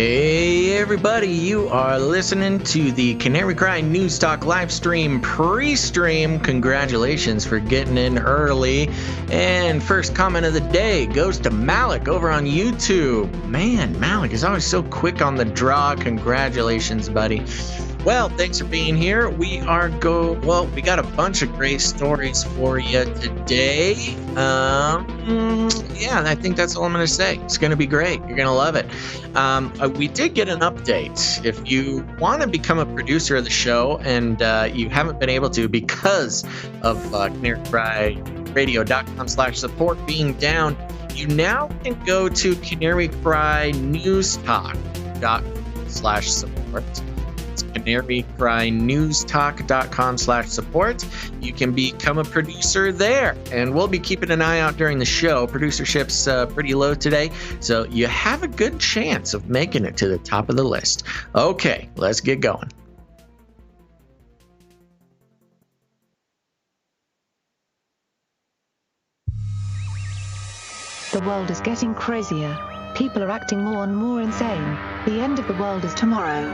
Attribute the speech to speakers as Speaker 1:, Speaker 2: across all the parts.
Speaker 1: Hey everybody, you are listening to the Canary Cry News Talk live stream pre-stream. Congratulations for getting in early. And first comment of the day goes to Malik over on YouTube. Man, Malik is always so quick on the draw. Congratulations, buddy. Well, thanks for being here. We got a bunch of great stories for you today. I think that's all I'm going to say. It's going to be great. You're going to love it. We did get an update. If you want to become a producer of the show and you haven't been able to because of canarycryradio.com/support being down, you now can go to canarycrynewstalk.com/support. canarycrynewstalk.com/support. You can become a producer there, and we'll be keeping an eye out during the show. Producership's pretty low today, so you have a good chance of making it to the top of the list. Okay, let's get going.
Speaker 2: The world is getting crazier. People are acting more and more insane. The end of the world is tomorrow.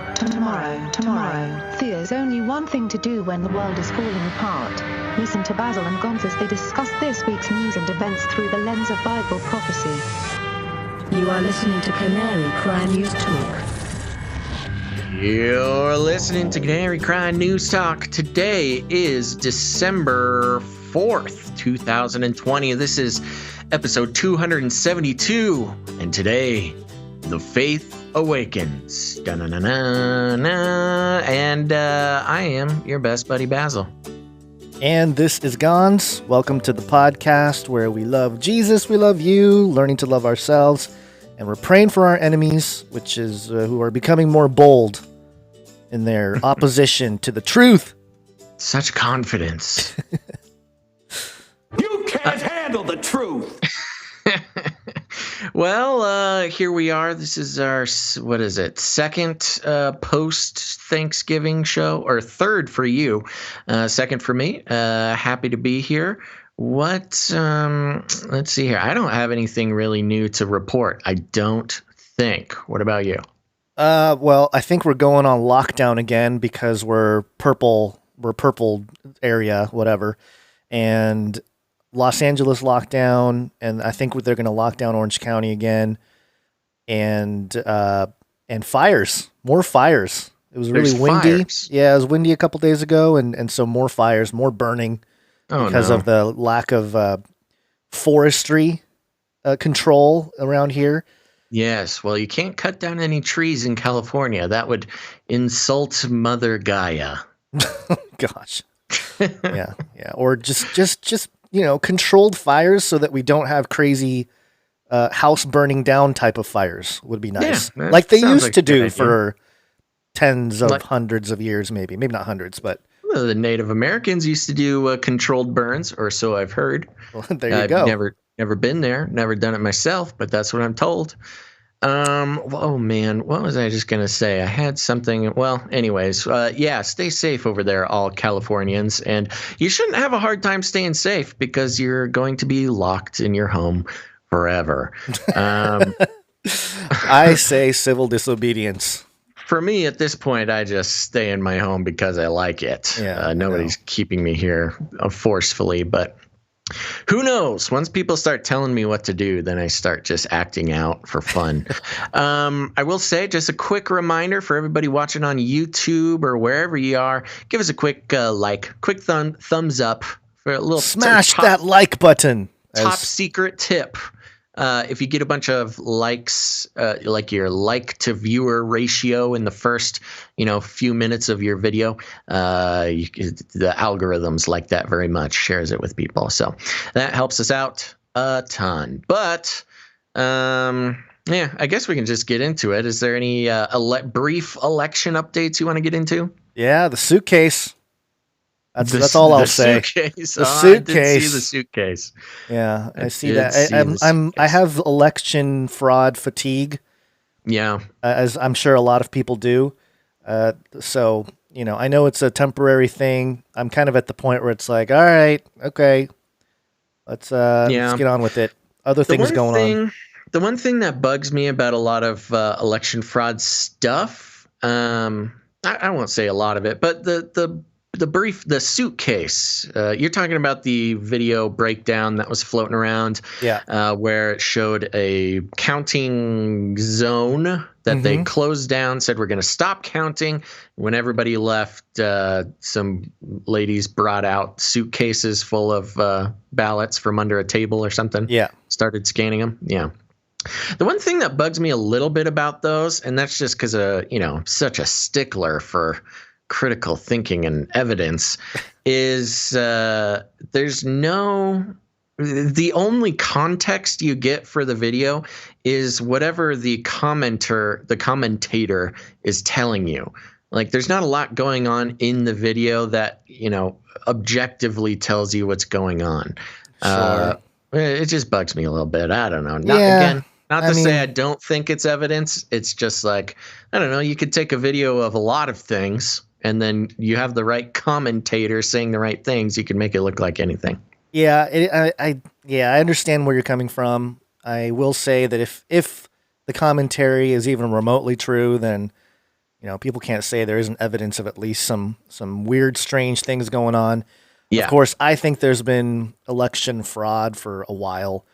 Speaker 2: There's only one thing to do when the world is falling apart. Listen to Basil and Gonz as they discuss this week's news and events through the lens of Bible prophecy.
Speaker 3: You are listening to Canary Cry News Talk.
Speaker 1: You're listening to Canary Cry News Talk. Today is December 4th, 2020. This is episode 272, and today, the faith awakens. Da-na-na-na-na. And I am your best buddy, Basil.
Speaker 4: And this is Gonz. Welcome to the podcast where we love Jesus, we love you, learning to love ourselves, and we're praying for our enemies, which is who are becoming more bold in their opposition to the truth.
Speaker 1: Such confidence.
Speaker 5: You can't handle the truth.
Speaker 1: Well, here we are. This is our, second post-Thanksgiving show, or third for you, second for me. Happy to be here. Let's see here. I don't have anything really new to report, I don't think. What about you?
Speaker 4: Well, I think we're going on lockdown again because we're purple area, whatever. And Los Angeles lockdown, and I think they're going to lock down Orange County again, and fires, more fires. It was really windy.
Speaker 1: Fires.
Speaker 4: Yeah, it was windy a couple days ago, and so more fires, more burning because of the lack of forestry control around here.
Speaker 1: Yes, well, you can't cut down any trees in California. That would insult Mother Gaia.
Speaker 4: Gosh. Yeah. Or just controlled fires so that we don't have crazy house burning down type of fires would be nice.
Speaker 1: Yeah,
Speaker 4: like they used to do for tens of hundreds of years, maybe not hundreds, but
Speaker 1: the Native Americans used to do controlled burns, or so I've heard.
Speaker 4: Well, there you go.
Speaker 1: Never been there, never done it myself, but that's what I'm told. Oh man, what was I just gonna say? I had something. Well, anyways, stay safe over there, all Californians, and you shouldn't have a hard time staying safe because you're going to be locked in your home forever.
Speaker 4: I say civil disobedience.
Speaker 1: For me, at this point, I just stay in my home because I like it.
Speaker 4: Yeah,
Speaker 1: nobody's keeping me here forcefully, but who knows? Once people start telling me what to do, then I start just acting out for fun. I will say, just a quick reminder for everybody watching on YouTube or wherever you are, give us a quick quick thumbs up for a little
Speaker 4: smash that like button.
Speaker 1: Top secret tip. If you get a bunch of likes, like your like to viewer ratio in the first, few minutes of your video, the algorithms like that very much, shares it with people. So that helps us out a ton. But I guess we can just get into it. Is there any brief election updates you want to get into?
Speaker 4: Yeah, the suitcase. That's all I'll say.
Speaker 1: Suitcase.
Speaker 4: The suitcase.
Speaker 1: I did see the suitcase.
Speaker 4: Yeah, I see that. I have election fraud fatigue.
Speaker 1: Yeah,
Speaker 4: as I'm sure a lot of people do. So I know it's a temporary thing. I'm kind of at the point where it's like, all right, okay, let's get on with it. Other things going on.
Speaker 1: The one thing that bugs me about a lot of election fraud stuff, I won't say a lot of it, but the suitcase. You're talking about the video breakdown that was floating around, where it showed a counting zone that they closed down, said we're going to stop counting. When everybody left, some ladies brought out suitcases full of ballots from under a table or something. Yeah, started scanning them. Yeah. The one thing that bugs me a little bit about those, and that's just because I'm such a stickler for critical thinking and evidence, is there's the only context you get for the video is whatever the commentator is telling you. Like, there's not a lot going on in the video that, objectively tells you what's going on. Sure. It just bugs me a little bit. I don't know. Not to say I don't think it's evidence. It's just like, I don't know, you could take a video of a lot of things, and then you have the right commentator saying the right things. You can make it look like anything.
Speaker 4: Yeah, I understand where you're coming from. I will say that if the commentary is even remotely true, then people can't say there isn't evidence of at least some weird, strange things going on. Yeah. Of course, I think there's been election fraud for a while,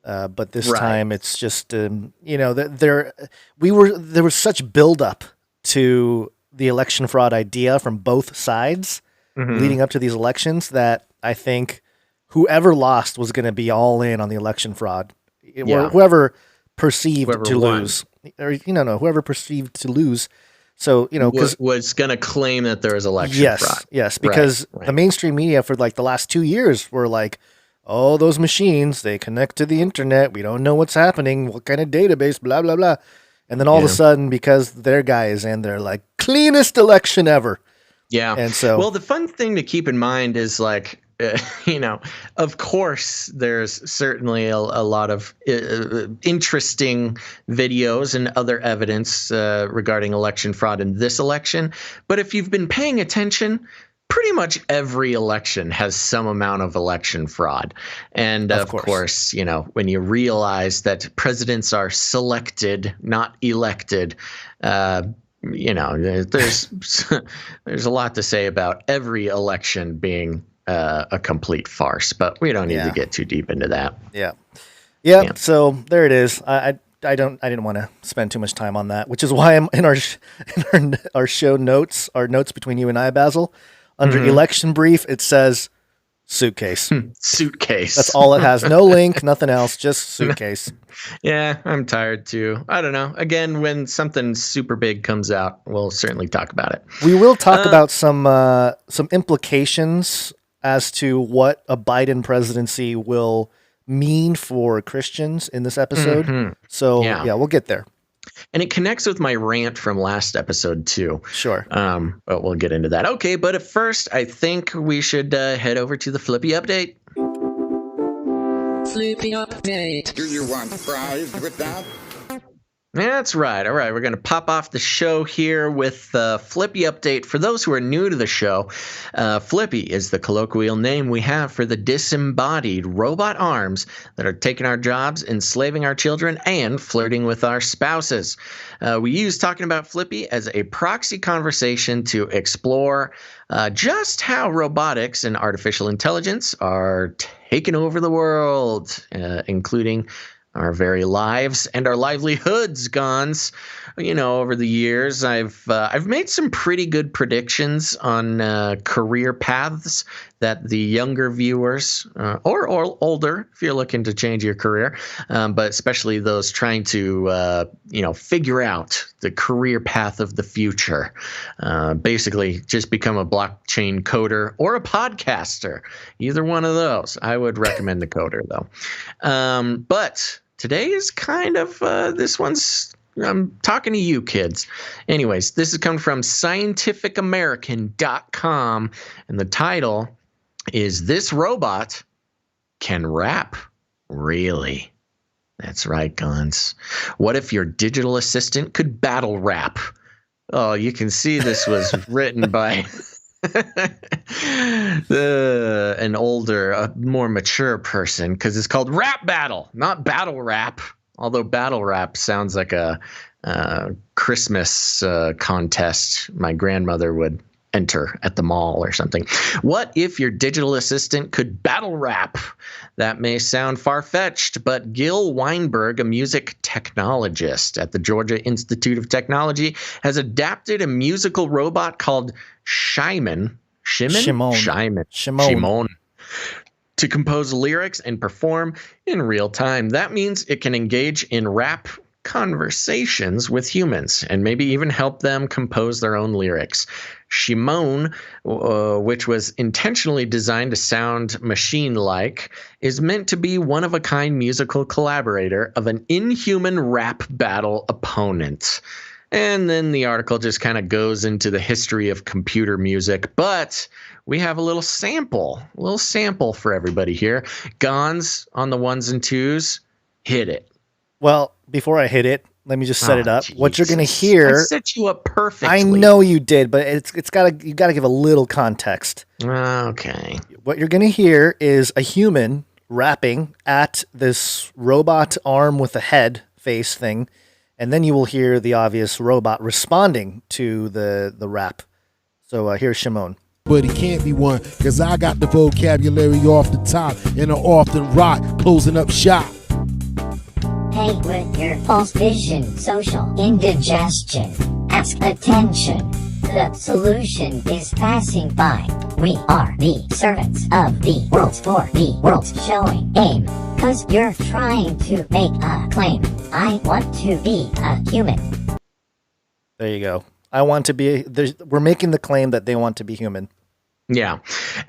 Speaker 4: but this time it's just there was such buildup to the election fraud idea from both sides leading up to these elections that I think whoever lost was going to be all in on the election fraud. Or whoever perceived to lose, or whoever perceived to lose. So
Speaker 1: was going to claim that there was election fraud.
Speaker 4: Yes, because the mainstream media for like the last 2 years were like, "Oh, those machines, they connect to the internet. We don't know what's happening. What kind of database? Blah blah blah." And then all of a sudden, because their guy is in, they're like, "Cleanest election ever."
Speaker 1: Yeah.
Speaker 4: And so,
Speaker 1: well, the fun thing to keep in mind is like, of course, there's certainly a lot of interesting videos and other evidence regarding election fraud in this election. But if you've been paying attention, pretty much every election has some amount of election fraud. And of course, when you realize that presidents are selected, not elected, there's a lot to say about every election being a complete farce, but we don't need to get too deep into that.
Speaker 4: Yeah. So there it is. I didn't want to spend too much time on that, which is why I'm in our show notes, our notes between you and I, Basil, under election brief, it says suitcase.
Speaker 1: Suitcase.
Speaker 4: That's all it has. No link, nothing else, just suitcase.
Speaker 1: Yeah, I'm tired too. I don't know. Again, when something super big comes out, we'll certainly talk about it.
Speaker 4: We will talk about some implications as to what a Biden presidency will mean for Christians in this episode. So we'll get there.
Speaker 1: And it connects with my rant from last episode too.
Speaker 4: Sure.
Speaker 1: But we'll get into that. Okay, but at first, I think we should head over to the Flippy Update.
Speaker 3: Flippy Update.
Speaker 5: Do you want fries with that?
Speaker 1: That's right. All right. We're going to pop off the show here with Flippy Update. For those who are new to the show, Flippy is the colloquial name we have for the disembodied robot arms that are taking our jobs, enslaving our children, and flirting with our spouses. We use talking about Flippy as a proxy conversation to explore just how robotics and artificial intelligence are taking over the world, including our very lives and our livelihoods, Gons. Over the years, I've made some pretty good predictions on career paths that the younger viewers or older, if you're looking to change your career, but especially those trying to figure out the career path of the future. Basically, just become a blockchain coder or a podcaster. Either one of those. I would recommend the coder though. But today is kind of I'm talking to you kids. Anyways, this is coming from scientificamerican.com, and the title is "This Robot Can Rap." Really? That's right, Guns. What if your digital assistant could battle rap? Oh, you can see this was written by an older, more mature person, because it's called Rap Battle, not Battle Rap. Although battle rap sounds like a Christmas contest my grandmother would enter at the mall or something. What if your digital assistant could battle rap? That may sound far-fetched, but Gil Weinberg, a music technologist at the Georgia Institute of Technology, has adapted a musical robot called Shimon to compose lyrics and perform in real time. That means it can engage in rap conversations with humans and maybe even help them compose their own lyrics. Shimon, which was intentionally designed to sound machine-like, is meant to be one-of-a-kind musical collaborator of an inhuman rap battle opponent. And then the article just kind of goes into the history of computer music, but we have a little sample for everybody here. Gons on the ones and twos, hit it.
Speaker 4: Well, before I hit it, let me just set it up.
Speaker 1: Jesus.
Speaker 4: What you're going to hear,
Speaker 1: I set you up perfectly.
Speaker 4: I know you did, but you got to give a little context.
Speaker 1: Okay.
Speaker 4: What you're going to hear is a human rapping at this robot arm with a head face thing, and then you will hear the obvious robot responding to the rap. So here's Shimon.
Speaker 6: But it can't be one, cause I got the vocabulary off the top and I often rock, closing up shop.
Speaker 7: Hey, with your false vision, social indigestion, ask attention. The solution is passing by. We are the servants of the worlds for the world's showing aim. Cause you're trying to make a claim. I want to be a human.
Speaker 4: There you go. I want to be. We're making the claim that they want to be human.
Speaker 1: Yeah.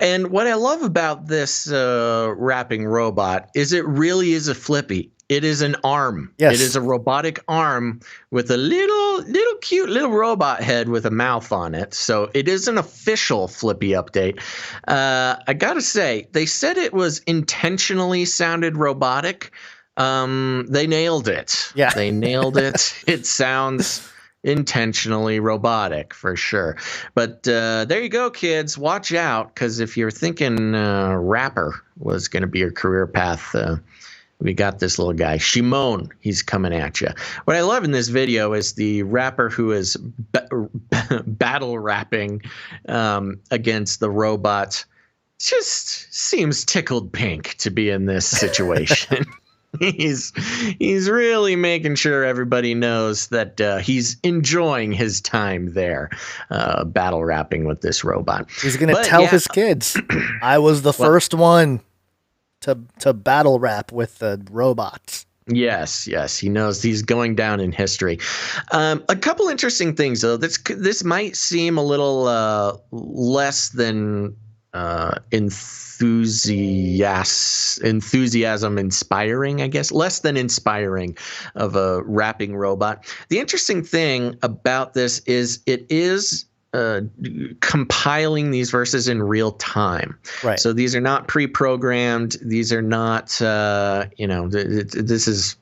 Speaker 1: And what I love about this rapping robot is it really is a flippy. It is an arm.
Speaker 4: Yes.
Speaker 1: It is a robotic arm with a little cute little robot head with a mouth on it. So it is an official Flippy update. I got to say, they said it was intentionally sounded robotic. They nailed it.
Speaker 4: Yeah.
Speaker 1: They nailed it. It sounds intentionally robotic for sure. But there you go, kids. Watch out, because if you're thinking rapper was going to be your career path, we got this little guy, Shimon. He's coming at you. What I love in this video is the rapper who is battle rapping against the robot. Just seems tickled pink to be in this situation. He's really making sure everybody knows that he's enjoying his time there, battle rapping with this robot.
Speaker 4: He's going to tell his kids, I was the first one to battle rap with the robots.
Speaker 1: Yes, he knows he's going down in history. A couple interesting things, though. This might seem a little less than enthusiasm inspiring, I guess, less than inspiring of a rapping robot. The interesting thing about this is it is compiling these verses in real time.
Speaker 4: Right.
Speaker 1: So these are not pre-programmed. These are not, this is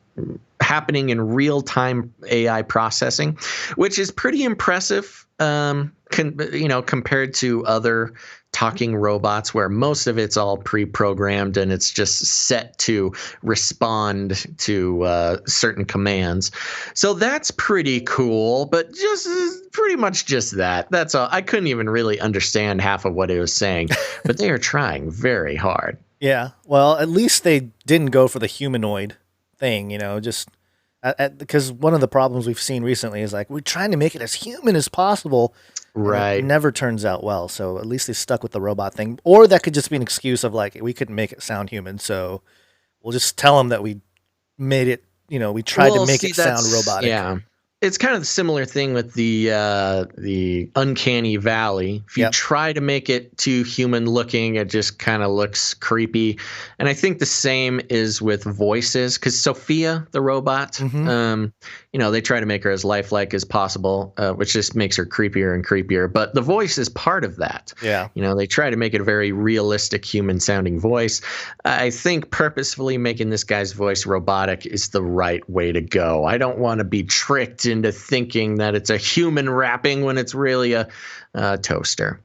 Speaker 1: happening in real-time AI processing, which is pretty impressive, compared to other talking robots where most of it's all pre-programmed and it's just set to respond to certain commands. So that's pretty cool, but just pretty much just that. That's all. I couldn't even really understand half of what it was saying, but they are trying very hard.
Speaker 4: Yeah. Well, at least they didn't go for the humanoid thing, just because one of the problems we've seen recently is like we're trying to make it as human as possible.
Speaker 1: Right.
Speaker 4: It never turns out well. So at least they stuck with the robot thing. Or that could just be an excuse of like, we couldn't make it sound human. So we'll just tell them that we made it, we tried to make it sound robotic.
Speaker 1: Yeah. It's kind of the similar thing with the uncanny valley. If you try to make it too human looking, it just kind of looks creepy. And I think the same is with voices, because Sophia, the robot, they try to make her as lifelike as possible, which just makes her creepier and creepier. But the voice is part of that.
Speaker 4: Yeah.
Speaker 1: They try to make it a very realistic human sounding voice. I think purposefully making this guy's voice robotic is the right way to go. I don't want to be tricked into thinking that it's a human rapping when it's really a toaster.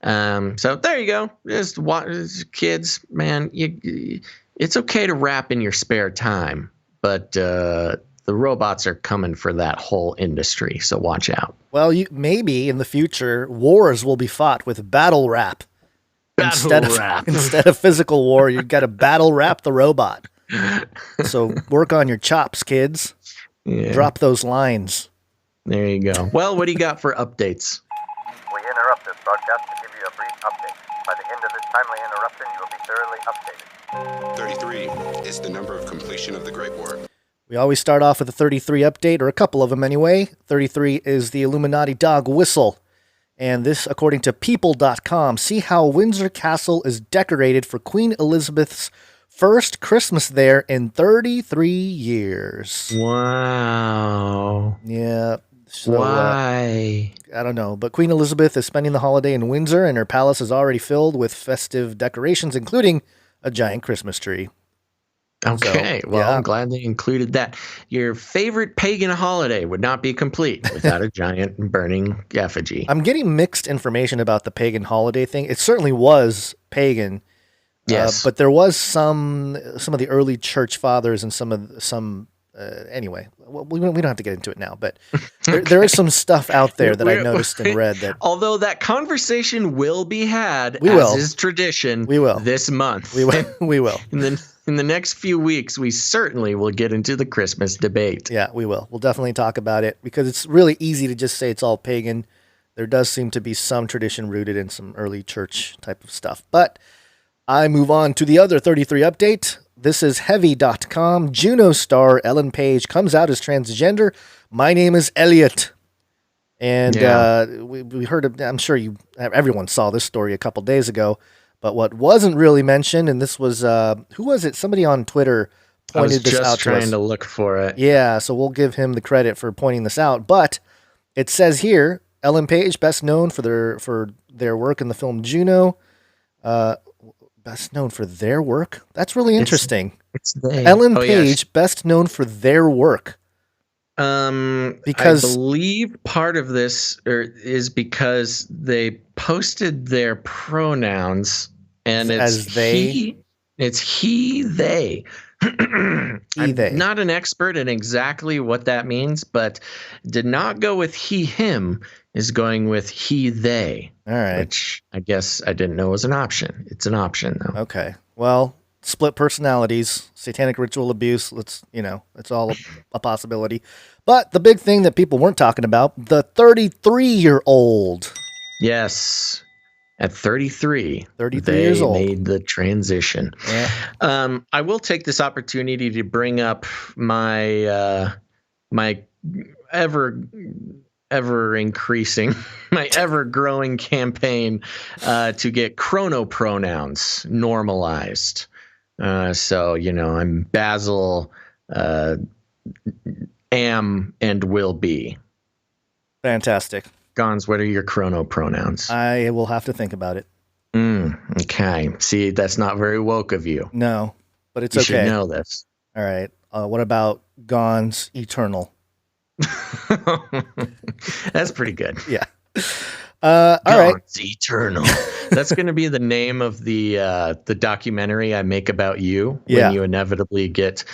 Speaker 1: So there you go. Just watch, kids, man. It's okay to rap in your spare time, but the robots are coming for that whole industry, so watch out.
Speaker 4: Well, maybe in the future, wars will be fought with battle rap. Instead of physical war, you've got to battle rap the robot. So work on your chops, kids.
Speaker 1: Yeah.
Speaker 4: Drop those lines.
Speaker 1: There you go. Well, what do you got for updates?
Speaker 8: We interrupt this broadcast to give you a brief update. By the end of this timely interruption, you will be thoroughly updated.
Speaker 9: 33 is the number of completion of the Great War.
Speaker 4: We always start off with a 33 update, or a couple of them anyway. 33 is the Illuminati dog whistle. And this, according to people.com, see how Windsor Castle is decorated for Queen Elizabeth's first Christmas there in 33 years.
Speaker 1: Wow.
Speaker 4: Yeah. So,
Speaker 1: why?
Speaker 4: I don't know. But Queen Elizabeth is spending the holiday in Windsor, and her palace is already filled with festive decorations, including a giant Christmas tree.
Speaker 1: Okay,
Speaker 4: so,
Speaker 1: well,
Speaker 4: yeah.
Speaker 1: I'm glad they included that. Your favorite pagan holiday would not be complete without a giant burning effigy.
Speaker 4: I'm getting mixed information about the pagan holiday thing. It certainly was pagan.
Speaker 1: Yes.
Speaker 4: But there was some of the early church fathers and anyway, we don't have to get into it now, but there is some stuff out there that I noticed and read that.
Speaker 1: Although that conversation will be had,
Speaker 4: as
Speaker 1: is tradition, this month.
Speaker 4: We will.
Speaker 1: In the next few weeks, we certainly will get into the Christmas debate.
Speaker 4: Yeah, we will. We'll definitely talk about it because it's really easy to just say it's all pagan. There does seem to be some tradition rooted in some early church type of stuff. But I move on to the other 33 update. This is heavy.com. Juno star Ellen Page comes out as transgender. My name is Elliot. And we heard, I'm sure everyone saw this story a couple days ago. But what wasn't really mentioned, and this was, who was it? Somebody on Twitter pointed this out to us.
Speaker 1: I was just trying to look for it.
Speaker 4: Yeah, so we'll give him the credit for pointing this out. But it says here, Ellen Page, best known for their work in the film Juno. Best known for their work? That's really interesting.
Speaker 1: It's they.
Speaker 4: Ellen Page, best known for their work. Because
Speaker 1: I believe part of this is because they posted their pronouns, and it's they. It's he, they. I'm not an expert in exactly what that means, but did not go with he, him, is going with he, they.
Speaker 4: All right.
Speaker 1: Which I guess I didn't know was an option. It's an option, though.
Speaker 4: Okay. Well, split personalities, satanic ritual abuse, it's all a possibility. But the big thing that people weren't talking about, the 33-year-old.
Speaker 1: Yes. At 33
Speaker 4: years old,
Speaker 1: they made the transition.
Speaker 4: Yeah.
Speaker 1: I will take this opportunity to bring up my my ever increasing, my ever growing campaign to get chronopronouns normalized. So I'm Basil, am and will be.
Speaker 4: Fantastic.
Speaker 1: Gons, what are your chronopronouns?
Speaker 4: I will have to think about it.
Speaker 1: Okay. See, that's not very woke of you.
Speaker 4: No, but it's
Speaker 1: you
Speaker 4: okay.
Speaker 1: You should know this.
Speaker 4: All right. What about Gon's eternal?
Speaker 1: That's pretty good.
Speaker 4: Yeah. All right.
Speaker 1: Eternal. That's going to be the name of the documentary I make about you when you inevitably get,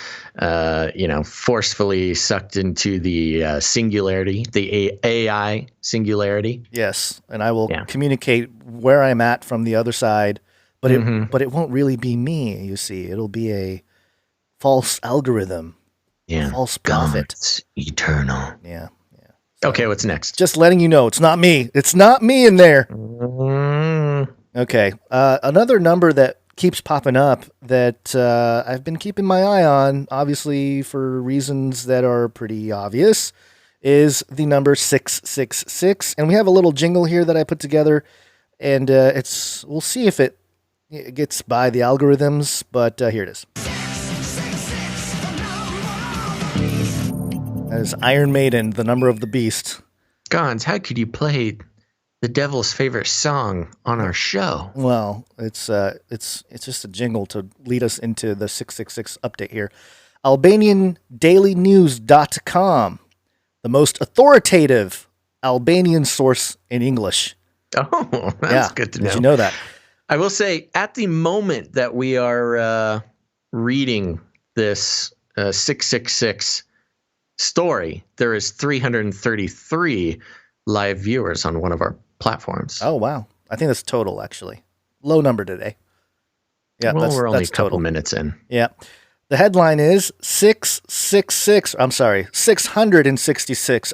Speaker 1: forcefully sucked into the singularity, the AI singularity.
Speaker 4: Yes, and I will communicate where I'm at from the other side, but it won't really be me. You see, it'll be a false algorithm.
Speaker 1: Yeah.
Speaker 4: False prophet.
Speaker 1: God's eternal.
Speaker 4: Yeah.
Speaker 1: Okay, what's next?
Speaker 4: Just letting you know, it's not me. It's not me in there. Okay. Another number that keeps popping up that I've been keeping my eye on, obviously for reasons that are pretty obvious, is the number 666. And we have a little jingle here that I put together, and we'll see if it gets by the algorithms, but here it is. That is Iron Maiden, The Number of the Beast.
Speaker 1: Gons, how could you play the devil's favorite song on our show?
Speaker 4: Well, it's just a jingle to lead us into the 666 update here. AlbanianDailyNews.com, the most authoritative Albanian source in English.
Speaker 1: Oh, that's good to know.
Speaker 4: Did you know that?
Speaker 1: I will say, at the moment that we are reading this 666 story, there is 333 live viewers on one of our platforms.
Speaker 4: Oh, wow. I think that's total, actually. Low number today. Yeah,
Speaker 1: well, we're only a couple
Speaker 4: total.
Speaker 1: minutes in.
Speaker 4: Yeah. The headline is 666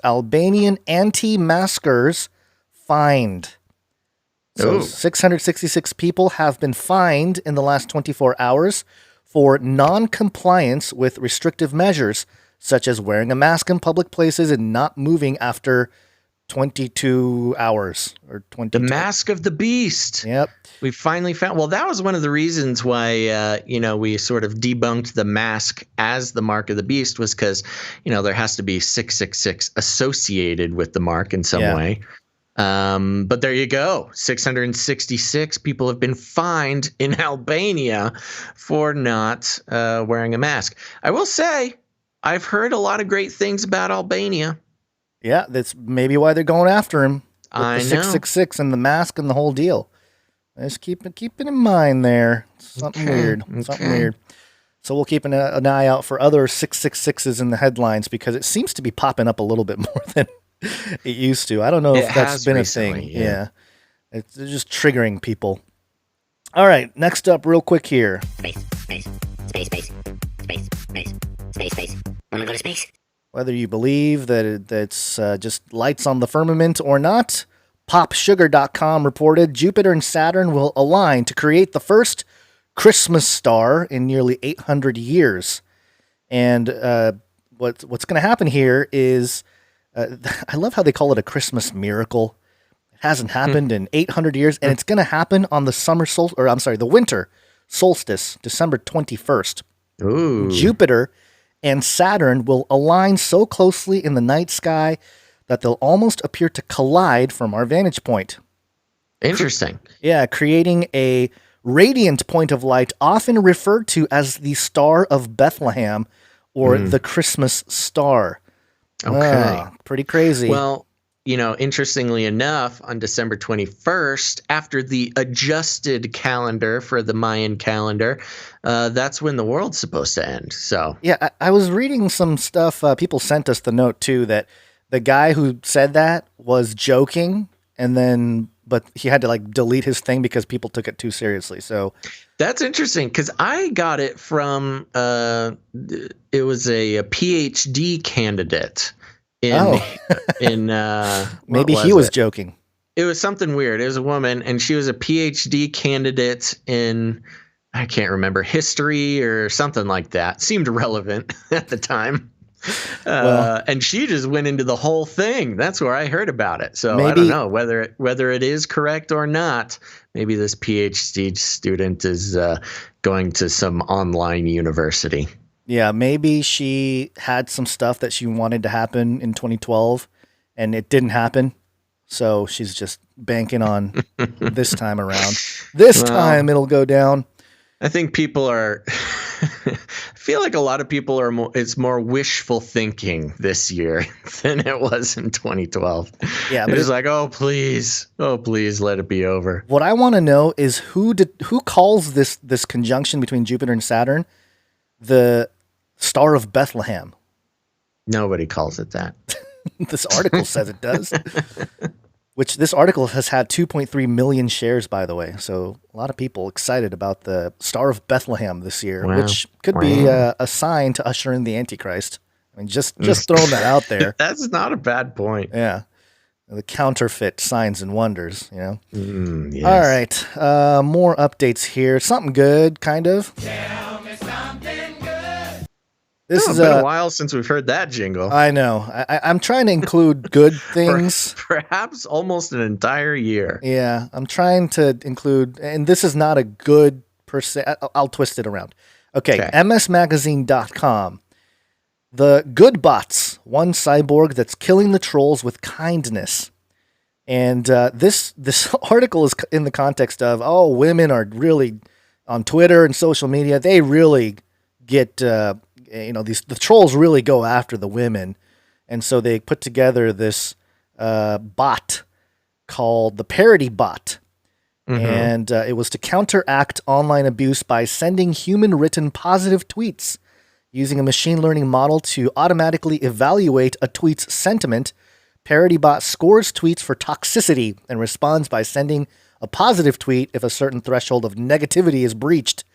Speaker 4: Albanian anti-maskers fined. So 666 people have been fined in the last 24 hours for non-compliance with restrictive measures, such as wearing a mask in public places and not moving after 22 hours or 22.
Speaker 1: The mask of the beast.
Speaker 4: Yep.
Speaker 1: We finally found. Well, that was one of the reasons why, we sort of debunked the mask as the mark of the beast, was because, there has to be 666 associated with the mark in some way. But there you go. 666 people have been fined in Albania for not wearing a mask. I will say, I've heard a lot of great things about Albania.
Speaker 4: Yeah, that's maybe why they're going after him.
Speaker 1: I know.
Speaker 4: 666 and the mask and the whole deal. Just keep it in mind there. Something weird. Something weird. So we'll keep an eye out for other 666s in the headlines, because it seems to be popping up a little bit more than it used to. I don't know if that's been recently, a thing. Yeah. It's just triggering people. All right, next up real quick here.
Speaker 7: Space. Wanna go to space?
Speaker 4: Whether you believe that it's just lights on the firmament or not, PopSugar.com reported Jupiter and Saturn will align to create the first Christmas star in nearly 800 years. And what's going to happen here is, I love how they call it a Christmas miracle. It hasn't happened in 800 years, and it's going to happen on the winter solstice, December 21st.
Speaker 1: Ooh.
Speaker 4: Jupiter and Saturn will align so closely in the night sky that they'll almost appear to collide from our vantage point.
Speaker 1: Interesting.
Speaker 4: Yeah, creating a radiant point of light, often referred to as the Star of Bethlehem or the Christmas star.
Speaker 1: Okay.
Speaker 4: Pretty crazy.
Speaker 1: Well, interestingly enough, on December 21st, after the adjusted calendar for the Mayan calendar, that's when the world's supposed to end. So
Speaker 4: yeah, I was reading some stuff. People sent us the note too that the guy who said that was joking, but he had to delete his thing because people took it too seriously. So
Speaker 1: that's interesting, because I got it from it was a PhD candidate.
Speaker 4: Maybe he was joking.
Speaker 1: It was something weird. It was a woman, and she was a PhD candidate in, I can't remember, history or something like that. Seemed relevant at the time. And she just went into the whole thing. That's where I heard about it. So I don't know whether it is correct or not. Maybe this PhD student is going to some online university.
Speaker 4: Yeah, maybe she had some stuff that she wanted to happen in 2012, and it didn't happen. So she's just banking on this time around. This time it'll go down.
Speaker 1: I think people are I feel like a lot of people are it's more wishful thinking this year than it was in 2012. Yeah, but it's like, oh please, let it be over.
Speaker 4: What I want to know is who calls this conjunction between Jupiter and Saturn the Star of Bethlehem?
Speaker 1: Nobody calls it that.
Speaker 4: This article says it does. Which this article has had 2.3 million shares, by the way. So a lot of people excited about the Star of Bethlehem this year, which could be a sign to usher in the Antichrist. I mean, just throwing that out there.
Speaker 1: That's not a bad point.
Speaker 4: Yeah. The counterfeit signs and wonders, Yes. All right. More updates here. Something good, kind of.
Speaker 10: Tell me something good.
Speaker 4: This
Speaker 1: has been a while since we've heard that jingle.
Speaker 4: I know. I'm trying to include good things.
Speaker 1: Perhaps almost an entire year.
Speaker 4: Yeah, I'm trying to include, and this is not a good per se. I'll twist it around. Okay. msmagazine.com. The good bots, one cyborg that's killing the trolls with kindness. And this article is in the context of, women are really on Twitter and social media. They really get, the trolls really go after the women. And so they put together this bot called the paritybot. Mm-hmm. And it was to counteract online abuse by sending human-written positive tweets Using a machine learning model to automatically evaluate a tweet's sentiment, paritybot scores tweets for toxicity and responds by sending a positive tweet if a certain threshold of negativity is breached.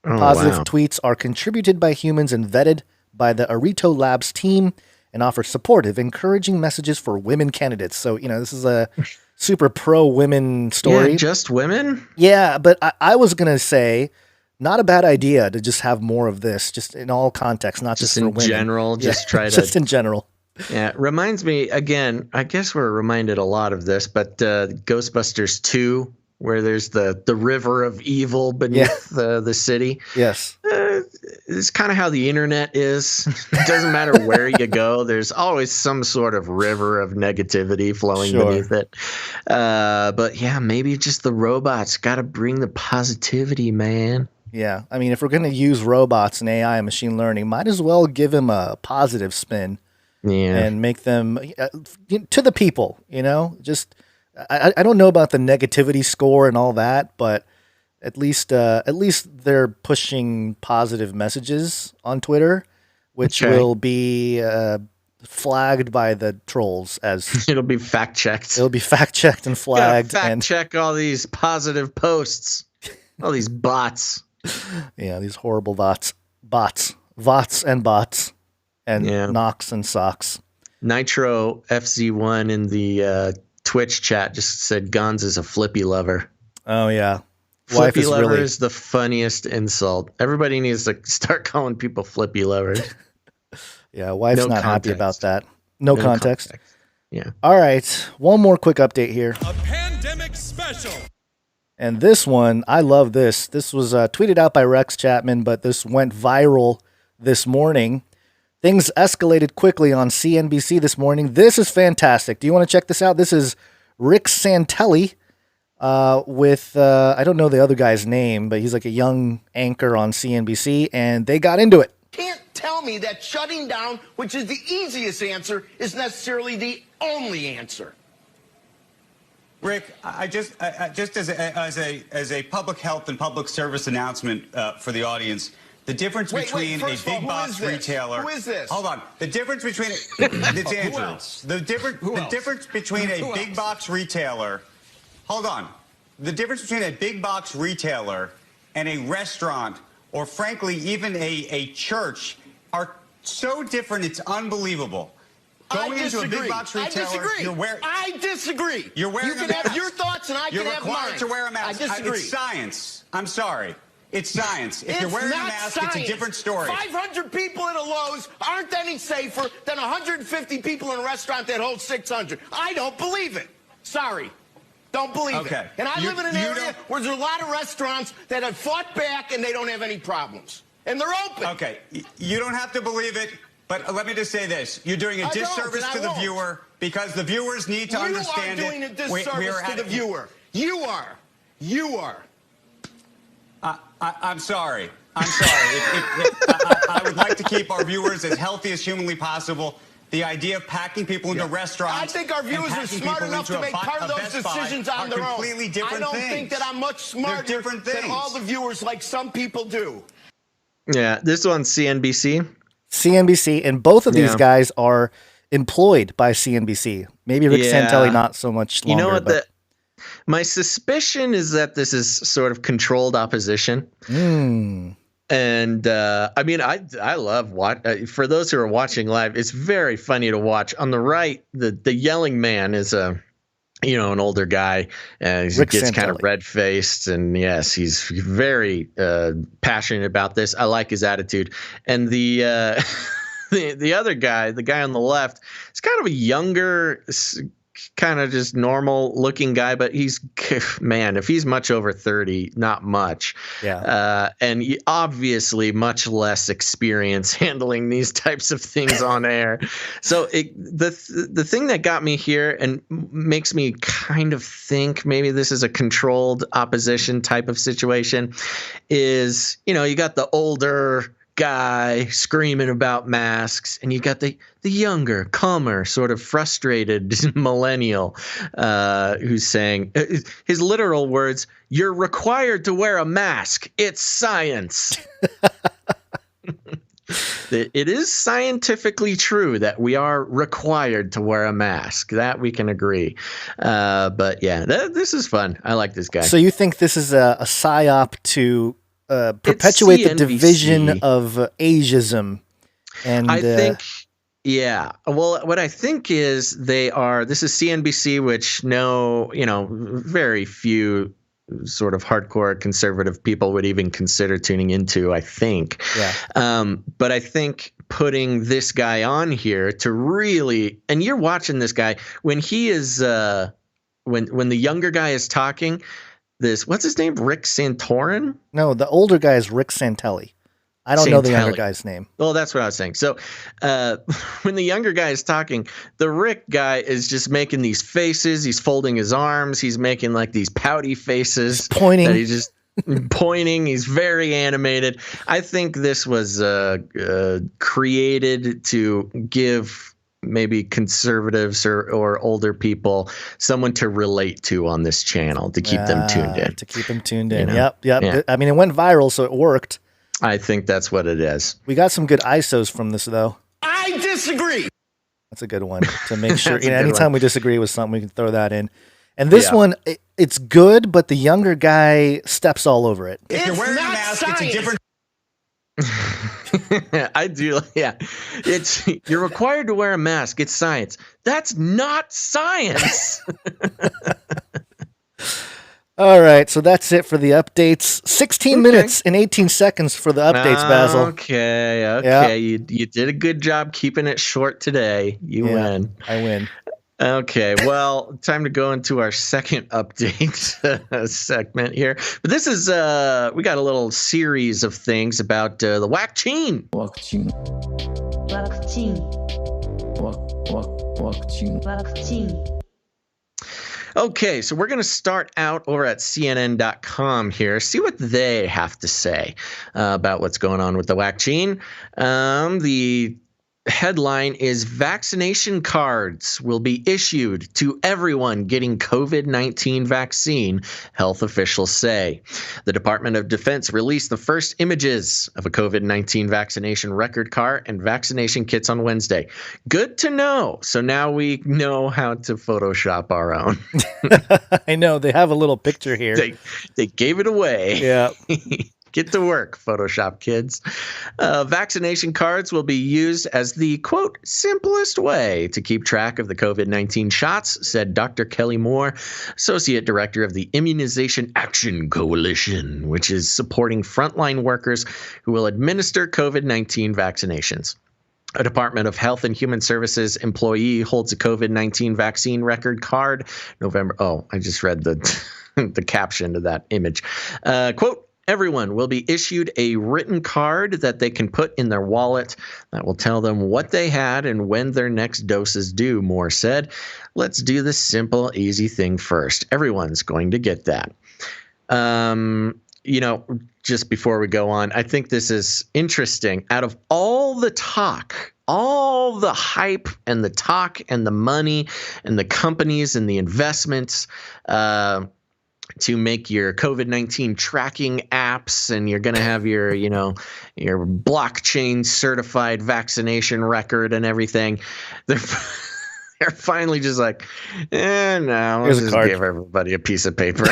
Speaker 4: Positive tweets are contributed by humans and vetted by the Arito Labs team and offer supportive, encouraging messages for women candidates. So, this is a super pro-women story.
Speaker 1: Yeah, just women?
Speaker 4: Yeah, but I was going to say, not a bad idea to just have more of this, just in all contexts, not just for women.
Speaker 1: Just in general,
Speaker 4: just in general.
Speaker 1: Yeah, it reminds me, again, I guess we're reminded a lot of this, but Ghostbusters 2, where there's the river of evil beneath the city.
Speaker 4: Yes.
Speaker 1: It's kind of how the internet is. It doesn't matter where you go. There's always some sort of river of negativity flowing beneath it. But yeah, maybe just the robots got to bring the positivity, man.
Speaker 4: Yeah. I mean, if we're going to use robots and AI and machine learning, might as well give them a positive spin. Yeah. And make them to the people, just I don't know about the negativity score and all that, but at least they're pushing positive messages on Twitter, which will be flagged by the trolls as
Speaker 1: it'll be fact checked.
Speaker 4: It'll be fact checked and flagged.
Speaker 1: Fact check all these positive posts, all these bots.
Speaker 4: Yeah, these horrible vots and bots. And Knox and Socks.
Speaker 1: Nitro FZ1 in the Twitch chat just said Gons is a flippy lover.
Speaker 4: Oh, yeah.
Speaker 1: Flippy lover is the funniest insult. Everybody needs to start calling people flippy lovers.
Speaker 4: Yeah, wife's not happy about that. No context.
Speaker 1: Yeah.
Speaker 4: All right. One more quick update here.
Speaker 10: A pandemic special.
Speaker 4: And this one, I love this. This was tweeted out by Rex Chapman, but this went viral this morning. Things escalated quickly on CNBC this morning. This is fantastic. Do you want to check this out? This is Rick Santelli with, I don't know the other guy's name, but he's like a young anchor on CNBC, and they got into it.
Speaker 11: Can't tell me that shutting down, which is the easiest answer, is necessarily the only answer.
Speaker 12: Rick, I just as a public health and public service announcement for the audience, the difference between a big box retailer.
Speaker 11: Who is this?
Speaker 12: Hold on. The difference between it's Andrew. The difference between a big box retailer. Hold on. The difference between a big box retailer and a restaurant, or frankly even a church, are so different. It's unbelievable. Going into a big box retailer,
Speaker 11: I disagree.
Speaker 12: You're wearing
Speaker 11: you can have your thoughts and I can have mine.
Speaker 12: You're required to wear a mask.
Speaker 11: I disagree.
Speaker 12: It's science. I'm sorry. It's science. If you're wearing a mask,
Speaker 11: science.
Speaker 12: It's a different story.
Speaker 11: 500 people at a Lowe's aren't any safer than 150 people in a restaurant that holds 600. I don't believe it. Sorry. Don't believe it. And I live in an area where there's a lot of restaurants that have fought back and they don't have any problems. And they're open.
Speaker 12: Okay. You don't have to believe it, but let me just say this. You're doing a disservice to the viewer because the viewers need to understand it.
Speaker 11: You are doing a disservice to the viewer. You are. You are.
Speaker 12: I'm sorry. I'm sorry. I would like to keep our viewers as healthy as humanly possible. The idea of packing people into restaurants.
Speaker 11: I think our viewers are smart enough to make part of those decisions on their own.
Speaker 12: Completely different
Speaker 11: I don't think that I'm much smarter than all the viewers like some people do.
Speaker 1: Yeah, this one's CNBC.
Speaker 4: CNBC, and both of these guys are employed by CNBC. Maybe Rick Santelli not so much longer.
Speaker 1: You know what? My suspicion is that this is sort of controlled opposition. And I mean, I love for those who are watching live, it's very funny to watch. On the right, the yelling man is an older guy, and he gets kind of red faced, and yes, he's very passionate about this. I like his attitude. And the other guy, the guy on the left, is kind of a younger, kind of just normal looking guy, but he's, man, if he's much over 30, not much.
Speaker 4: Yeah.
Speaker 1: And obviously much less experience handling these types of things on air. So the thing that got me here and makes me kind of think maybe this is a controlled opposition type of situation is, you got the older guy screaming about masks, and you got the younger, calmer, sort of frustrated millennial who's saying his literal words, "You're required to wear a mask. It's science." It is scientifically true that we are required to wear a mask. That we can agree. But yeah, this is fun. I like this guy.
Speaker 4: So you think this is a psyop to perpetuate the division of ageism? And
Speaker 1: I think, yeah. Well, what I think is this is CNBC, which very few sort of hardcore conservative people would even consider tuning into, I think.
Speaker 4: Yeah.
Speaker 1: But I think putting this guy on here to really, and you're watching this guy when he is, when the younger guy is talking, what's his name? Rick Santorum?
Speaker 4: No, the older guy is Rick Santelli. I don't know the younger guy's name.
Speaker 1: Well, that's what I was saying. So when the younger guy is talking, the Rick guy is just making these faces. He's folding his arms. He's making like these pouty faces.
Speaker 4: He's pointing.
Speaker 1: That he's just pointing. He's very animated. I think this was created to give maybe conservatives or older people someone to relate to on this channel to keep them tuned in.
Speaker 4: To keep them tuned in. Yep. Yeah. I mean, it went viral, so it worked.
Speaker 1: I think that's what it is.
Speaker 4: We got some good ISOs from this, though.
Speaker 11: I disagree.
Speaker 4: That's a good one to make sure. Anytime we disagree with something, we can throw that in. And this one, it's good, but the younger guy steps all over it.
Speaker 12: If you're wearing a mask, it's a different.
Speaker 1: I do. Yeah. You're required to wear a mask. It's science. That's not science.
Speaker 4: All right, so that's it for the updates. 16 minutes and 18 seconds for the updates, Basil.
Speaker 1: Okay. Yeah. You did a good job keeping it short today. You win.
Speaker 4: I win.
Speaker 1: Okay, well, time to go into our second update segment here. But this is, we got a little series of things about the vaccine. Okay, so we're going to start out over at CNN.com here, see what they have to say about what's going on with the vaccine. The headline is vaccination cards will be issued to everyone getting COVID-19 vaccine, health officials say. The Department of Defense released the first images of a COVID-19 vaccination record card and vaccination kits on Wednesday. Good to know. So now we know how to Photoshop our own.
Speaker 4: I know. They have a little picture here.
Speaker 1: They gave it away.
Speaker 4: Yeah.
Speaker 1: Get to work, Photoshop kids. Vaccination cards will be used as the, quote, simplest way to keep track of the COVID-19 shots, said Dr. Kelly Moore, Associate Director of the Immunization Action Coalition, which is supporting frontline workers who will administer COVID-19 vaccinations. A Department of Health and Human Services employee holds a COVID-19 vaccine record card. I just read the caption to that image. Quote, everyone will be issued a written card that they can put in their wallet that will tell them what they had and when their next dose is due, Moore said. Let's do the simple, easy thing first. Everyone's going to get that. Just before we go on, I think this is interesting. Out of all the talk, all the hype and the talk and the money and the companies and the investments, to make your COVID-19 tracking apps, and you're going to have your blockchain certified vaccination record and everything. They're finally just like, no, let's just give everybody a piece of paper.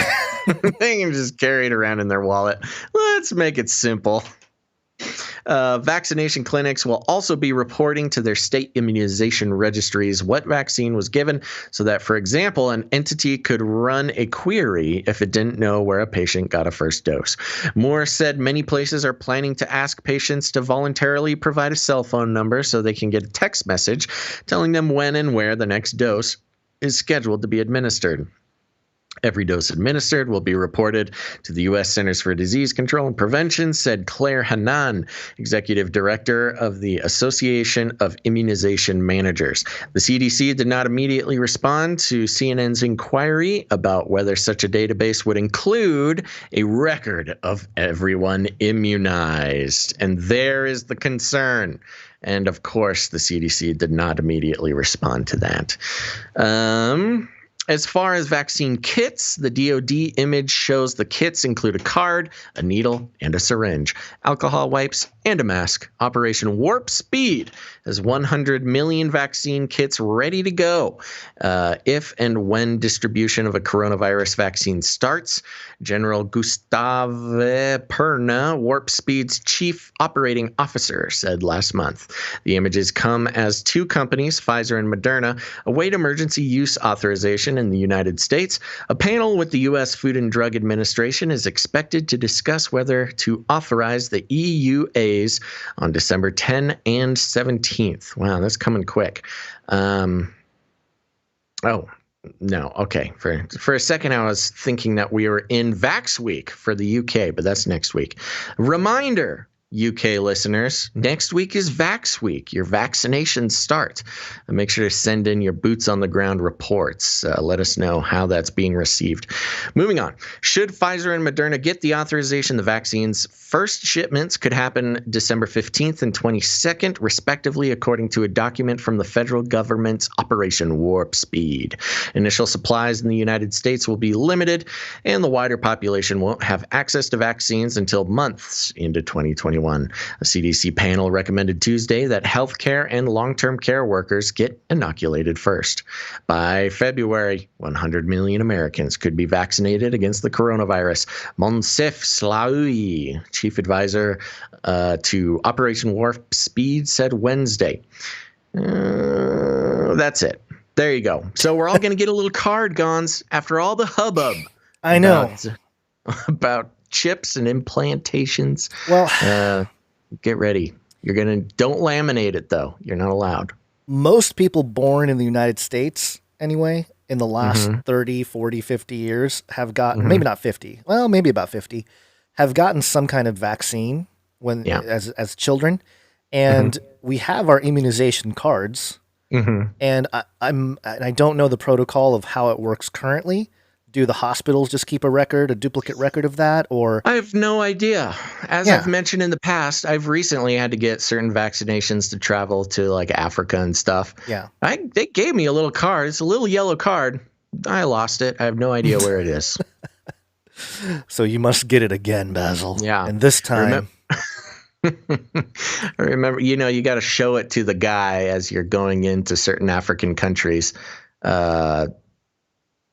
Speaker 1: They can just carry it around in their wallet. Let's make it simple. Vaccination clinics will also be reporting to their state immunization registries what vaccine was given so that, for example, an entity could run a query if it didn't know where a patient got a first dose. Moore said many places are planning to ask patients to voluntarily provide a cell phone number so they can get a text message telling them when and where the next dose is scheduled to be administered. Every dose administered will be reported to the U.S. Centers for Disease Control and Prevention, said Claire Hanan, Executive Director of the Association of Immunization Managers. The CDC did not immediately respond to CNN's inquiry about whether such a database would include a record of everyone immunized. And there is the concern. And, of course, the CDC did not immediately respond to that. As far as vaccine kits, the DoD image shows the kits include a card, a needle, and a syringe, alcohol wipes, and a mask. Operation Warp Speed has 100 million vaccine kits ready to go if and when distribution of a coronavirus vaccine starts. General Gustave Perna, Warp Speed's chief operating officer, said last month. The images come as two companies, Pfizer and Moderna, await emergency use authorization in the United States. A panel with the U.S. Food and Drug Administration is expected to discuss whether to authorize the EUAs on December 10 and 17th. Wow, that's coming quick. No, okay. For a second, I was thinking that we were in Vax Week for the UK, but that's next week. Reminder, UK listeners, next week is Vax Week. Your vaccinations start. And make sure to send in your boots on the ground reports. Let us know how that's being received. Moving on. Should Pfizer and Moderna get the authorization, the vaccine's first shipments could happen December 15th and 22nd, respectively, according to a document from the federal government's Operation Warp Speed. Initial supplies in the United States will be limited, and the wider population won't have access to vaccines until months into 2021. A CDC panel recommended Tuesday that healthcare and long-term care workers get inoculated first. By February, 100 million Americans could be vaccinated against the coronavirus. Monsef Slaoui, chief advisor to Operation Warp Speed, said Wednesday. That's it. There you go. So we're all going to get a little card, Gons, after all the hubbub.
Speaker 4: I know.
Speaker 1: About chips and implantations.
Speaker 4: Well,
Speaker 1: get ready. Don't laminate it though. You're not allowed.
Speaker 4: Most people born in the United States, anyway, in the last 30, 40, 50 years have gotten, maybe not 50, well, maybe about 50, have gotten some kind of vaccine as children. And we have our immunization cards. And I don't know the protocol of how it works currently. Do the hospitals just keep a duplicate record of that, or?
Speaker 1: I have no idea. As I've mentioned in the past, I've recently had to get certain vaccinations to travel to like Africa and stuff.
Speaker 4: Yeah.
Speaker 1: They gave me a little card. It's a little yellow card. I lost it. I have no idea where it is.
Speaker 4: So you must get it again, Basil.
Speaker 1: Yeah.
Speaker 4: And this time.
Speaker 1: I remember, you got to show it to the guy as you're going into certain African countries.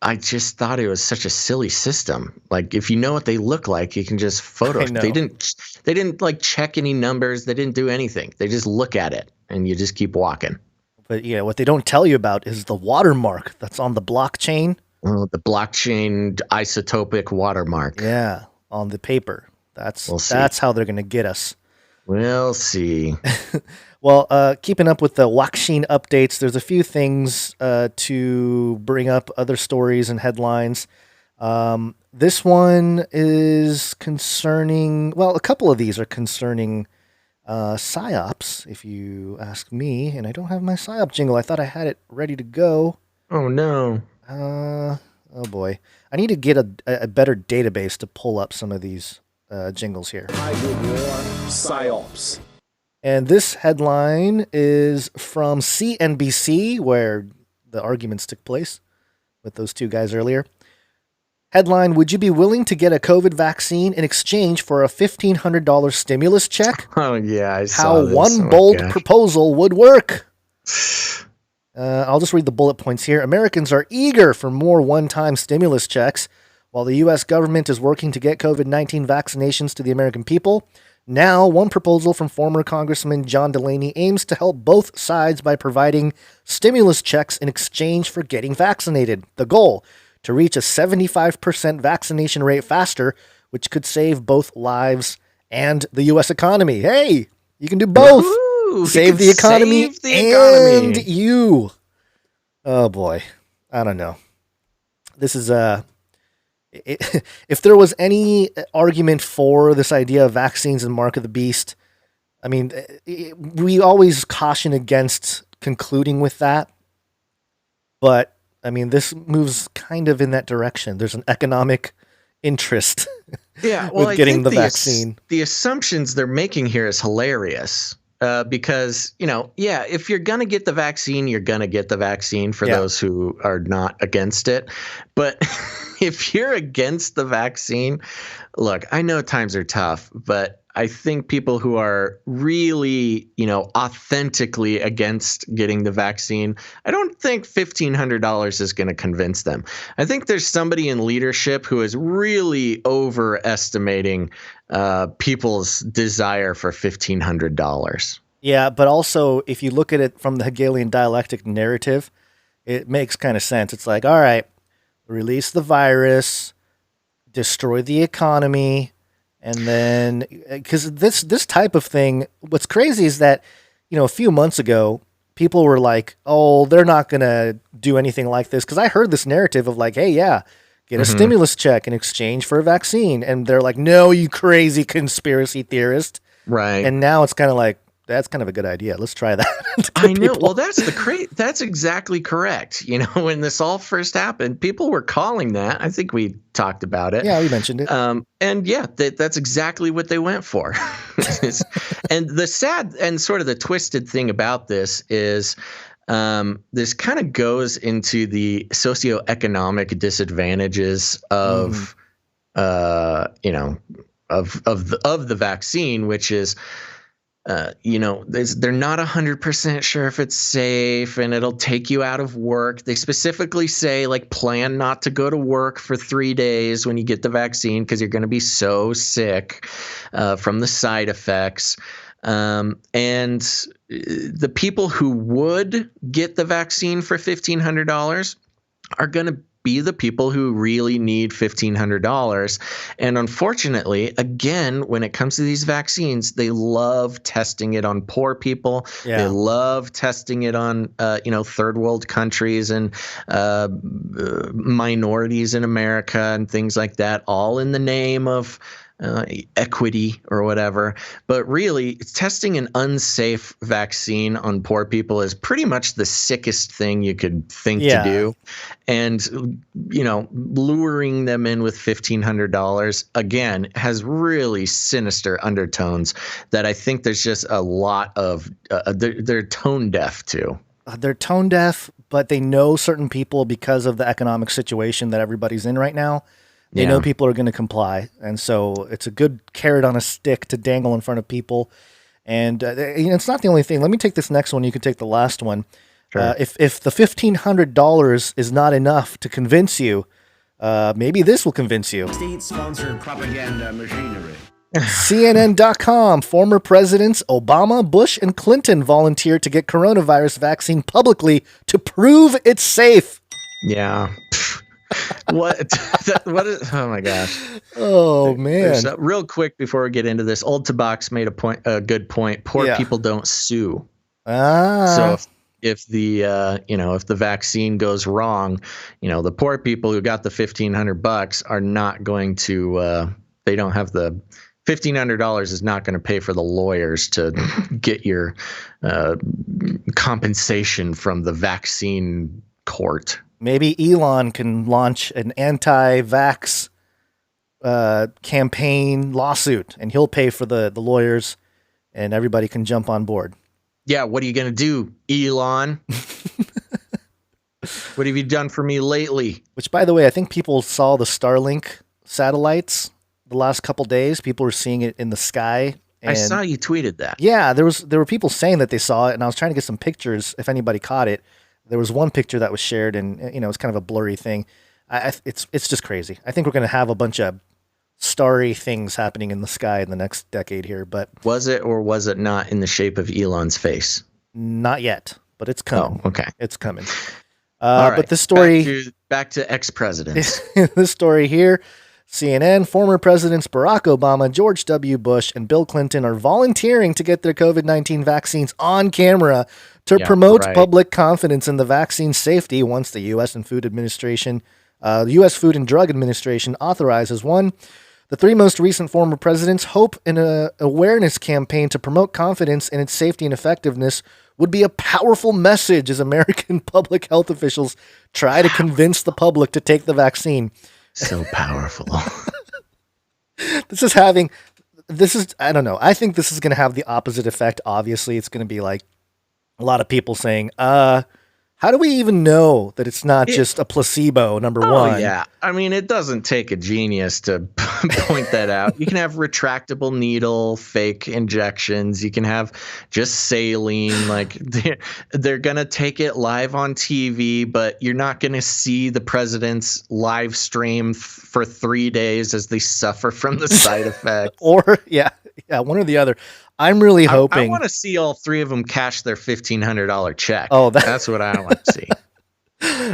Speaker 1: I just thought it was such a silly system. Like, if you know what they look like, you can just photo. They didn't like check any numbers. They didn't do anything. They just look at it and you just keep walking.
Speaker 4: But yeah, what they don't tell you about is the watermark that's on the blockchain.
Speaker 1: Oh, the blockchain isotopic watermark.
Speaker 4: Yeah, on the paper. That's how they're going to get us.
Speaker 1: We'll see.
Speaker 4: Well, keeping up with the vaccine updates, there's a few things to bring up, other stories and headlines. This one is concerning, well, a couple of these are concerning PSYOPs, if you ask me, and I don't have my PSYOP jingle. I thought I had it ready to go.
Speaker 1: Oh, no.
Speaker 4: Oh, boy. I need to get a better database to pull up some of these jingles here.
Speaker 13: I did warn PSYOPs.
Speaker 4: And this headline is from CNBC, where the arguments took place with those two guys earlier. Headline, would you be willing to get a COVID vaccine in exchange for a $1,500 stimulus check?
Speaker 1: Oh, yeah, I saw
Speaker 4: How
Speaker 1: this.
Speaker 4: one bold proposal would work. I'll just read the bullet points here. Americans are eager for more one-time stimulus checks. While the U.S. government is working to get COVID-19 vaccinations to the American people, now one proposal from former Congressman John Delaney aims to help both sides by providing stimulus checks in exchange for getting vaccinated. The goal, to reach a 75% vaccination rate faster, which could save both lives and the U.S. economy. Hey, you can do both.
Speaker 1: Woo-hoo,
Speaker 4: save the economy and you. Oh, boy. I don't know. This is if there was any argument for this idea of vaccines and mark of the beast, I mean, we always caution against concluding with that. But, I mean, this moves kind of in that direction. There's an economic interest with getting the vaccine.
Speaker 1: The assumptions they're making here is hilarious. because, if you're going to get the vaccine, you're going to get the vaccine for those who are not against it. But if you're against the vaccine, look, I know times are tough, but I think people who are really, authentically against getting the vaccine, I don't think $1,500 is going to convince them. I think there's somebody in leadership who is really overestimating people's desire for $1,500.
Speaker 4: Yeah, but also if you look at it from the Hegelian dialectic narrative, it makes kind of sense. It's like, all right, release the virus, destroy the economy. And then, because this type of thing, what's crazy is that, a few months ago, people were like, oh, they're not going to do anything like this. Because I heard this narrative of like, hey, yeah, get a stimulus check in exchange for a vaccine. And they're like, no, you crazy conspiracy theorist.
Speaker 1: Right.
Speaker 4: And now it's kind of like, that's kind of a good idea. Let's try that.
Speaker 1: I know. Well, that's exactly correct. When this all first happened, people were calling that. I think we talked about it.
Speaker 4: Yeah, we mentioned it.
Speaker 1: And yeah, that's exactly what they went for. And the sad and sort of the twisted thing about this is this kind of goes into the socioeconomic disadvantages of of the vaccine, which is they're not 100% sure if it's safe and it'll take you out of work. They specifically say, like, plan not to go to work for 3 days when you get the vaccine because you're going to be so sick from the side effects. And the people who would get the vaccine for $1,500 are going to be the people who really need $1,500. And unfortunately, again, when it comes to these vaccines, they love testing it on poor people. Yeah. They love testing it on, third world countries and minorities in America and things like that, all in the name of equity or whatever. But really, testing an unsafe vaccine on poor people is pretty much the sickest thing you could think to do. And, luring them in with $1,500, again, has really sinister undertones that I think there's just a lot of they're tone deaf to.
Speaker 4: They're tone deaf, but they know certain people because of the economic situation that everybody's in right now. They know people are going to comply. And so it's a good carrot on a stick to dangle in front of people. And it's not the only thing. Let me take this next one. You can take the last one. Sure. If the $1,500 is not enough to convince you, maybe this will convince you.
Speaker 14: State-sponsored propaganda machinery.
Speaker 4: CNN.com, former presidents Obama, Bush, and Clinton volunteered to get coronavirus vaccine publicly to prove it's safe.
Speaker 1: Yeah. What is, oh my gosh.
Speaker 4: Oh man.
Speaker 1: Real quick before we get into this, Old Tabox made a good point. Poor people don't sue. So if the vaccine goes wrong, the poor people who got the $1,500 are not going to they don't have the $1,500 is not going to pay for the lawyers to get your compensation from the vaccine court.
Speaker 4: Maybe Elon can launch an anti-vax campaign lawsuit, and he'll pay for the lawyers, and everybody can jump on board.
Speaker 1: Yeah, what are you going to do, Elon? What have you done for me lately?
Speaker 4: Which, by the way, I think people saw the Starlink satellites the last couple days. People were seeing it in the sky. And
Speaker 1: I saw you tweeted that.
Speaker 4: Yeah, there were people saying that they saw it, and I was trying to get some pictures if anybody caught it. There was one picture that was shared, and it's kind of a blurry thing. It's just crazy. I think we're going to have a bunch of starry things happening in the sky in the next decade here. But
Speaker 1: was it or was it not in the shape of Elon's face?
Speaker 4: Not yet, but it's coming.
Speaker 1: Oh, okay,
Speaker 4: it's coming.
Speaker 1: All right.
Speaker 4: But this story
Speaker 1: back to ex-presidents.
Speaker 4: This story here. CNN, former presidents Barack Obama, George W. Bush, and Bill Clinton are volunteering to get their COVID-19 vaccines on camera to promote public confidence in the vaccine safety once the U.S. Food and Drug Administration authorizes one. The three most recent former presidents hope in an awareness campaign to promote confidence in its safety and effectiveness would be a powerful message as American public health officials try to convince the public to take the vaccine.
Speaker 1: So powerful.
Speaker 4: This is having I don't know. I think this is going to have the opposite effect. Obviously, it's going to be like a lot of people saying, how do we even know that it's not just a placebo, number one?
Speaker 1: Yeah. I mean, it doesn't take a genius to point that out. You can have retractable needle, fake injections. You can have just saline. Like they're going to take it live on TV, but you're not going to see the president's live stream for 3 days as they suffer from the side effects.
Speaker 4: Or, yeah, one or the other. I'm really hoping.
Speaker 1: I want to see all three of them cash their $1,500 check.
Speaker 4: Oh,
Speaker 1: that's what I want to see.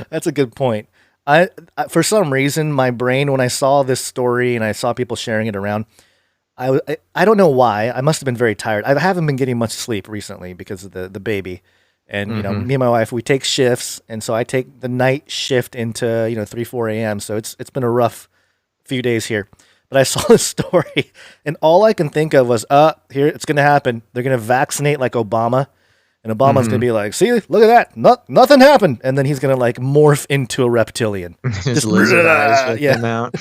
Speaker 4: That's a good point. I for some reason, my brain, when I saw this story and I saw people sharing it around, I don't know why. I must have been very tired. I haven't been getting much sleep recently because of the baby. And, you know, me and my wife, we take shifts. And so I take the night shift into, 3, 4 a.m. So it's been a rough few days here. But I saw this story, and all I can think of was, here, it's going to happen. They're going to vaccinate like Obama, and Obama's going to be like, see, look at that. Nothing happened. And then he's going to like morph into a reptilian.
Speaker 1: Just lizard eyes will come out.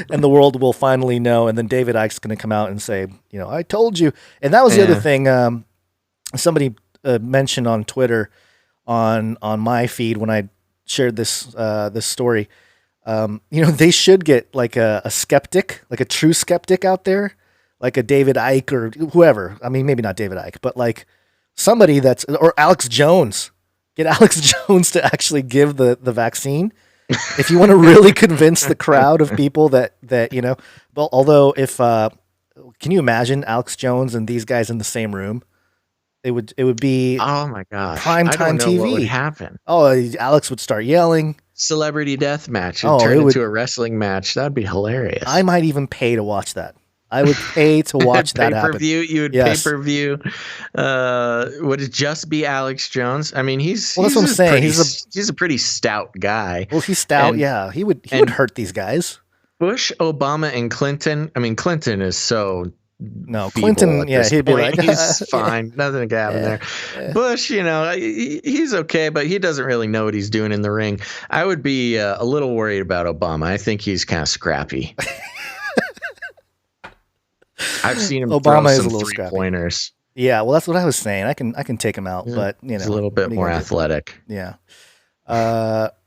Speaker 4: And the world will finally know. And then David Icke's going to come out and say, I told you. And that was the other thing. Somebody mentioned on Twitter on my feed when I shared this story. They should get like a skeptic, like a true skeptic out there, like a David Icke or whoever. I mean, maybe not David Icke, but like somebody or Alex Jones. Get Alex Jones to actually give the vaccine. If you want to really convince the crowd of people that, well, although can you imagine Alex Jones and these guys in the same room? It would be,
Speaker 1: oh my gosh,
Speaker 4: primetime TV.
Speaker 1: What would happen?
Speaker 4: Oh, Alex would start yelling.
Speaker 1: Celebrity death match. It'd turn into a wrestling match. That'd be hilarious.
Speaker 4: I might even pay to watch that. I would pay to watch that happen.
Speaker 1: Pay-per-view. You would pay-per-view. Would it just be Alex Jones? I mean, that's what I'm saying. He's a pretty stout guy.
Speaker 4: Well, he's stout. Yeah, he would hurt these guys.
Speaker 1: Bush, Obama, and Clinton. I mean, Clinton is so.
Speaker 4: No, Clinton, he'd be like,
Speaker 1: he's fine. Nothing can happen there. Yeah. Bush, he's okay, but he doesn't really know what he's doing in the ring. I would be a little worried about Obama. I think he's kind of scrappy. I've seen him throw some three-pointers.
Speaker 4: Yeah, well, that's what I was saying. I can take him out, but
Speaker 1: he's a little bit more athletic.
Speaker 4: Yeah.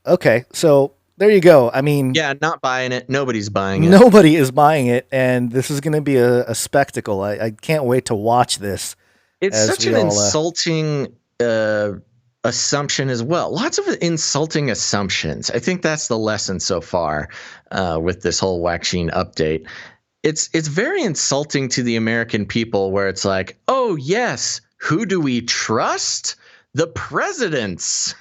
Speaker 4: Okay, so. There you go. I mean,
Speaker 1: yeah, not buying it. Nobody's buying it.
Speaker 4: Nobody is buying it, and this is going to be a spectacle. I can't wait to watch this.
Speaker 1: It's such an insulting assumption as well. Lots of insulting assumptions. I think that's the lesson so far with this whole vaccine update. It's very insulting to the American people, where it's like, oh yes, who do we trust? The presidents.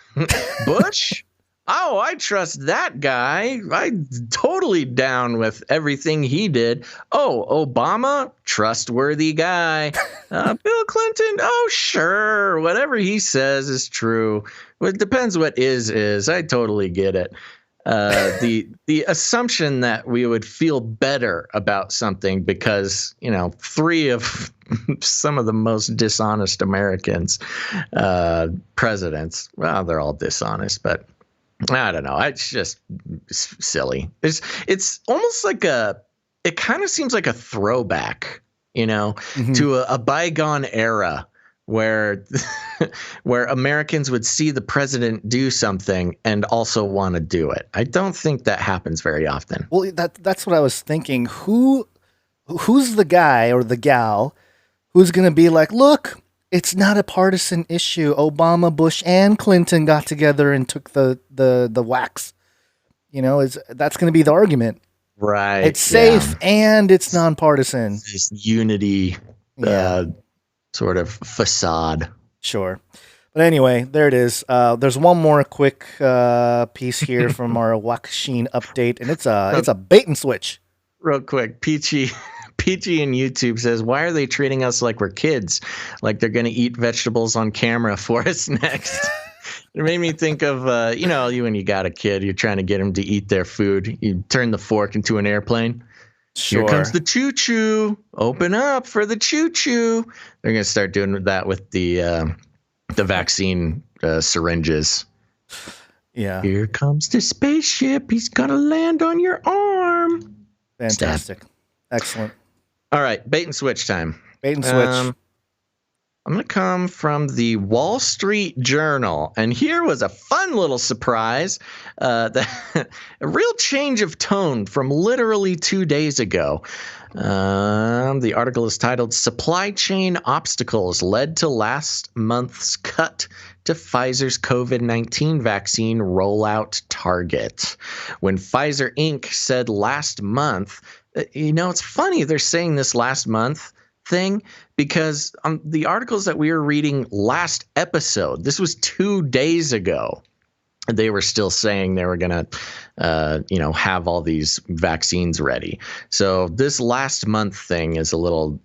Speaker 1: Bush. Oh, I trust that guy. I'm totally down with everything he did. Oh, Obama, trustworthy guy. Bill Clinton, oh, sure. Whatever he says is true. It depends what is. I totally get it. The assumption that we would feel better about something because, three of some of the most dishonest Americans, presidents, well, they're all dishonest, but I don't know. It's just silly. It's almost like it kind of seems like a throwback, to a bygone era where Americans would see the president do something and also want to do it. I don't think that happens very often.
Speaker 4: Well, that's what I was thinking. Who's the guy or the gal who's going to be like, look, it's not a partisan issue. Obama, Bush, and Clinton got together and took the wax. That's going to be the argument.
Speaker 1: Right.
Speaker 4: It's safe and it's nonpartisan.
Speaker 1: This unity sort of facade.
Speaker 4: Sure. But anyway, there it is. There's one more quick piece here from our vaccine update, and it's a bait and switch.
Speaker 1: Real quick, Peachy in YouTube says, why are they treating us like we're kids? Like they're going to eat vegetables on camera for us next. It made me think of, you when you got a kid, you're trying to get them to eat their food. You turn the fork into an airplane. Sure. Here comes the choo-choo. Open up for the choo-choo. They're going to start doing that with the vaccine syringes.
Speaker 4: Yeah.
Speaker 1: Here comes the spaceship. He's going to land on your arm.
Speaker 4: Fantastic. Excellent.
Speaker 1: All right, bait and switch time.
Speaker 4: Bait and switch.
Speaker 1: I'm going to come from the Wall Street Journal. And here was a fun little surprise. A real change of tone from literally 2 days ago. The article is titled "Supply Chain Obstacles Led to Last Month's Cut to Pfizer's COVID-19 Vaccine Rollout Target." When Pfizer Inc. said last month, it's funny they're saying this last month thing because the articles that we were reading last episode, this was 2 days ago, they were still saying they were going to, have all these vaccines ready. So this last month thing is a little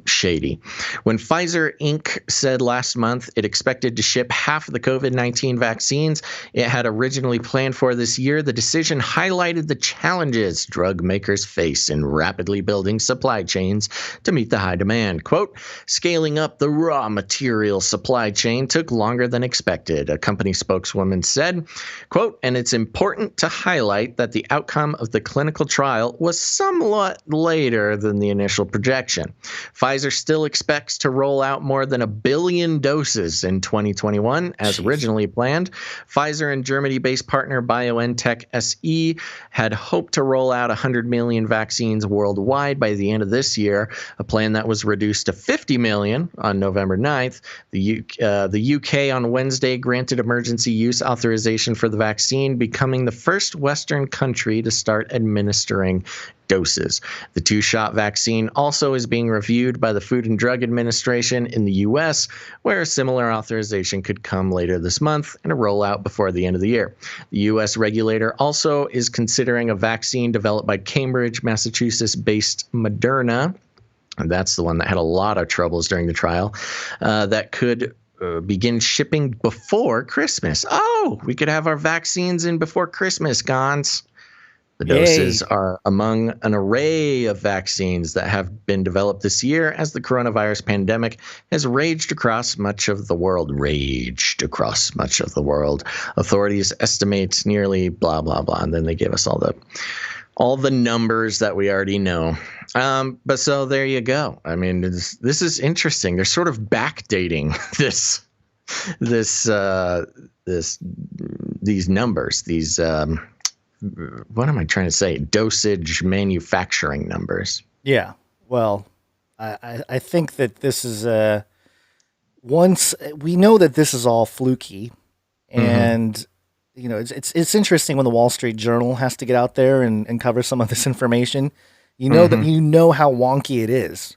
Speaker 1: shady. When Pfizer Inc. said last month it expected to ship half of the COVID-19 vaccines it had originally planned for this year, the decision highlighted the challenges drug makers face in rapidly building supply chains to meet the high demand. Quote, "Scaling up the raw material supply chain took longer than expected," a company spokeswoman said. Quote, "And it's important to highlight that the outcome of the clinical trial was somewhat later than the initial projection. Pfizer still expects to roll out more than 1 billion doses in 2021 as originally planned. Pfizer and Germany-based partner BioNTech SE had hoped to roll out 100 million vaccines worldwide by the end of this year, a plan that was reduced to 50 million on November 9th. The UK on Wednesday granted emergency use authorization for the vaccine, becoming the first Western country to start administering doses. The 2-shot vaccine also is being reviewed by the Food and Drug Administration in the U.S., where a similar authorization could come later this month and a rollout before the end of the year. The U.S. regulator also is considering a vaccine developed by Cambridge, Massachusetts-based Moderna, and that's the one that had a lot of troubles during the trial, that could begin shipping before Christmas. Oh, we could have our vaccines in before Christmas, Gons. The doses are among an array of vaccines that have been developed this year as the coronavirus pandemic has raged across much of the world. Authorities estimate nearly blah, blah, blah. And then they give us all the numbers that we already know. But so there you go. I mean, this is interesting. They're sort of backdating these numbers, what am I trying to say? Dosage manufacturing numbers. Yeah.
Speaker 4: Well, I think that this is once we know that this is all fluky, and it's interesting when the Wall Street Journal has to get out there and cover some of this information. That you know how wonky it is.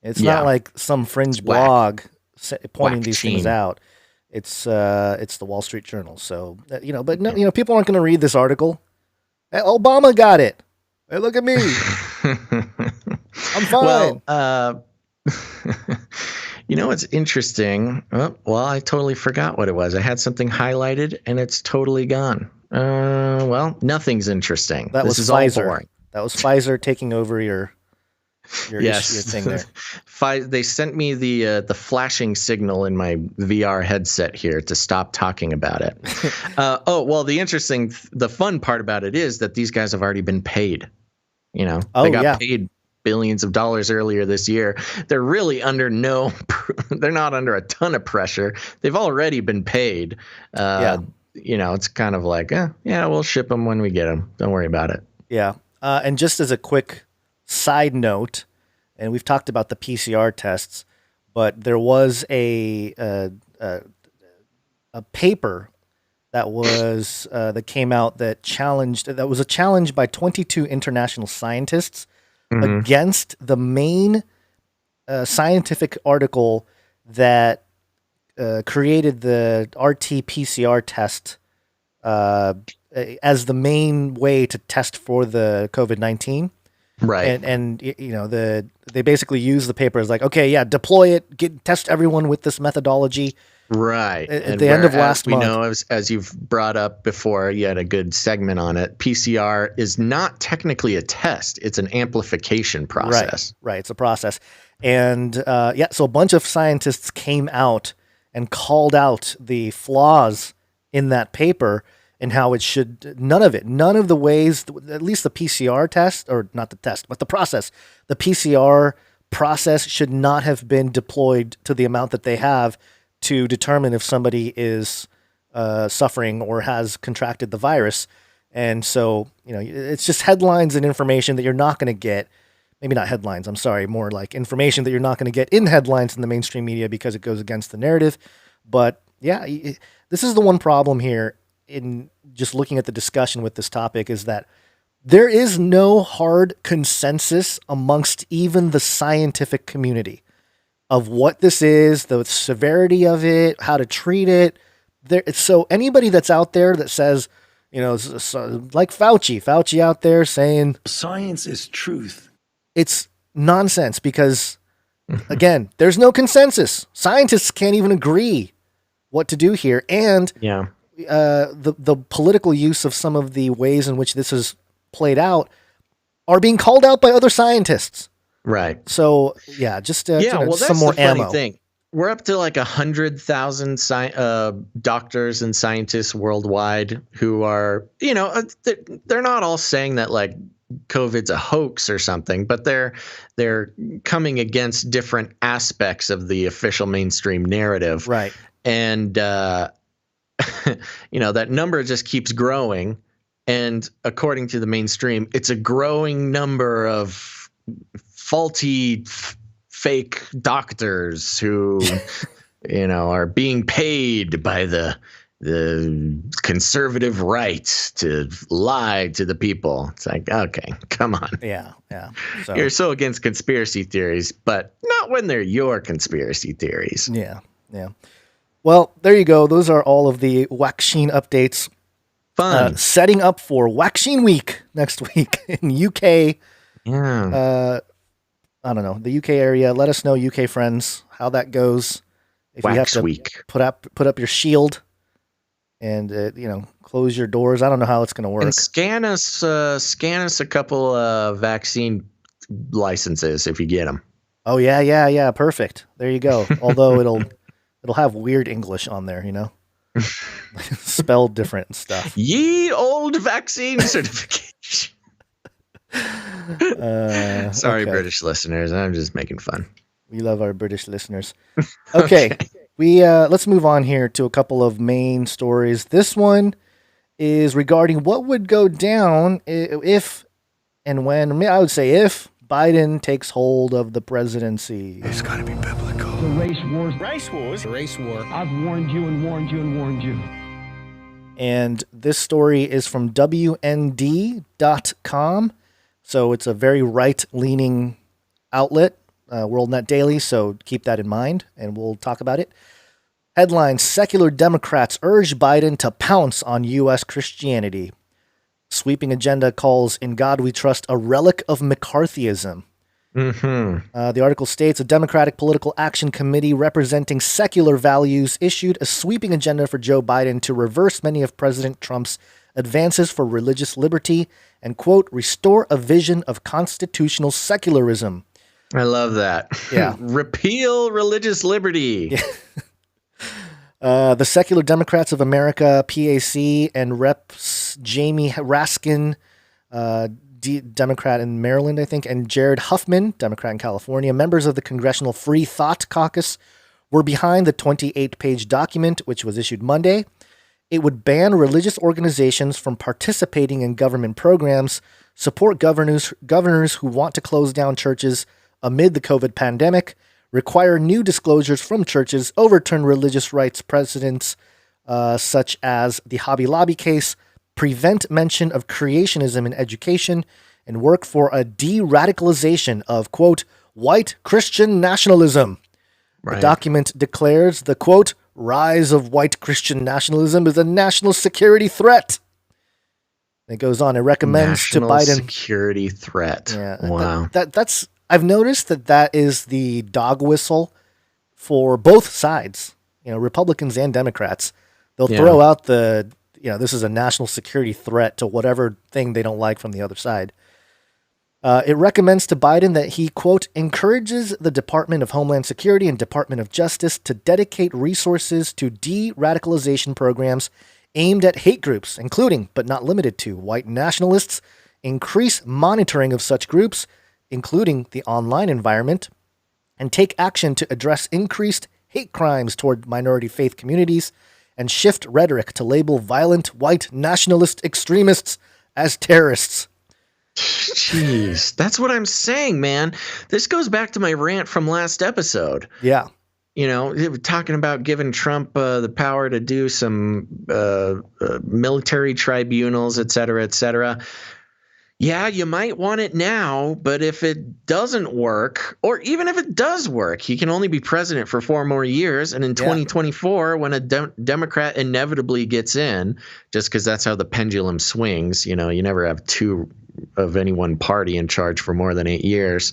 Speaker 4: It's not like some fringe blog pointing these things out. It's the Wall Street Journal. So but no, people aren't going to read this article. Hey, Obama got it. Hey, look at me. I'm fine.
Speaker 1: Well, what's interesting? Well, I totally forgot what it was. I had something highlighted and it's totally gone. Well, nothing's interesting.
Speaker 4: This is Pfizer. All boring. That was Pfizer taking over your thing there.
Speaker 1: They sent me the flashing signal in my VR headset here to stop talking about it. The fun part about it is that these guys have already been paid. They got paid billions of dollars earlier this year. They're really they're not under a ton of pressure. They've already been paid. It's kind of like, we'll ship them when we get them. Don't worry about it.
Speaker 4: Yeah. And just as a quick side note, and we've talked about the PCR tests, but there was a paper that was that came out that was a challenge by 22 international scientists against the main scientific article that created the RT-PCR test as the main way to test for the COVID-19.
Speaker 1: Right.
Speaker 4: And they basically use the paper as like, okay, yeah, deploy it, test everyone with this methodology.
Speaker 1: Right.
Speaker 4: At the end of last month.
Speaker 1: We know, as you've brought up before, you had a good segment on it. PCR is not technically a test. It's an amplification process.
Speaker 4: Right. It's a process. And so a bunch of scientists came out and called out the flaws in that paper and how it should, none of the ways, at least the PCR test, or not the test, but the process, the PCR process should not have been deployed to the amount that they have to determine if somebody is suffering or has contracted the virus. And so, it's just headlines and information that you're not going to get. Maybe not headlines, I'm sorry, more like information that you're not going to get in headlines in the mainstream media because it goes against the narrative. But yeah, this is the one problem here in just looking at the discussion with this topic, is that there is no hard consensus amongst even the scientific community of what this is, the severity of it, how to treat it. So anybody that's out there that says, like Fauci out there saying
Speaker 15: science is truth,
Speaker 4: it's nonsense, because again, there's no consensus. Scientists can't even agree what to do here. And the political use of some of the ways in which this is played out are being called out by other scientists.
Speaker 1: Right.
Speaker 4: So yeah, just
Speaker 1: well,
Speaker 4: some
Speaker 1: that's
Speaker 4: more
Speaker 1: the funny
Speaker 4: ammo.
Speaker 1: thing. We're up to like 100,000 doctors and scientists worldwide who are, they're not all saying that like COVID's a hoax or something, but they're coming against different aspects of the official mainstream narrative.
Speaker 4: Right.
Speaker 1: And, that number just keeps growing. And according to the mainstream, it's a growing number of faulty fake doctors who, are being paid by the conservative right to lie to the people. It's like, okay, come on.
Speaker 4: Yeah. So,
Speaker 1: you're so against conspiracy theories, but not when they're your conspiracy theories.
Speaker 4: Yeah. Well, there you go. Those are all of the vaccine updates.
Speaker 1: Fun.
Speaker 4: Setting up for Vaccine Week next week in UK.
Speaker 1: Yeah.
Speaker 4: I don't know, the UK area. Let us know, UK friends, how that goes. If you have to
Speaker 1: Week.
Speaker 4: put up your shield and close your doors. I don't know how it's going to work.
Speaker 1: And scan us a couple vaccine licenses if you get them.
Speaker 4: Oh yeah, perfect. There you go. Although it'll have weird English on there, spelled different and stuff.
Speaker 1: Ye old vaccine certification. Sorry,
Speaker 4: okay.
Speaker 1: British listeners. I'm just making fun.
Speaker 4: We love our British listeners. Okay, let's move on here to a couple of main stories. This one is regarding what would go down if and when, I would say if, Biden takes hold of the presidency.
Speaker 15: It's got to be biblical.
Speaker 16: The race wars.
Speaker 15: Race wars. Race war.
Speaker 16: I've warned you and warned you and warned you.
Speaker 4: And this story is from WND.com. So it's a very right-leaning outlet, WorldNet Daily, so keep that in mind, and we'll talk about it. Headline, Secular Democrats urge Biden to pounce on U.S. Christianity. Sweeping agenda calls In God We Trust a relic of McCarthyism.
Speaker 1: Mm-hmm.
Speaker 4: The article states a Democratic Political Action Committee representing secular values issued a sweeping agenda for Joe Biden to reverse many of President Trump's advances for religious liberty and, quote, restore a vision of constitutional secularism.
Speaker 1: I love that.
Speaker 4: Yeah.
Speaker 1: Repeal religious liberty.
Speaker 4: The Secular Democrats of America, PAC, and Reps Jamie Raskin, Democrat in Maryland, I think, and Jared Huffman, Democrat in California, members of the Congressional Free Thought Caucus, were behind the 28-page document, which was issued Monday. It would ban religious organizations from participating in government programs, support governors who want to close down churches amid the COVID pandemic, require new disclosures from churches, overturn religious rights precedents such as the Hobby Lobby case, prevent mention of creationism in education, and work for a de-radicalization of, quote, white Christian nationalism.
Speaker 1: Right.
Speaker 4: The document declares the, quote, rise of white Christian nationalism is a national security threat. It goes on. It recommends to Biden.
Speaker 1: Security threat.
Speaker 4: Yeah,
Speaker 1: wow.
Speaker 4: That's. I've noticed that is the dog whistle for both sides. Republicans and Democrats. They'll throw out the. This is a national security threat to whatever thing they don't like from the other side. It recommends to Biden that he, quote, encourages the Department of Homeland Security and Department of Justice to dedicate resources to de-radicalization programs aimed at hate groups, including, but not limited to, white nationalists, increase monitoring of such groups, including the online environment, and take action to address increased hate crimes toward minority faith communities, and shift rhetoric to label violent white nationalist extremists as terrorists.
Speaker 1: Jeez, that's what I'm saying, man. This goes back to my rant from last episode.
Speaker 4: Yeah.
Speaker 1: You know, talking about giving Trump the power to do some military tribunals, et cetera, et cetera. Yeah, you might want it now, but if it doesn't work, or even if it does work, he can only be president for 4 more years. And in 2024, when a Democrat inevitably gets in, just because that's how the pendulum swings, you know, you never have 2 of any one party in charge for more than 8 years.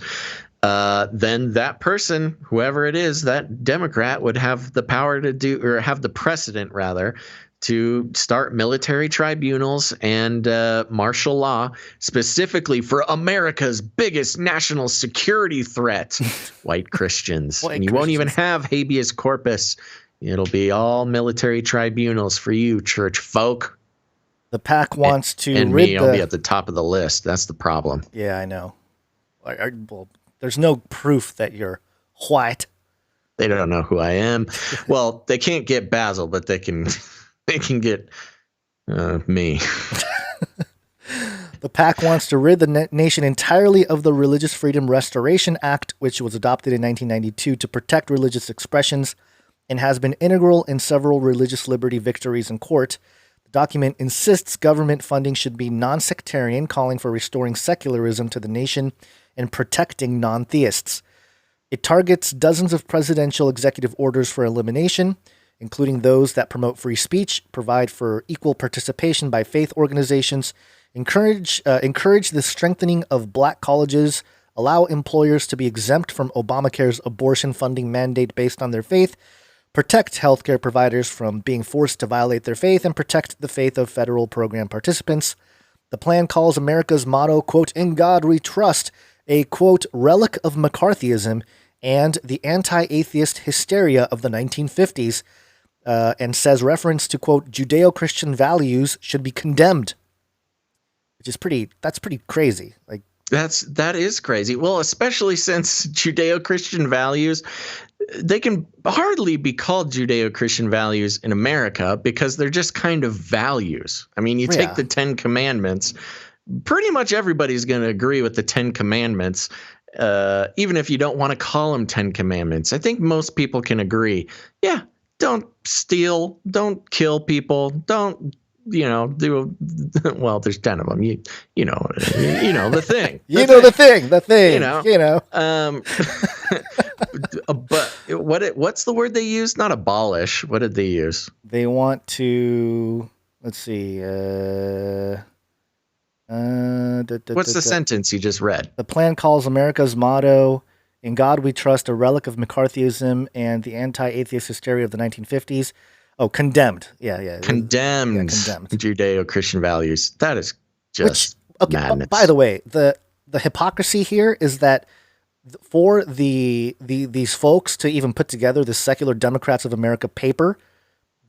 Speaker 1: Then that person, whoever it is, that Democrat would have the power to do, or have the precedent rather, to start military tribunals and martial law specifically for America's biggest national security threat, white Christians. And you won't even have habeas corpus. It'll be all military tribunals for you, church folk.
Speaker 4: The PAC wants to
Speaker 1: and
Speaker 4: rid
Speaker 1: me, I'll be at the top of the list. That's the problem.
Speaker 4: Yeah, I know. Well, there's no proof that you're white.
Speaker 1: They don't know who I am. Well, they can't get Basil, but they can get me.
Speaker 4: The PAC wants to rid the nation entirely of the Religious Freedom Restoration Act, which was adopted in 1992 to protect religious expressions and has been integral in several religious liberty victories in court. The document insists government funding should be non-sectarian, calling for restoring secularism to the nation and protecting non-theists. It targets dozens of presidential executive orders for elimination, including those that promote free speech, provide for equal participation by faith organizations, encourage the strengthening of black colleges, allow employers to be exempt from Obamacare's abortion funding mandate based on their faith, protect healthcare providers from being forced to violate their faith, and protect the faith of federal program participants. The plan calls America's motto, quote, "In God We Trust," a, quote, relic of McCarthyism and the anti-atheist hysteria of the 1950s, and says reference to, quote, Judeo-Christian values should be condemned, which is that's pretty crazy. Like
Speaker 1: that is crazy. Well, especially since Judeo-Christian values, they can hardly be called Judeo-Christian values in America because they're just kind of values. I mean, you take the 10 Commandments, pretty much everybody's going to agree with the 10 Commandments, even if you don't want to call them 10 Commandments. I think most people can agree. Yeah. Don't steal, don't kill people, don't, do, well, there's 10 of them. You know the thing.
Speaker 4: The thing.
Speaker 1: But what's the word they use? Not abolish. What did they use?
Speaker 4: They want to, let's see.
Speaker 1: What's the sentence you just read?
Speaker 4: The plan calls America's motto, "In God We Trust," a relic of McCarthyism and the anti-atheist hysteria of the 1950s. Oh, condemned. Yeah.
Speaker 1: Condemned. Judeo-Christian values. That is just madness.
Speaker 4: By the way, the hypocrisy here is that for these folks to even put together the Secular Democrats of America paper,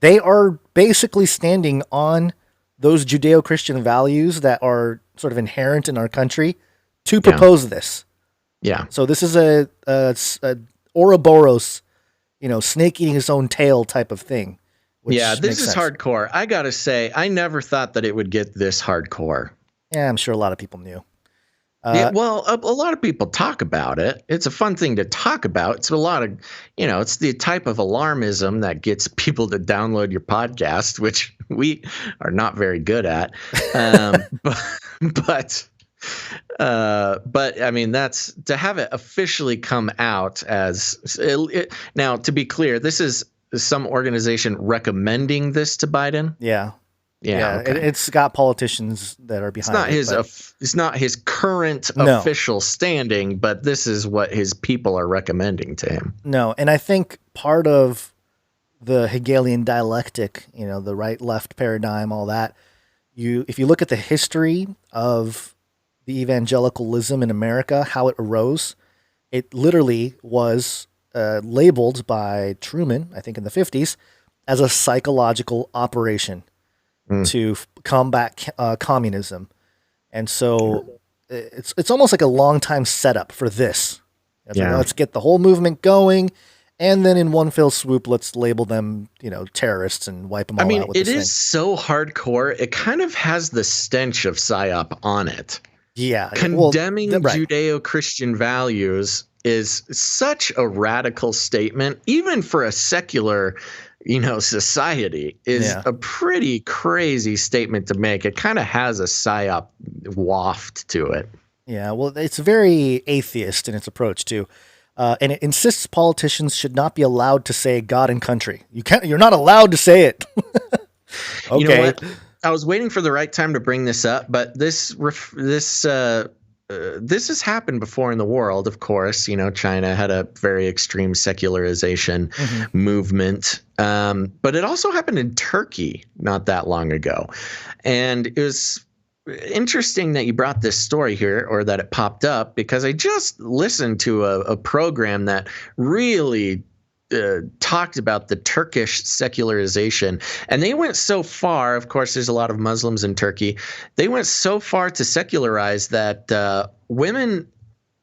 Speaker 4: they are basically standing on those Judeo-Christian values that are sort of inherent in our country to propose this.
Speaker 1: Yeah.
Speaker 4: So this is a Ouroboros, snake eating his own tail type of thing.
Speaker 1: Yeah, this is hardcore. I got to say, I never thought that it would get this hardcore.
Speaker 4: Yeah, I'm sure a lot of people knew.
Speaker 1: Yeah, well, a lot of people talk about it. It's a fun thing to talk about. It's a lot of, it's the type of alarmism that gets people to download your podcast, which we are not very good at. But I mean, that's to have it officially come out as now, to be clear, this is some organization recommending this to Biden.
Speaker 4: Yeah.
Speaker 1: Okay.
Speaker 4: It's got politicians that are behind
Speaker 1: it's not his current official standing, but this is what his people are recommending to him.
Speaker 4: No. And I think part of the Hegelian dialectic, the right-left paradigm, all that, if you look at the history of the evangelicalism in America, how it arose, it literally was labeled by Truman, I think in the 50s, as a psychological operation. to combat communism. And so it's almost like a long time setup for this. Like, let's get the whole movement going. And then in one fell swoop, let's label them, terrorists and wipe them all out with this thing.
Speaker 1: It is so hardcore. It kind of has the stench of PSYOP on it.
Speaker 4: Yeah.
Speaker 1: Condemning Judeo-Christian values is such a radical statement, even for a secular, society, is a pretty crazy statement to make. It kind of has a PSYOP waft to it.
Speaker 4: Yeah, well, it's very atheist in its approach too. And it insists politicians should not be allowed to say God and country. You're not allowed to say it. Okay.
Speaker 1: You know what? I was waiting for the right time to bring this up, but this has happened before in the world, of course. China had a very extreme secularization movement. But it also happened in Turkey not that long ago. And it was interesting that you brought this story here, or that it popped up, because I just listened to a program that really talked about the Turkish secularization. And they went so far, of course, there's a lot of Muslims in Turkey. They went so far to secularize that women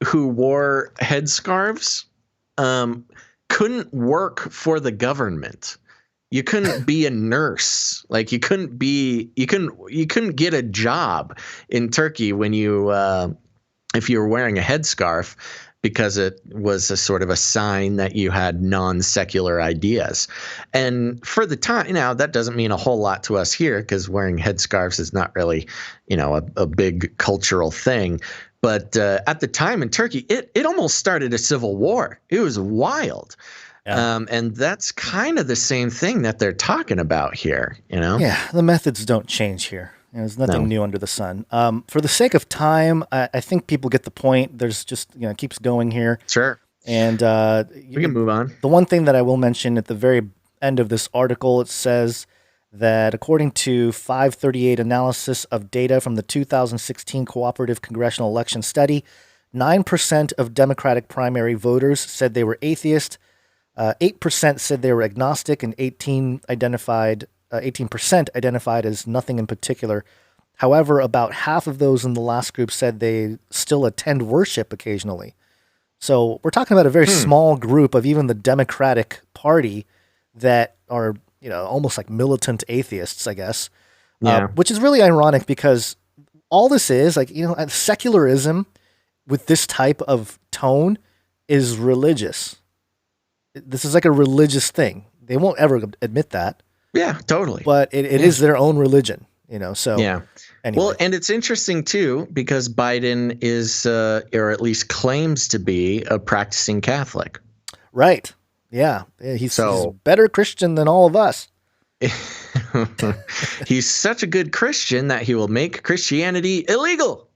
Speaker 1: who wore headscarves couldn't work for the government. You couldn't be a nurse. Like you couldn't get a job in Turkey when if you were wearing a headscarf, because it was a sort of a sign that you had non-secular ideas. And for the time, now that doesn't mean a whole lot to us here, because wearing headscarves is not really, a big cultural thing. But at the time in Turkey, it almost started a civil war. It was wild. Yeah. And that's kind of the same thing that they're talking about here, Yeah,
Speaker 4: the methods don't change here. There's nothing new under the sun. For the sake of time, I think people get the point. There's just, it keeps going here.
Speaker 1: Sure.
Speaker 4: And
Speaker 1: we can move on.
Speaker 4: The one thing that I will mention at the very end of this article, it says that according to 538 analysis of data from the 2016 Cooperative Congressional Election Study, 9% of Democratic primary voters said they were atheist. 8% said they were agnostic, and 18% identified as nothing in particular. However, about half of those in the last group said they still attend worship occasionally. So we're talking about a very small group of even the Democratic Party that are, almost like militant atheists, I guess. Which is really ironic, because all this is secularism with this type of tone is religious. This is like a religious thing. They won't ever admit that.
Speaker 1: Yeah, totally.
Speaker 4: But it is their own religion, so.
Speaker 1: Yeah.
Speaker 4: Anyway.
Speaker 1: Well, and it's interesting, too, because Biden is, or at least claims to be, a practicing Catholic.
Speaker 4: Right. Yeah. He's a better Christian than all of us.
Speaker 1: He's such a good Christian that he will make Christianity illegal,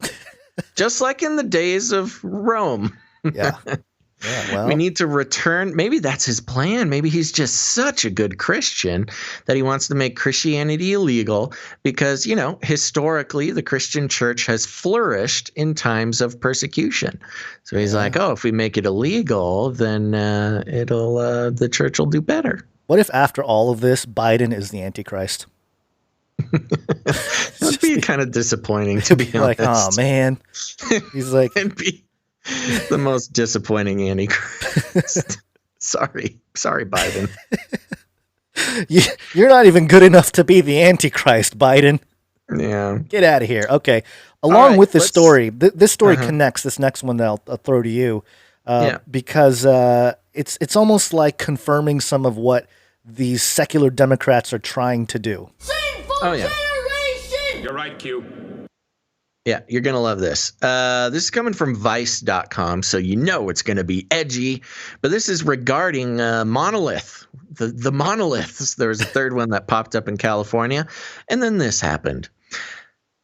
Speaker 1: just like in the days of Rome.
Speaker 4: Yeah. Yeah, well.
Speaker 1: We need to return. Maybe that's his plan. Maybe he's just such a good Christian that he wants to make Christianity illegal because, historically the Christian church has flourished in times of persecution. So he's like, if we make it illegal, then the church will do better.
Speaker 4: What if after all of this, Biden is the Antichrist?
Speaker 1: That'd be kind of disappointing, to be honest.
Speaker 4: Like, oh man. He's like,
Speaker 1: it'd be the most disappointing Antichrist. Sorry, Biden.
Speaker 4: You're not even good enough to be the Antichrist, Biden.
Speaker 1: Yeah.
Speaker 4: Get out of here. Okay. Along with this story, this story connects this next one that I'll throw to you, because it's almost like confirming some of what these secular Democrats are trying to do.
Speaker 11: Sinful generation!
Speaker 10: You're right, Q.
Speaker 1: Yeah, you're going to love this. This is coming from Vice.com, so it's going to be edgy. But this is regarding monolith, the monoliths. There was a third one that popped up in California. And then this happened.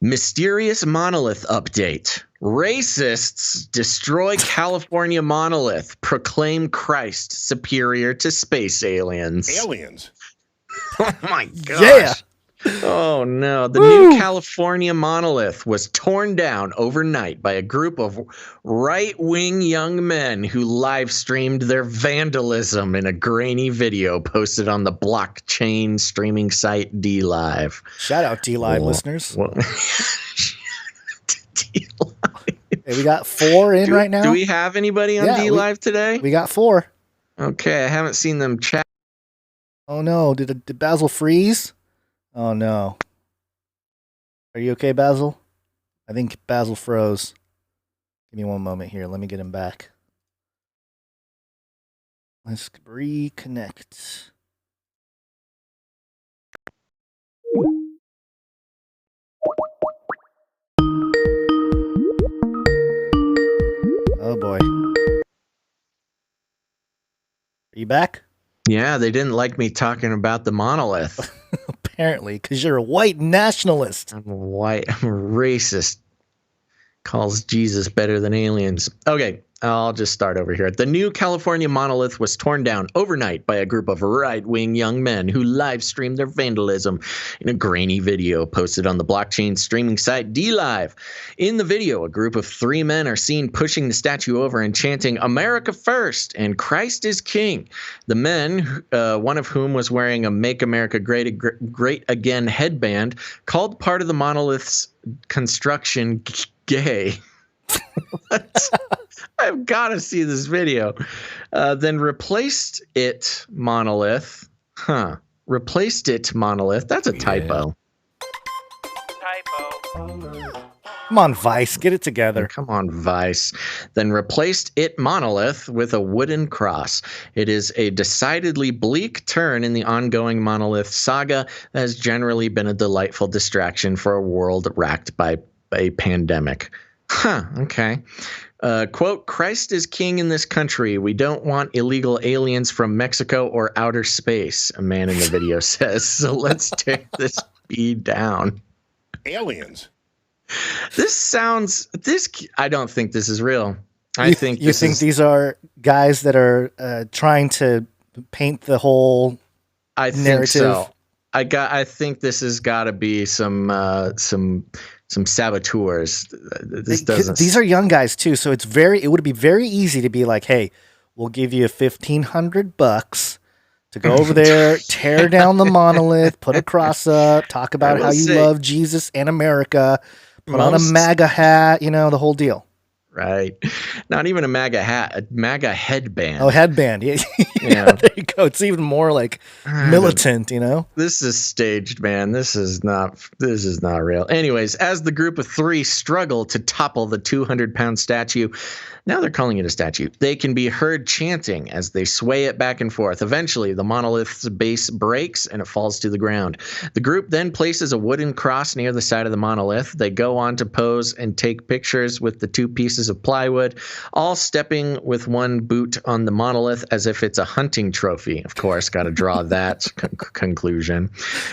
Speaker 1: Mysterious monolith update. Racists destroy California monolith. Proclaim Christ superior to space aliens.
Speaker 11: Aliens?
Speaker 1: Oh, my gosh.
Speaker 4: Yeah.
Speaker 1: Oh no, the new California monolith was torn down overnight by a group of right-wing young men who live streamed their vandalism in a grainy video posted on the blockchain streaming site DLive.
Speaker 4: Shout out DLive listeners. Hey, we got 4 in right now.
Speaker 1: Do we have anybody on DLive today?
Speaker 4: We got 4.
Speaker 1: Okay, I haven't seen them chat.
Speaker 4: Oh no, did Basil freeze? Oh no. Are you okay, Basil? I think Basil froze. Give me one moment here. Let me get him back. Let's reconnect. Oh boy. Are you back?
Speaker 1: Yeah, they didn't like me talking about the monolith.
Speaker 4: Apparently, because you're a white nationalist.
Speaker 1: I'm white. I'm a racist. Calls Jesus better than aliens. Okay, I'll just start over here. The new California monolith was torn down overnight by a group of right-wing young men who live streamed their vandalism in a grainy video posted on the blockchain streaming site DLive. In the video, a group of 3 men are seen pushing the statue over and chanting "America First" and "Christ is King." The men, one of whom was wearing a "Make America Great Again" headband, called part of the monolith's construction gay. I've got to see this video. Then replaced it monolith. Replaced it monolith. That's a typo.
Speaker 4: Come on, Vice. Get it together.
Speaker 1: Come on, Vice. Then replaced it monolith with a wooden cross. It is a decidedly bleak turn in the ongoing monolith saga that has generally been a delightful distraction for a world racked by a pandemic. Okay. Quote, "Christ is king in this country. We don't want illegal aliens from Mexico or outer space," a man in the video says. So let's take this feed down.
Speaker 11: Aliens.
Speaker 1: I don't think this is real.
Speaker 4: You think these are guys that are trying to paint the whole narrative?
Speaker 1: Think so. I think this has got to be some saboteurs.
Speaker 4: These are young guys too, so it would be very easy to be like, "Hey, we'll give you $1,500 to go over there, tear down the monolith, put a cross up, talk about how you love Jesus and America, put on a MAGA hat, the whole deal."
Speaker 1: Right. Not even a MAGA hat, a MAGA headband.
Speaker 4: Oh, headband. Yeah. There you go. It's even more like militant,
Speaker 1: This is staged, man. This is not real. Anyways, as the group of 3 struggle to topple the 200-pound statue, now they're calling it a statue, they can be heard chanting as they sway it back and forth. Eventually, the monolith's base breaks and it falls to the ground. The group then places a wooden cross near the side of the monolith. They go on to pose and take pictures with the 2 pieces of plywood, all stepping with one boot on the monolith as if it's a hunting trophy. Of course, got to draw that conclusion.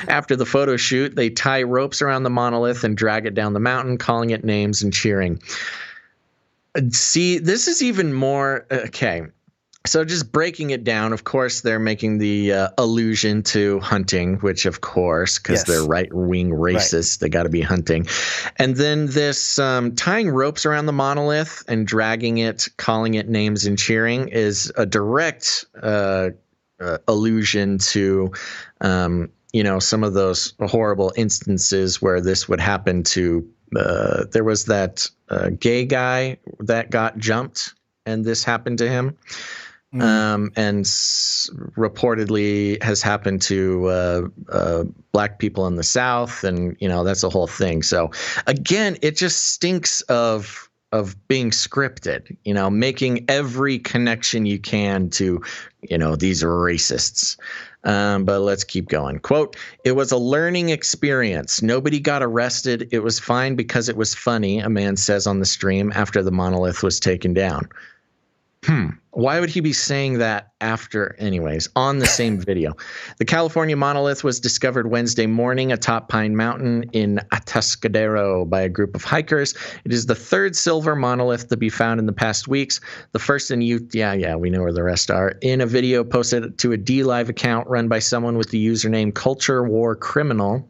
Speaker 1: After the photo shoot, they tie ropes around the monolith and drag it down the mountain, calling it names and cheering. See, this is even more okay. So just breaking it down, of course, they're making the allusion to hunting, which, of course, because they're right-wing racists, they got to be hunting. And then this tying ropes around the monolith and dragging it, calling it names and cheering is a direct allusion to, some of those horrible instances where this would happen to. There was that gay guy that got jumped, and this happened to him. And reportedly has happened to black people in the South, and that's the whole thing. So again, it just stinks of being scripted, making every connection you can to these racists. But let's keep going. Quote, "It was a learning experience. Nobody got arrested. It was fine because it was funny," a man says on the stream after the monolith was taken down. Why would he be saying that after, anyways, on the same video? The California monolith was discovered Wednesday morning atop Pine Mountain in Atascadero by a group of hikers. It is the 3rd silver monolith to be found in the past weeks. The first in we know where the rest are, in a video posted to a DLive account run by someone with the username Culture War Criminal.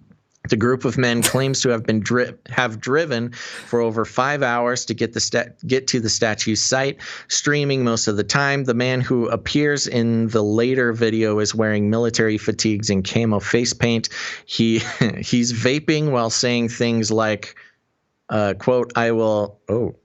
Speaker 1: The group of men claims to have been driven for over 5 hours to get to the statue's site, streaming most of the time. The man who appears in the later video is wearing military fatigues and camo face paint. He's vaping while saying things like, quote, I will... Oh,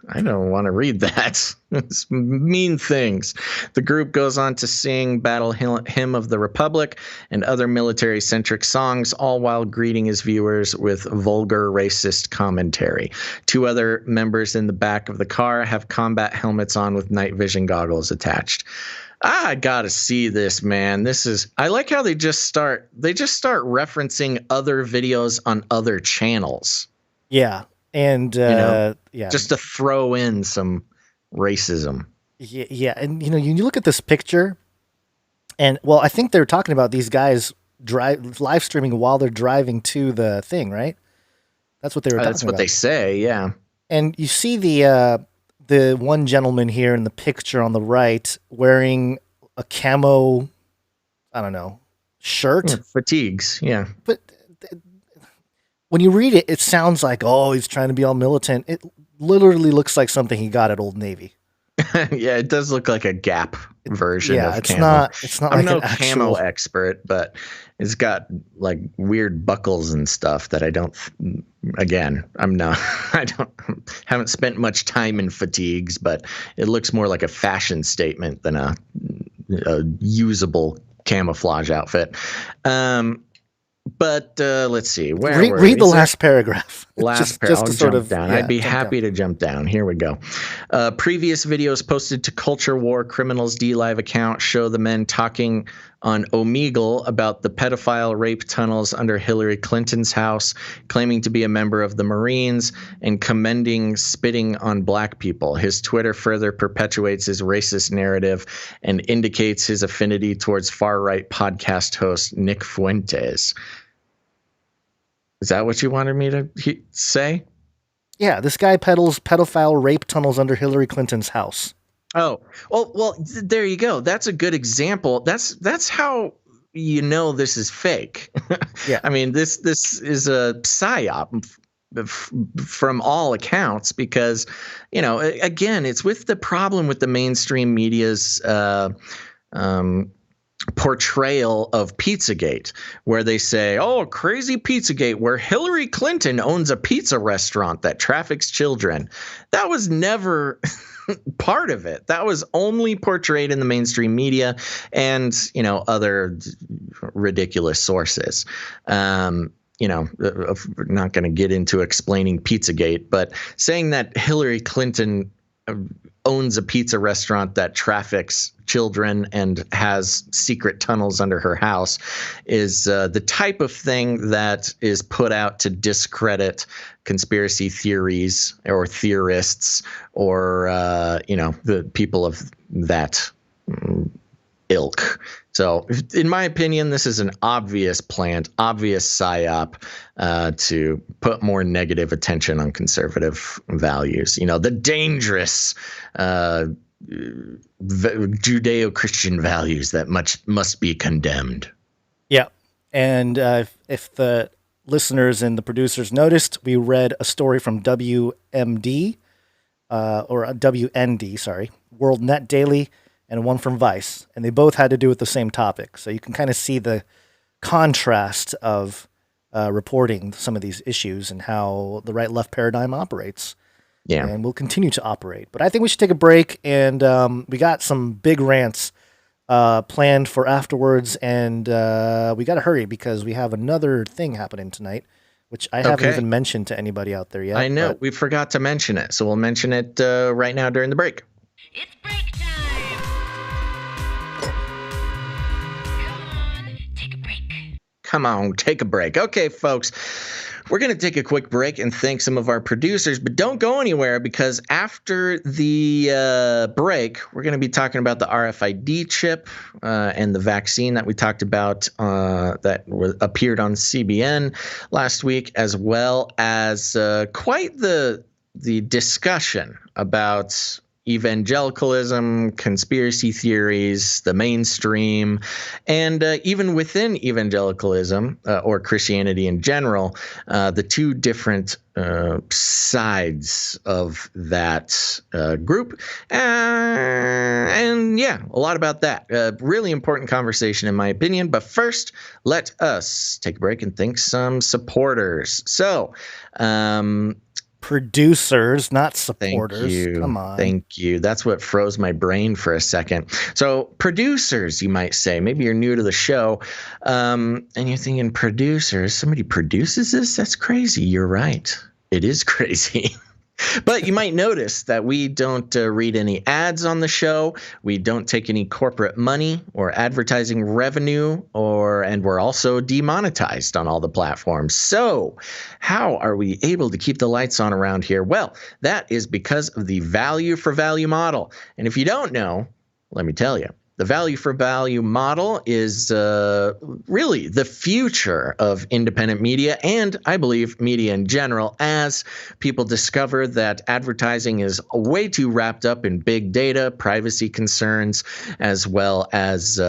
Speaker 1: I don't want to read that. It's mean things. The group goes on to sing Battle Hymn of the Republic and other military-centric songs, all while greeting his viewers with vulgar racist commentary. 2 other members in the back of the car have combat helmets on with night vision goggles attached. I gotta see this, man. I like how they just start referencing other videos on other channels.
Speaker 4: Yeah. And
Speaker 1: just to throw in some racism.
Speaker 4: Yeah, and you look at this picture, and well, I think they're talking about these guys live streaming while they're driving to the thing, right? That's what they were talking about.
Speaker 1: That's what they say, yeah.
Speaker 4: And you see the one gentleman here in the picture on the right wearing a camo, I don't know, shirt,
Speaker 1: fatigues, yeah.
Speaker 4: But when you read it, it sounds like, oh, he's trying to be all militant. It literally looks like something he got at Old Navy.
Speaker 1: Yeah, it does look like a Gap version of
Speaker 4: it's
Speaker 1: camo.
Speaker 4: It's not
Speaker 1: I'm
Speaker 4: like
Speaker 1: no
Speaker 4: an actual
Speaker 1: camo expert, but it's got like weird buckles and stuff that I don't. Again, I'm not. Haven't spent much time in fatigues, but it looks more like a fashion statement than a usable camouflage outfit. But let's see.
Speaker 4: Read the last paragraph.
Speaker 1: Last paragraph. I'll jump down. I'd be happy to jump down. Here we go. Previous videos posted to Culture War Criminals DLive account show the men talking on Omegle about the pedophile rape tunnels under Hillary Clinton's house, claiming to be a member of the Marines and commending spitting on black people. His Twitter further perpetuates his racist narrative and indicates his affinity towards far-right podcast host Nick Fuentes. Is that what you wanted me to say?
Speaker 4: Yeah, this guy peddles pedophile rape tunnels under Hillary Clinton's house.
Speaker 1: Oh, well, there you go. That's a good example. That's how this is fake.
Speaker 4: Yeah.
Speaker 1: I mean, this is a psyop from all accounts because, again, it's with the problem with the mainstream media's portrayal of Pizzagate, where they say, oh, crazy Pizzagate, where Hillary Clinton owns a pizza restaurant that traffics children. That was never part of it. That was only portrayed in the mainstream media and, other ridiculous sources. Not going to get into explaining Pizzagate, but saying that Hillary Clinton owns a pizza restaurant that traffics children and has secret tunnels under her house is the type of thing that is put out to discredit conspiracy theories or theorists or, the people of that ilk. So in my opinion, this is an obvious plant, obvious psyop to put more negative attention on conservative values. The dangerous Judeo-Christian values that must be condemned.
Speaker 4: Yeah. And if the listeners and the producers noticed, we read a story from WMD, or WND, sorry, World Net Daily, and one from Vice, and they both had to do with the same topic. So you can kind of see the contrast of reporting some of these issues and how the right-left paradigm operates.
Speaker 1: Yeah.
Speaker 4: And will continue to operate. But I think we should take a break, and we got some big rants planned for afterwards, and we got to hurry because we have another thing happening tonight, which I haven't even mentioned to anybody out there yet.
Speaker 1: I know. We forgot to mention it, so we'll mention it right now during the break.
Speaker 17: It's break time!
Speaker 1: Come on, take a break. Okay, folks, we're going to take a quick break and thank some of our producers, but don't go anywhere because after the break, we're going to be talking about the RFID chip and the vaccine that we talked about that appeared on CBN last week, as well as quite the discussion about evangelicalism, conspiracy theories, the mainstream, and even within evangelicalism or Christianity in general, the two different sides of that group. And yeah, a lot about that. Really important conversation in my opinion. But first, let us take a break and thank some supporters. So,
Speaker 4: producers, not supporters.
Speaker 1: Thank you.
Speaker 4: Come on.
Speaker 1: Thank you. That's what froze my brain for a second. So producers, you might say. Maybe you're new to the show, and you're thinking, producers? Somebody produces this? That's crazy. You're right. It is crazy. But you might notice that we don't read any ads on the show. We don't take any corporate money or advertising revenue, and we're also demonetized on all the platforms. So how are we able to keep the lights on around here? Well, that is because of the value for value model. And if you don't know, let me tell you. The value for value model is really the future of independent media and, I believe, media in general, as people discover that advertising is way too wrapped up in big data, privacy concerns, as well as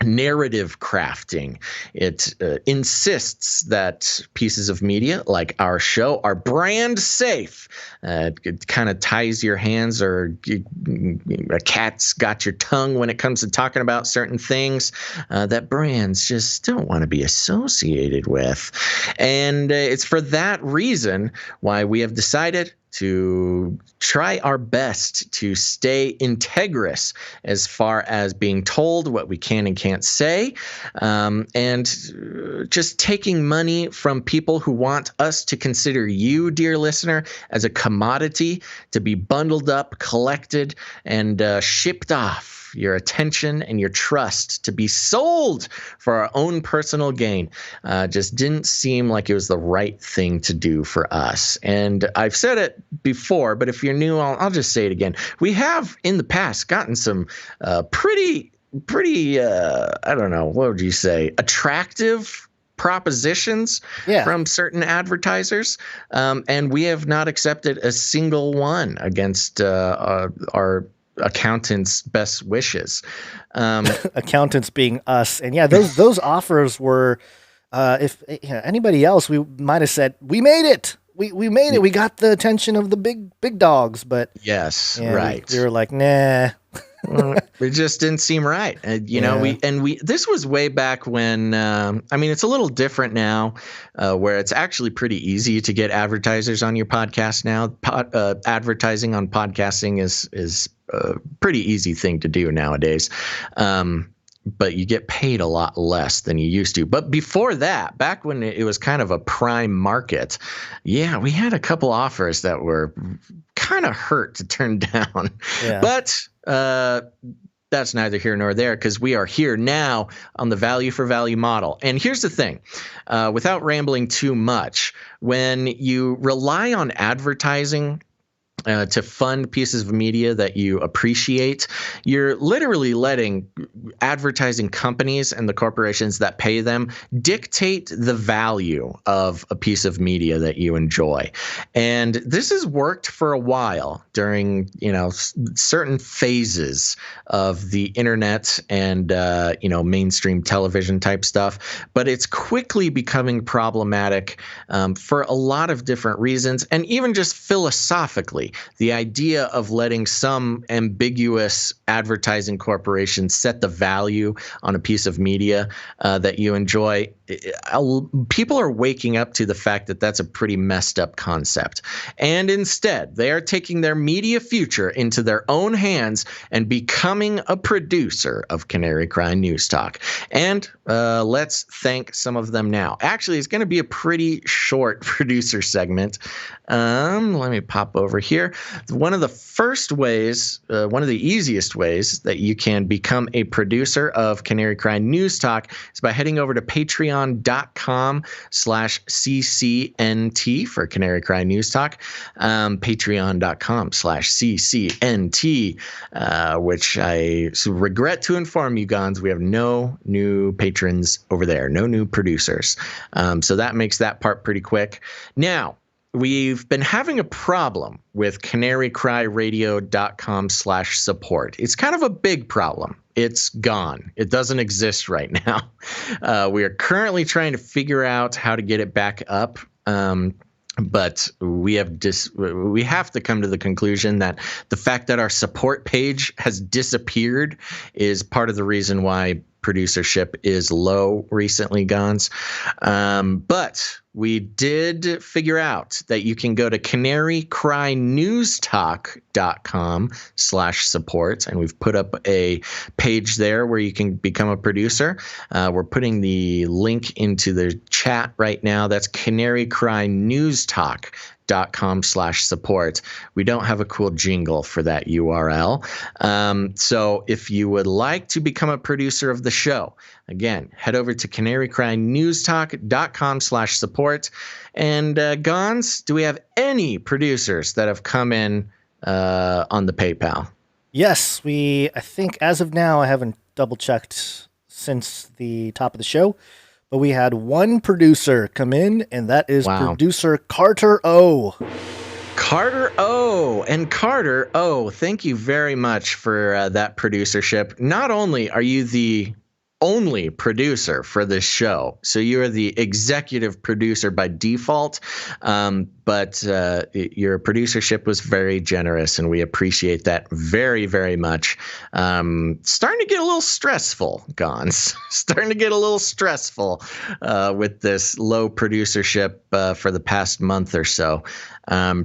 Speaker 1: narrative crafting. It insists that pieces of media like our show are brand safe. It kind of ties your hands, or a cat's got your tongue when it comes to talking about certain things that brands just don't want to be associated with. And it's for that reason why we have decided to try our best to stay integrous as far as being told what we can and can't say, and just taking money from people who want us to consider you, dear listener, as a commodity to be bundled up, collected, and shipped off. Your attention and your trust to be sold for our own personal gain just didn't seem like it was the right thing to do for us. And I've said it before, but if you're new, I'll just say it again. We have in the past gotten some pretty I don't know, what would you say, attractive propositions from certain advertisers, and we have not accepted a single one against our accountants' best wishes.
Speaker 4: Accountants being us. And yeah, those offers were, if anybody else, we might have said, we made it. We made it. We got the attention of the big dogs, but
Speaker 1: yes, right.
Speaker 4: We were like, nah.
Speaker 1: It just didn't seem right. This was way back when, it's a little different now, where it's actually pretty easy to get advertisers on your podcast now. Advertising on podcasting is a pretty easy thing to do nowadays. But you get paid a lot less than you used to. But before that, back when it was kind of a prime market, we had a couple offers that were kind of hurt to turn down. Yeah. But that's neither here nor there, because we are here now on the value for value model. And here's the thing, without rambling too much, when you rely on advertising to fund pieces of media that you appreciate, you're literally letting advertising companies and the corporations that pay them dictate the value of a piece of media that you enjoy. And this has worked for a while during, certain phases of the internet and, mainstream television type stuff. But it's quickly becoming problematic for a lot of different reasons, and even just philosophically. The idea of letting some ambiguous advertising corporation set the value on a piece of media that you enjoy, people are waking up to the fact that that's a pretty messed up concept. And instead, they are taking their media future into their own hands and becoming a producer of Canary Cry News Talk. And let's thank some of them now. Actually, it's going to be a pretty short producer segment. Let me pop over here. One of the first ways, one of the easiest ways that you can become a producer of Canary Cry News Talk is by heading over to patreon.com/CCNT for Canary Cry News Talk. Patreon.com/CCNT, which I regret to inform you, Gons, we have no new patrons over there, no new producers. So that makes that part pretty quick. Now, we've been having a problem with canarycryradio.com/support. It's kind of a big problem. It's gone. It doesn't exist right now. We are currently trying to figure out how to get it back up. But we have to come to the conclusion that the fact that our support page has disappeared is part of the reason why producership is low recently, Gons. But we did figure out that you can go to canarycrynewstalk.com/support, and we've put up a page there where you can become a producer. We're putting the link into the chat right now. That's canarycrynewstalk.com/support. We don't have a cool jingle for that URL. So if you would like to become a producer of the show, again, head over to canarycrynewstalk.com/support. And Gons, do we have any producers that have come in on the PayPal?
Speaker 4: Yes, I think as of now, I haven't double checked since the top of the show, but we had one producer come in, and that is producer Carter O.
Speaker 1: Carter O. And Carter O., thank you very much for that producership. Not only are you the only producer for this show, so you're the executive producer by default, but your producership was very generous, and we appreciate that very, very much. Starting to get a little stressful, Gons. Starting to get a little stressful with this low producership for the past month or so.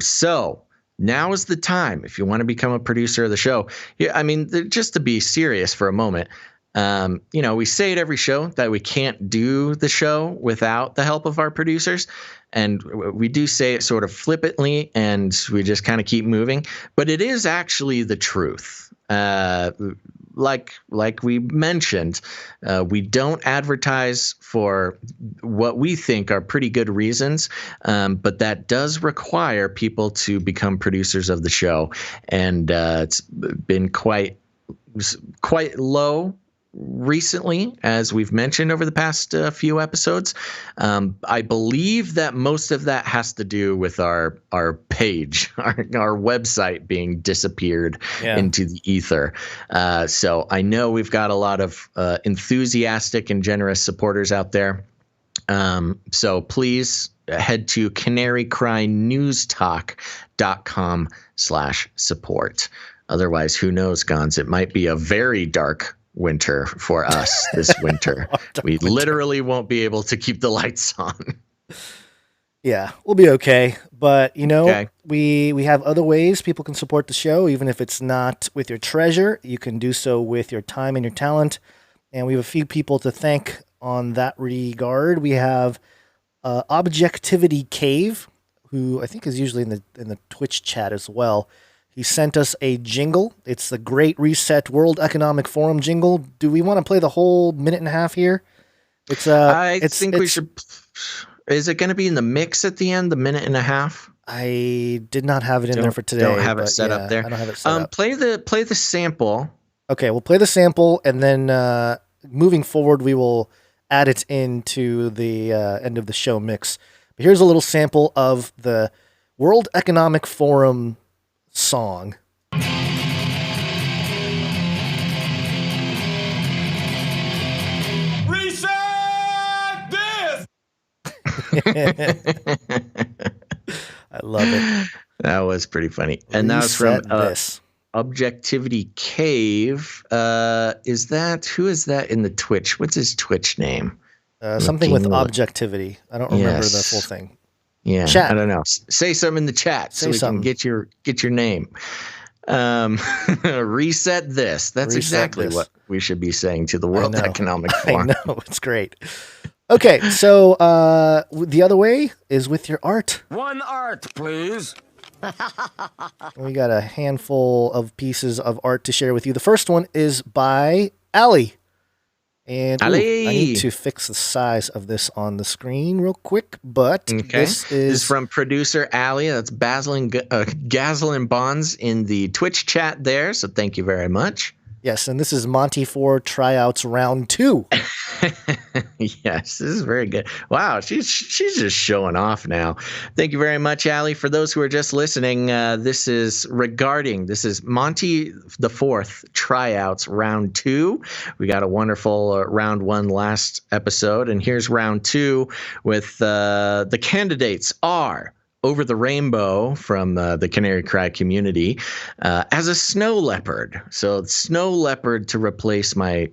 Speaker 1: So now is the time if you want to become a producer of the show. Yeah, I mean, just to be serious for a moment, we say it every show that we can't do the show without the help of our producers. And we do say it sort of flippantly, and we just kind of keep moving. But it is actually the truth. Like we mentioned, we don't advertise for what we think are pretty good reasons, but that does require people to become producers of the show. And it's been quite low recently, as we've mentioned over the past few episodes. I believe that most of that has to do with our page, our website being disappeared into the ether. So I know we've got a lot of enthusiastic and generous supporters out there. So please head to canarycrynewstalk.com/support. Otherwise, who knows, Gons? It might be a very dark winter for us this winter. We literally won't be able to keep the lights on.
Speaker 4: Yeah, we'll be okay. But, we have other ways people can support the show, even if it's not with your treasure. You can do so with your time and your talent. And we have a few people to thank on that regard. We have Objectivity Cave, who I think is usually in the Twitch chat as well. He sent us a jingle. It's the Great Reset World Economic Forum jingle. Do we want to play the whole minute and a half here?
Speaker 1: I think we should. Is it going to be in the mix at the end, the minute and a half?
Speaker 4: I did not have it in there for today.
Speaker 1: Don't have it set up there.
Speaker 4: I don't have it set up.
Speaker 1: Play the sample.
Speaker 4: Okay, we'll play the sample, and then moving forward, we will add it into the end of the show mix. But here's a little sample of the World Economic Forum song.
Speaker 10: Reset this!
Speaker 4: I love it.
Speaker 1: That was pretty funny. And that was from Objectivity Cave. Who is that in the Twitch? What's his Twitch name?
Speaker 4: Something with objectivity. I don't remember the full thing.
Speaker 1: Yeah,
Speaker 4: chat.
Speaker 1: I don't know. Say something in the chat so we can get your name. Reset this. That's exactly what we should be saying to the World Economic Forum.
Speaker 4: I know, it's great. Okay, so the other way is with your art.
Speaker 10: One art, please.
Speaker 4: We got a handful of pieces of art to share with you. The first one is by Ali. And I need to fix the size of this on the screen real quick, but this is
Speaker 1: from producer Ali. That's Gazlin Bonds in the Twitch chat there, so thank you very much.
Speaker 4: Yes, and this is Monty 4 Tryouts Round 2.
Speaker 1: Yes, this is very good. Wow, she's just showing off now. Thank you very much, Allie. For those who are just listening, this is Monty the Fourth tryouts round 2. We got a wonderful round 1 last episode, and here's round 2 with the candidates are Over the Rainbow from the Canary Cry community as a snow leopard. So snow leopard to replace my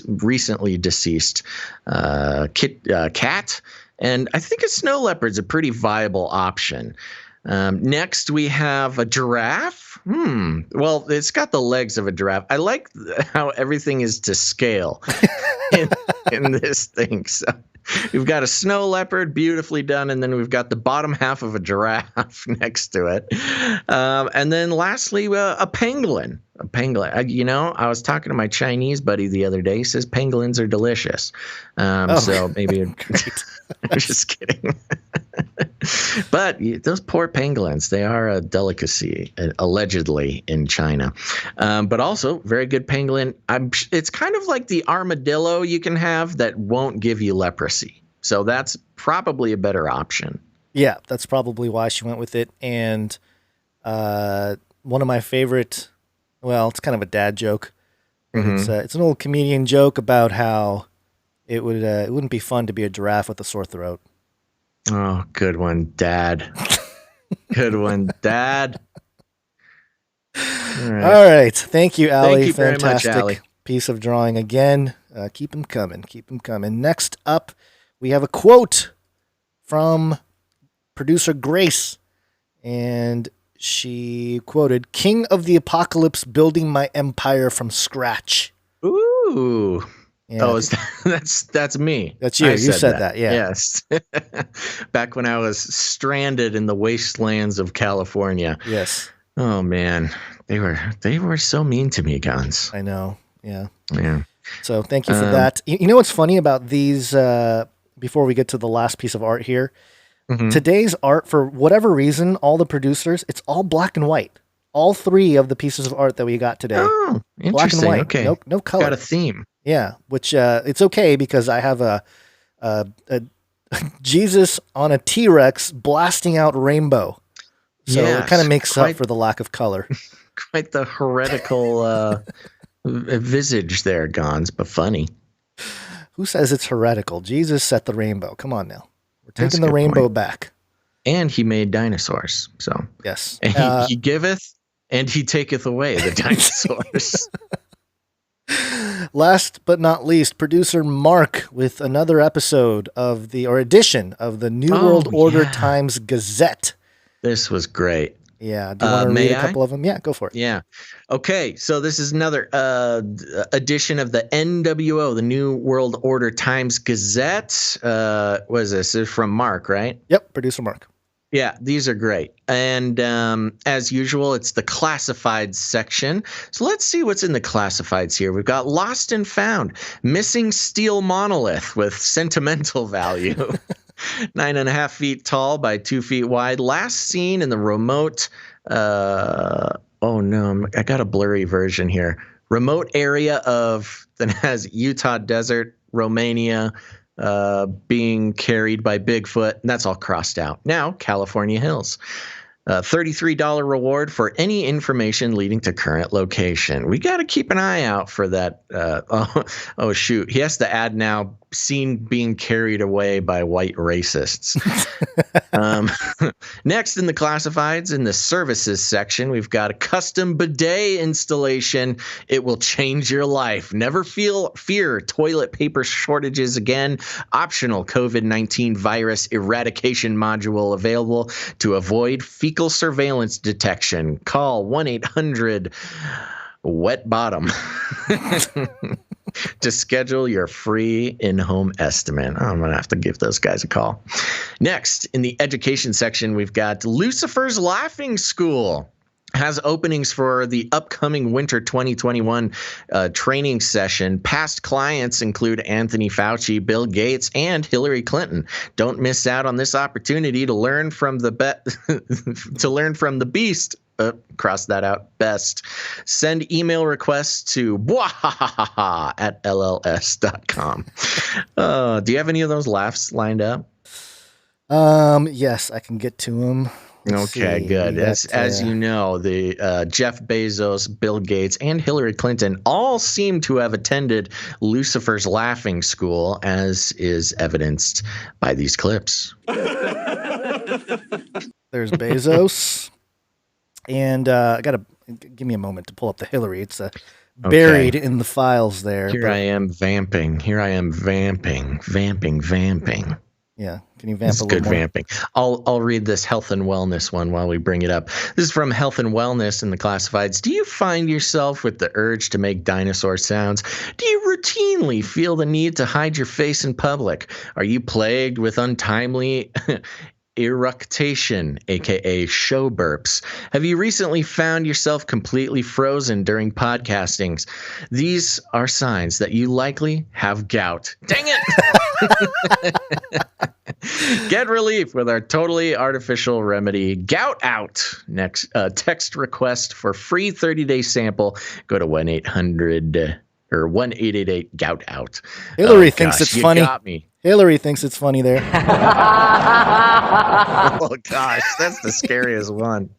Speaker 1: recently deceased cat. And I think a snow leopard's a pretty viable option. Next, we have a giraffe. Well, it's got the legs of a giraffe. I like how everything is to scale in this thing. So we've got a snow leopard, beautifully done, and then we've got the bottom half of a giraffe next to it. And then lastly, a pangolin. A pangolin. I was talking to my Chinese buddy the other day. He says pangolins are delicious. So maybe I'm just kidding. But those poor pangolins, they are a delicacy, allegedly, in China. But also, very good pangolin. It's kind of like the armadillo you can have that won't give you leprosy. So that's probably a better option.
Speaker 4: Yeah, that's probably why she went with it. And one of my favorite, well, it's kind of a dad joke. Mm-hmm. It's an old comedian joke about how it wouldn't be fun to be a giraffe with a sore throat.
Speaker 1: Oh, good one, Dad. Good one, Dad.
Speaker 4: All right. Thank you, Allie.
Speaker 1: Thank you very much, Allie.
Speaker 4: Piece of drawing again. Keep them coming. Keep them coming. Next up, we have a quote from producer Grace. And she quoted, "King of the apocalypse, building my empire from scratch."
Speaker 1: Ooh.
Speaker 4: Yeah.
Speaker 1: Oh, that's me.
Speaker 4: That's you. You said that. Yeah.
Speaker 1: Yes. Back when I was stranded in the wastelands of California.
Speaker 4: Yes.
Speaker 1: Oh man, they were so mean to me, Guns.
Speaker 4: I know. Yeah.
Speaker 1: Yeah.
Speaker 4: So thank you for that. You know what's funny about these? Before we get to the last piece of art here, today's art, for whatever reason, all the producers, it's all black and white. All 3 of the pieces of art that we got today, black and white.
Speaker 1: Okay.
Speaker 4: No color.
Speaker 1: Got a theme.
Speaker 4: Yeah, which it's okay because I have a Jesus on a T-Rex blasting out rainbow. So it kind of makes up for the lack of color.
Speaker 1: Quite the heretical visage there, Gons, but funny.
Speaker 4: Who says it's heretical? Jesus set the rainbow. Come on now. We're taking the rainbow back.
Speaker 1: And he made dinosaurs. So
Speaker 4: yes.
Speaker 1: And he giveth and he taketh away the dinosaurs.
Speaker 4: Last but not least, producer Mark with another episode of edition of the New World Order Times Gazette.
Speaker 1: This was great.
Speaker 4: Yeah. Do you want to read a couple of them? Yeah, go for it.
Speaker 1: Yeah. Okay. So this is another edition of the NWO, the New World Order Times Gazette. What is this? This is from Mark, right?
Speaker 4: Yep. Producer Mark.
Speaker 1: Yeah, these are great. And as usual, it's the classifieds section. So let's see what's in the classifieds here. We've got lost and found, missing steel monolith with sentimental value, 9.5 feet tall by 2 feet wide. Last seen in the remote. Oh no, I got a blurry version here. Remote area that has Utah desert, Romania. Being carried by Bigfoot, and that's all crossed out. Now, California Hills. $33 reward for any information leading to current location. We got to keep an eye out for that. Oh, shoot. He has to add now, seen being carried away by white racists. Next in the classifieds, in the services section, we've got a custom bidet installation. It will change your life. Never fear toilet paper shortages again. Optional COVID-19 virus eradication module available to avoid fecal surveillance detection. Call 1-800-WET-BOTTOM to schedule your free in-home estimate. I'm going to have to give those guys a call. Next, in the education section, we've got Lucifer's Laughing School. Has openings for the upcoming winter 2021 training session. Past clients include Anthony Fauci, Bill Gates, and Hillary Clinton. Don't miss out on this opportunity to learn from the beast cross that out, best. Send email requests to @lls.com. Do you have any of those laughs lined up?
Speaker 4: Yes, I can get to them.
Speaker 1: Okay, good. As you know, the Jeff Bezos, Bill Gates, and Hillary Clinton all seem to have attended Lucifer's laughing school, as is evidenced by these clips.
Speaker 4: There's Bezos, and I gotta give me a moment to pull up the Hillary. It's buried in the files there.
Speaker 1: I am vamping. Vamping.
Speaker 4: Yeah, can you vamp a little
Speaker 1: good
Speaker 4: more?
Speaker 1: Vamping. I'll read this health and wellness one while we bring it up. This is from Health and Wellness in the Classifieds. Do you find yourself with the urge to make dinosaur sounds? Do you routinely feel the need to hide your face in public? Are you plagued with untimely eructation, aka show burps? Have you recently found yourself completely frozen during podcastings? These are signs that you likely have gout. Dang it! Get relief with our totally artificial remedy, Gout Out. Next, text request for free 30-day sample. Go to 1-800 or 1-888-GOUT-OUT.
Speaker 4: Hillary thinks it's funny.
Speaker 1: You got me.
Speaker 4: Hillary thinks it's funny there.
Speaker 1: Oh gosh, that's the scariest one.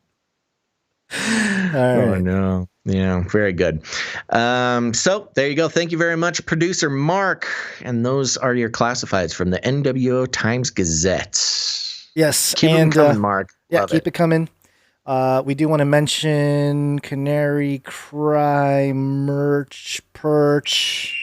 Speaker 1: Oh no. Yeah, very good. So there you go. Thank you very much, producer Mark. And those are your classifieds from the NWO Times Gazette.
Speaker 4: Yes,
Speaker 1: keep them coming, Mark.
Speaker 4: Yeah,
Speaker 1: Love
Speaker 4: keep it coming. We do want to mention Canary Cry merch perch.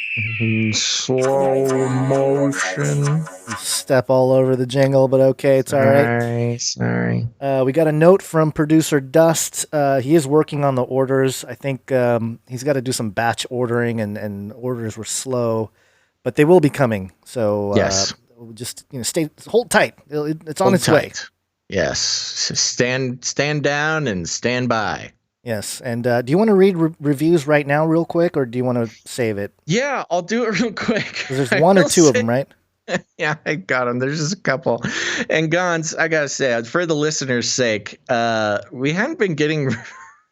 Speaker 1: Slow motion.
Speaker 4: Step all over the jingle, but okay, it's all right.
Speaker 1: Sorry.
Speaker 4: We got a note from producer Dust. He is working on the orders. I think he's got to do some batch ordering, and orders were slow, but they will be coming. So
Speaker 1: yes,
Speaker 4: just hold tight. It's on its way.
Speaker 1: Yes, stand down and stand by.
Speaker 4: Yes, and do you want to read reviews right now real quick, or do you want to save it?
Speaker 1: Yeah, I'll do it real quick.
Speaker 4: There's one or two of them, right?
Speaker 1: Yeah, I got them. There's just a couple. And Gons, I got to say, for the listeners' sake, we hadn't been getting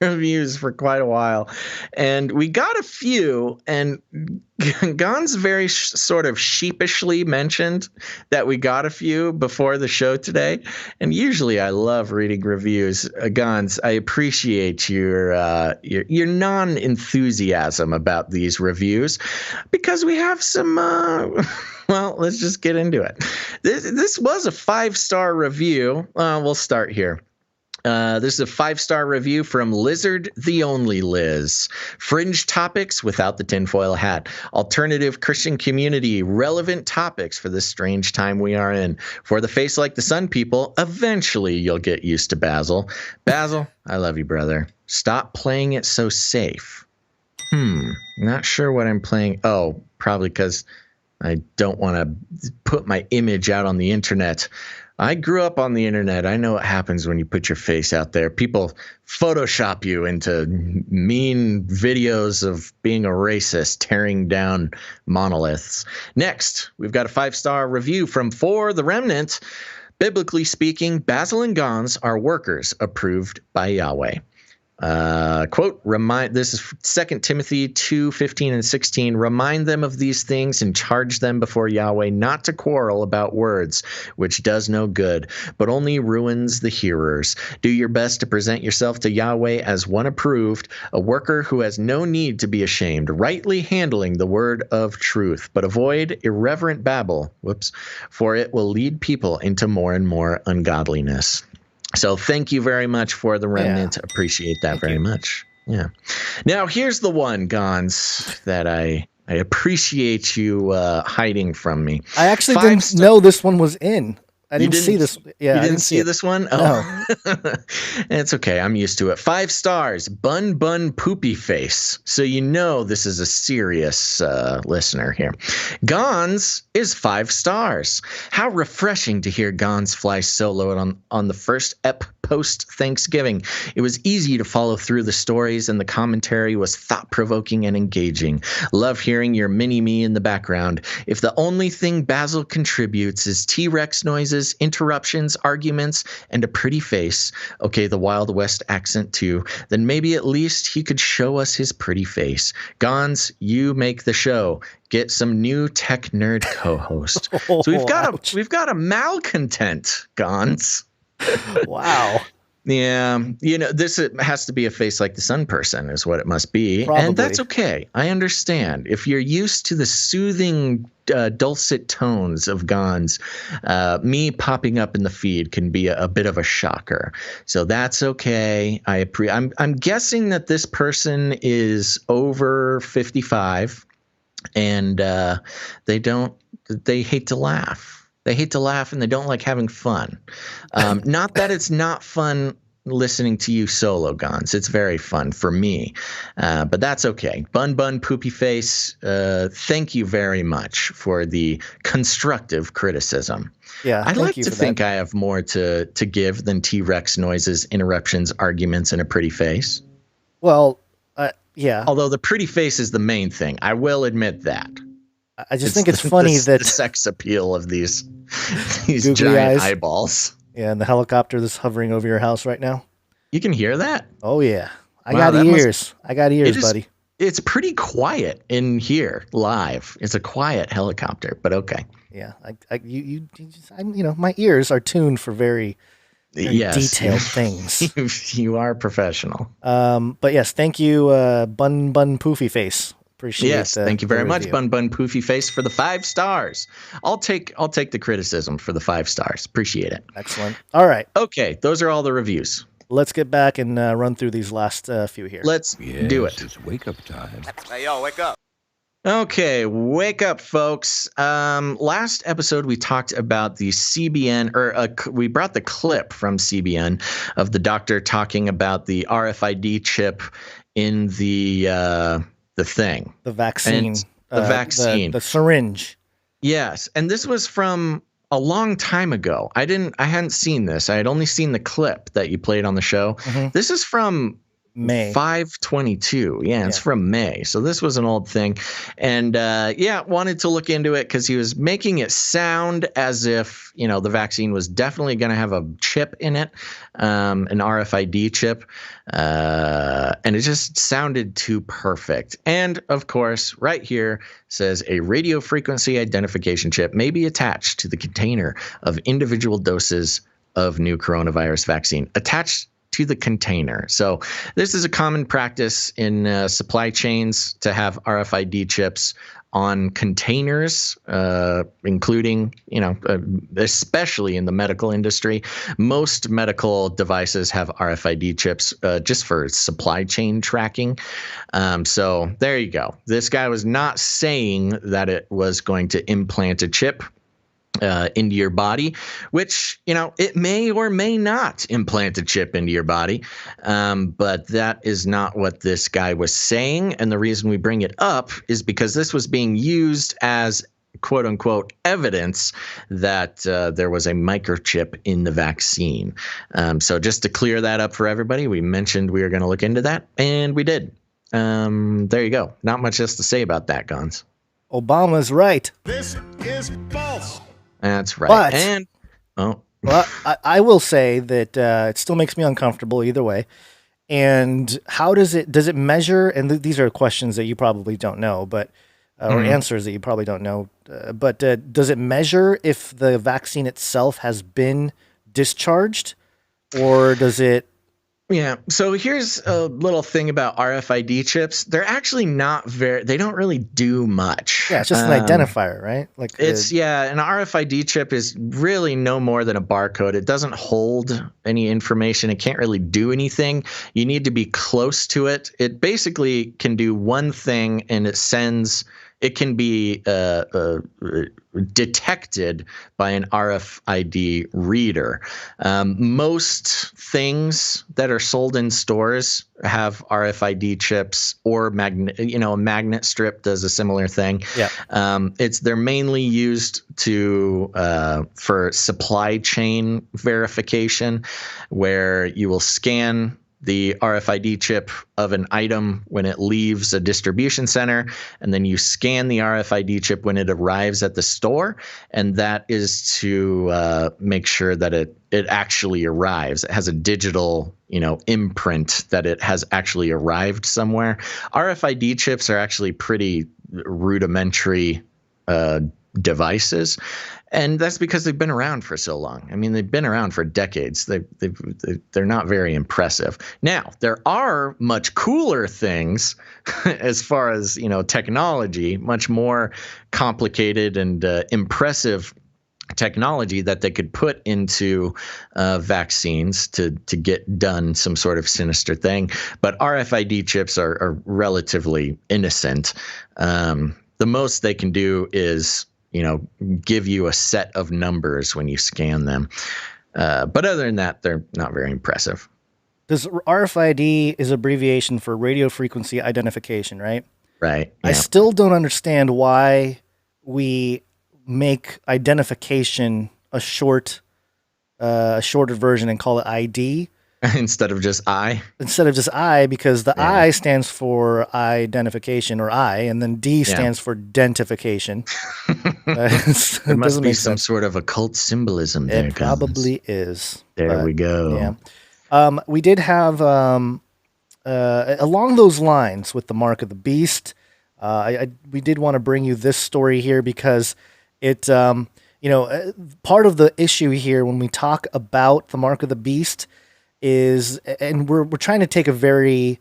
Speaker 1: reviews for quite a while. And we got a few, and Gons very sort of sheepishly mentioned that we got a few before the show today. And usually I love reading reviews. Gons, I appreciate your non-enthusiasm about these reviews, because we have some well, let's just get into it. This was a 5-star review. We'll start here. This is a 5-star review from Lizard the Only Liz. Fringe topics without the tinfoil hat. Alternative Christian community. Relevant topics for this strange time we are in. For the face like the sun people, eventually you'll get used to Basil. Basil, I love you, brother. Stop playing it so safe. Not sure what I'm playing. Oh, probably because I don't want to put my image out on the internet. I grew up on the internet. I know what happens when you put your face out there. People Photoshop you into mean videos of being a racist, tearing down monoliths. Next, we've got a 5-star review from For the Remnant. Biblically speaking, Basil and Gons are workers approved by Yahweh. Quote, this is 2 Timothy 2:15 and 16. Remind them of these things and charge them before Yahweh not to quarrel about words, which does no good, but only ruins the hearers. Do your best to present yourself to Yahweh as one approved, a worker who has no need to be ashamed, rightly handling the word of truth, but avoid irreverent babble, for it will lead people into more and more ungodliness. So thank you very much For the Remnant. Yeah. Appreciate that very much. Yeah. Now here's the one, Gons, that I appreciate you hiding from me.
Speaker 4: I actually didn't know this one was in. I didn't see this. Yeah,
Speaker 1: you didn't see this one? Oh, no. It's okay. I'm used to it. 5 stars. Bun Poopy Face. So you know this is a serious listener here. Gons is 5 stars. How refreshing to hear Gons fly solo on the first ep post-Thanksgiving. It was easy to follow through the stories, and the commentary was thought-provoking and engaging. Love hearing your mini-me in the background. If the only thing Basil contributes is T-Rex noises, interruptions, arguments, and a pretty face, okay, the Wild West accent too, then maybe at least he could show us his pretty face. Gons, you make the show. Get some new tech nerd co-host. So we've got a malcontent, Gons.
Speaker 4: Wow.
Speaker 1: Yeah, this has to be a face like the sun person is what it must be.
Speaker 4: Probably.
Speaker 1: And that's okay. I understand. If you're used to the soothing, dulcet tones of Gons, me popping up in the feed can be a bit of a shocker. So that's okay. I'm guessing that this person is over 55 and they hate to laugh. They hate to laugh and they don't like having fun. Not that it's not fun listening to you solo, Gons. It's very fun for me, but that's okay. Bun Poopy Face, thank you very much for the constructive criticism.
Speaker 4: Yeah,
Speaker 1: I'd like to think I have more to give than T-Rex noises, interruptions, arguments, and a pretty face.
Speaker 4: Well, yeah.
Speaker 1: Although the pretty face is the main thing. I will admit that.
Speaker 4: I just think it's funny that
Speaker 1: the sex appeal of these
Speaker 4: googly
Speaker 1: giant
Speaker 4: eyes.
Speaker 1: eyeballs.
Speaker 4: Yeah, and the helicopter that's hovering over your house right now.
Speaker 1: You can hear that?
Speaker 4: Oh yeah, I got ears. I got ears, buddy.
Speaker 1: It's pretty quiet in here live. It's a quiet helicopter, but okay.
Speaker 4: Yeah, my ears are tuned for very detailed things.
Speaker 1: You are professional.
Speaker 4: But yes, thank you, Bun Poofy Face. Appreciate.
Speaker 1: Yes, thank you very much, Bun Poofy Face, for the 5 stars. I'll take the criticism for the 5 stars. Appreciate it.
Speaker 4: Excellent. All right.
Speaker 1: Okay, those are all the reviews.
Speaker 4: Let's get back and run through these last few here.
Speaker 1: Let's do it.
Speaker 15: It's wake up time.
Speaker 8: Hey, yo, wake up.
Speaker 1: Okay, wake up, folks. Last episode, we talked about the CBN, we brought the clip from CBN of the doctor talking about the RFID chip in the thing.
Speaker 4: The vaccine.
Speaker 1: And the vaccine.
Speaker 4: The syringe.
Speaker 1: Yes, and this was from a long time ago. I hadn't seen this. I had only seen the clip that you played on the show. Mm-hmm. This is from
Speaker 4: May
Speaker 1: 5/22. Yeah, it's from May. So this was an old thing. And wanted to look into it because he was making it sound as if, the vaccine was definitely going to have a chip in it, an RFID chip. And it just sounded too perfect. And of course, right here says a radio frequency identification chip may be attached to the container of individual doses of new coronavirus vaccine. Attached to the container. So this is a common practice in supply chains to have RFID chips on containers, including, especially in the medical industry. Most medical devices have RFID chips just for supply chain tracking. So there you go. This guy was not saying that it was going to implant a chip into your body, which, it may or may not implant a chip into your body. But that is not what this guy was saying. And the reason we bring it up is because this was being used as quote unquote evidence that there was a microchip in the vaccine. So just to clear that up for everybody, we mentioned we were going to look into that, and we did. There you go. Not much else to say about that, Gons.
Speaker 4: Obama's right.
Speaker 11: This is false.
Speaker 1: That's right.
Speaker 4: But, well, I will say that it still makes me uncomfortable either way. And how does it measure? And these are questions that you probably don't know, but or answers that you probably don't know. But does it measure if the vaccine itself has been discharged, or does it?
Speaker 1: Yeah. So here's a little thing about RFID chips. They're actually they don't really do much.
Speaker 4: Yeah, it's just an identifier, right? Like
Speaker 1: an RFID chip is really no more than a barcode. It doesn't hold any information. It can't really do anything. You need to be close to it. It basically can do one thing, and it sends it can be detected by an RFID reader. Most things that are sold in stores have RFID chips, or a magnet strip does a similar thing.
Speaker 4: Yeah.
Speaker 1: They're mainly used for supply chain verification, where you will scan the RFID chip of an item when it leaves a distribution center, and then you scan the RFID chip when it arrives at the store, and that is to make sure that it actually arrives. It has a digital, imprint that it has actually arrived somewhere. RFID chips are actually pretty rudimentary devices, and that's because they've been around for so long. I mean, they've been around for decades. They're not very impressive. Now, there are much cooler things as far as, technology, much more complicated and impressive technology that they could put into vaccines to get done some sort of sinister thing. But RFID chips are relatively innocent. The most they can do is give you a set of numbers when you scan them. But other than that, they're not very impressive.
Speaker 4: Does RFID is abbreviation for radio frequency identification, right?
Speaker 1: Right. Yeah.
Speaker 4: I still don't understand why we make identification a shorter version and call it ID.
Speaker 1: Instead of just I?
Speaker 4: Instead of just I, because the I stands for identification, or I, and then D stands for dentification.
Speaker 1: There must be some sort of occult symbolism there.
Speaker 4: It probably is.
Speaker 1: There we go.
Speaker 4: Yeah. We did have, along those lines with the Mark of the Beast, we did want to bring you this story here because it, part of the issue here when we talk about the Mark of the Beast is, and we're trying to take a very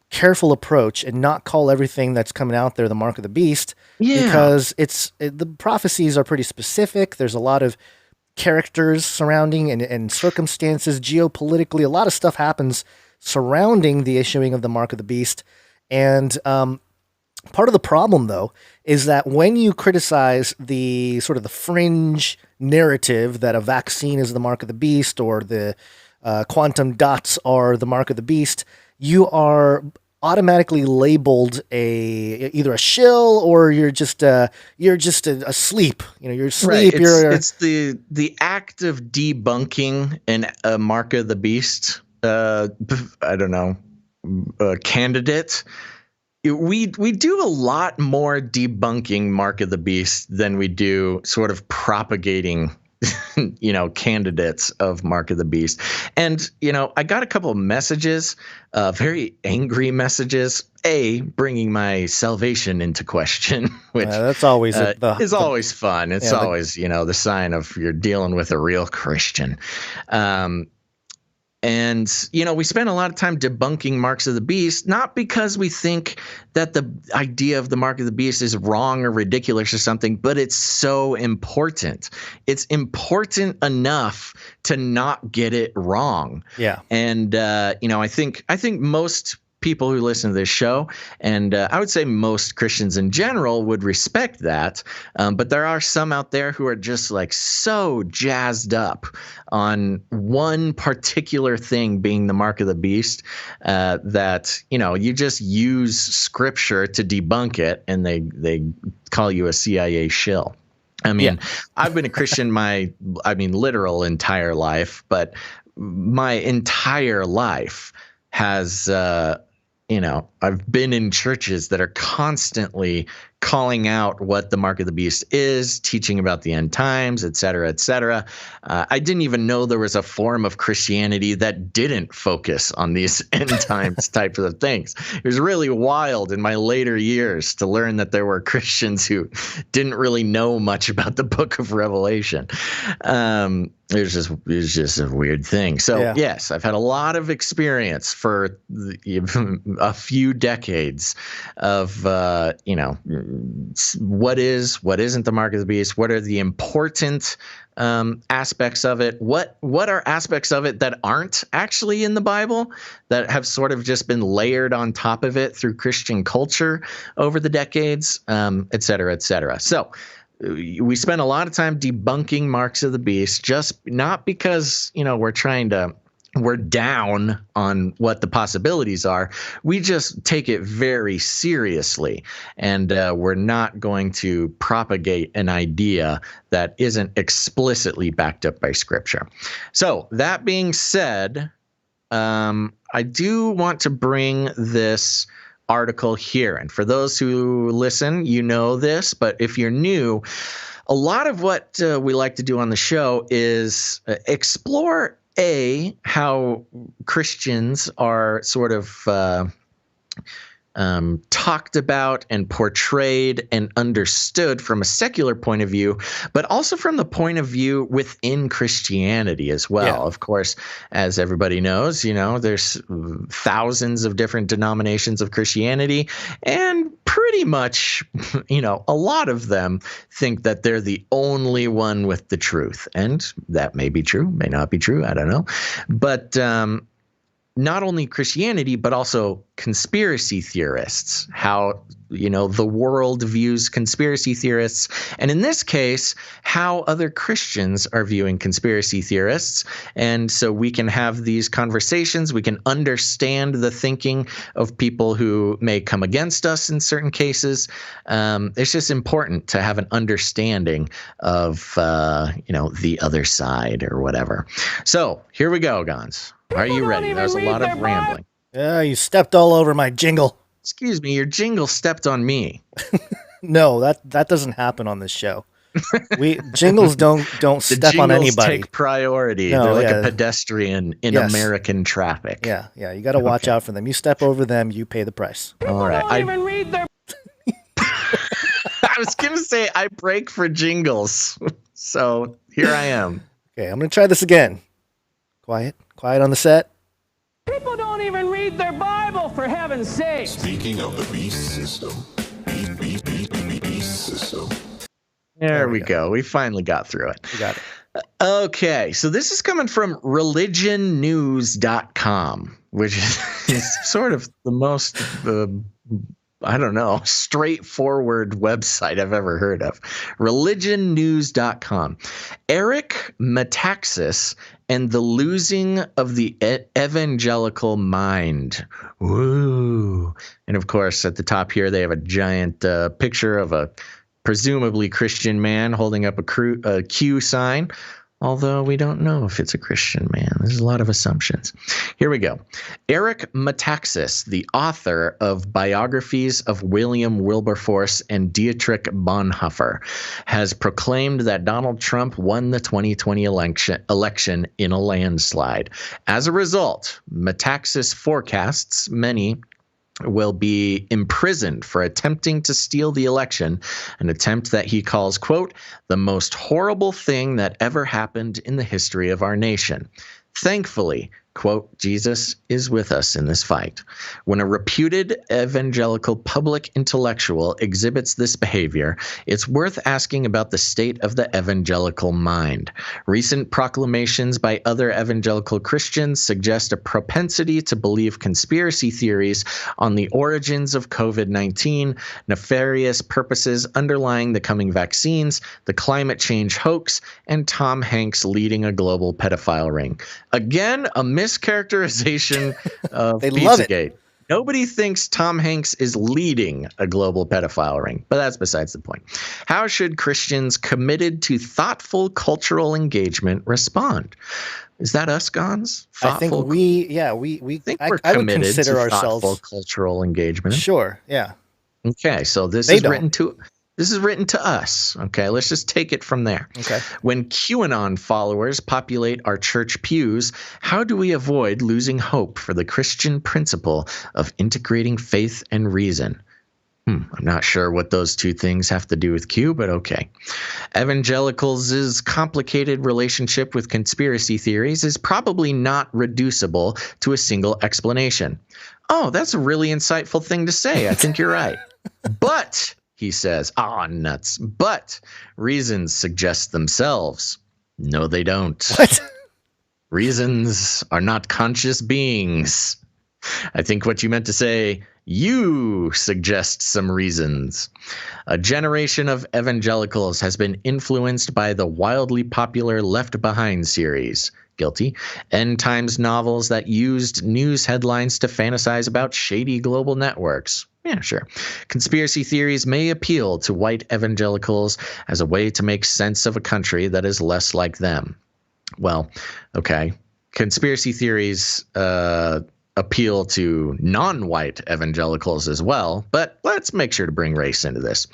Speaker 4: careful approach and not call everything that's coming out there the Mark of the Beast, because the prophecies are pretty specific. There's a lot of characters surrounding and circumstances geopolitically. A lot of stuff happens surrounding the issuing of the Mark of the Beast, and part of the problem, though, is that when you criticize the sort of the fringe narrative that a vaccine is the Mark of the Beast, or the quantum dots are the Mark of the Beast, you are automatically labeled either a shill, or you're just asleep. You're asleep.
Speaker 1: Right. It's the act of debunking a Mark of the Beast. I don't know, candidate. We do a lot more debunking Mark of the Beast than we do sort of propagating, candidates of Mark of the Beast. And, I got a couple of messages, very angry messages, bringing my salvation into question, which
Speaker 4: that's always
Speaker 1: is always fun. It's always, the sign of you're dealing with a real Christian. And, we spend a lot of time debunking marks of the beast, not because we think that the idea of the mark of the beast is wrong or ridiculous or something, but it's so important. It's important enough to not get it wrong.
Speaker 4: Yeah.
Speaker 1: And, I think most people who listen to this show, and I would say most Christians in general, would respect that. But there are some out there who are just like so jazzed up on one particular thing being the mark of the beast that, you just use scripture to debunk it, and they call you a CIA shill. I mean, I've been a Christian literal entire life, but my entire life has I've been in churches that are constantly calling out what the mark of the beast is, teaching about the end times, et cetera, et cetera. I didn't even know there was a form of Christianity that didn't focus on these end times type of things. It was really wild in my later years to learn that there were Christians who didn't really know much about the book of Revelation. It was just a weird thing. So yes, I've had a lot of experience for a few decades of what isn't the mark of the beast? What are the important aspects of it? What are aspects of it that aren't actually in the Bible, that have sort of just been layered on top of it through Christian culture over the decades, et cetera, et cetera. So we spend a lot of time debunking marks of the beast, just not because, we're down on what the possibilities are. We just take it very seriously, and we're not going to propagate an idea that isn't explicitly backed up by Scripture. So that being said, I do want to bring this article here. And for those who listen, you know this, but if you're new, a lot of what we like to do on the show is explore how Christians are sort of talked about and portrayed and understood from a secular point of view, but also from the point of view within Christianity as well. Yeah. Of course, as everybody knows, there's thousands of different denominations of Christianity, and pretty much, a lot of them think that they're the only one with the truth. And that may be true, may not be true, I don't know. But not only Christianity, but also conspiracy theorists, how, the world views conspiracy theorists. And in this case, how other Christians are viewing conspiracy theorists. And so we can have these conversations. We can understand the thinking of people who may come against us in certain cases. It's just important to have an understanding of, the other side or whatever. So here we go, Gons. Are you ready? There's a lot of rambling.
Speaker 4: Yeah, you stepped all over my jingle.
Speaker 1: Excuse me, your jingle stepped on me.
Speaker 4: No, that doesn't happen on this show. Jingles don't step on anybody.
Speaker 1: Take priority. No, they're like a pedestrian in American traffic.
Speaker 4: Yeah, you got to watch out for them. You step over them, you pay the price.
Speaker 1: All right.
Speaker 10: Don't even read their.
Speaker 1: I was gonna say I break for jingles, so here I am.
Speaker 4: Okay, I'm gonna try this again. Quiet on the set.
Speaker 10: People don't even read their Bible, for heaven's sake.
Speaker 9: Speaking of the beast system, beast system.
Speaker 1: There we go. We finally got through it.
Speaker 4: We got it.
Speaker 1: Okay, so this is coming from religionnews.com, which is sort of the most straightforward website I've ever heard of. religionnews.com. Eric Metaxas and the losing of the evangelical mind. Woo. And of course, at the top here, they have a giant picture of a presumably Christian man holding up a Q sign. Although we don't know if it's a Christian man. There's a lot of assumptions. Here we go. Eric Metaxas, the author of biographies of William Wilberforce and Dietrich Bonhoeffer, has proclaimed that Donald Trump won the 2020 election in a landslide. As a result, Metaxas forecasts many will be imprisoned for attempting to steal the election, an attempt that he calls, quote, the most horrible thing that ever happened in the history of our nation. Thankfully, quote, Jesus is with us in this fight. When a reputed evangelical public intellectual exhibits this behavior, it's worth asking about the state of the evangelical mind. Recent proclamations by other evangelical Christians suggest a propensity to believe conspiracy theories on the origins of COVID-19, nefarious purposes underlying the coming vaccines, the climate change hoax, and Tom Hanks leading a global pedophile ring. Again, a mischaracterization of Pizzagate. Nobody thinks Tom Hanks is leading a global pedophile ring, but that's besides the point. How should Christians committed to thoughtful cultural engagement respond? Is that us, Gons?
Speaker 4: I think we
Speaker 1: think we're committed to thoughtful cultural engagement.
Speaker 4: Sure, yeah.
Speaker 1: Okay, so this is written to us. Okay, let's just take it from there.
Speaker 4: Okay.
Speaker 1: When QAnon followers populate our church pews, how do we avoid losing hope for the Christian principle of integrating faith and reason? I'm not sure what those two things have to do with Q, but okay. Evangelicals' complicated relationship with conspiracy theories is probably not reducible to a single explanation. Oh, that's a really insightful thing to say. I think you're right. But he says. Nuts. But reasons suggest themselves. No, they don't.
Speaker 4: What?
Speaker 1: Reasons are not conscious beings. I think what you meant to say, you suggest some reasons. A generation of evangelicals has been influenced by the wildly popular Left Behind series. Guilty. End times novels that used news headlines to fantasize about shady global networks. Yeah, sure. Conspiracy theories may appeal to white evangelicals as a way to make sense of a country that is less like them. Well, okay. Conspiracy theories appeal to non-white evangelicals as well, but let's make sure to bring race into this.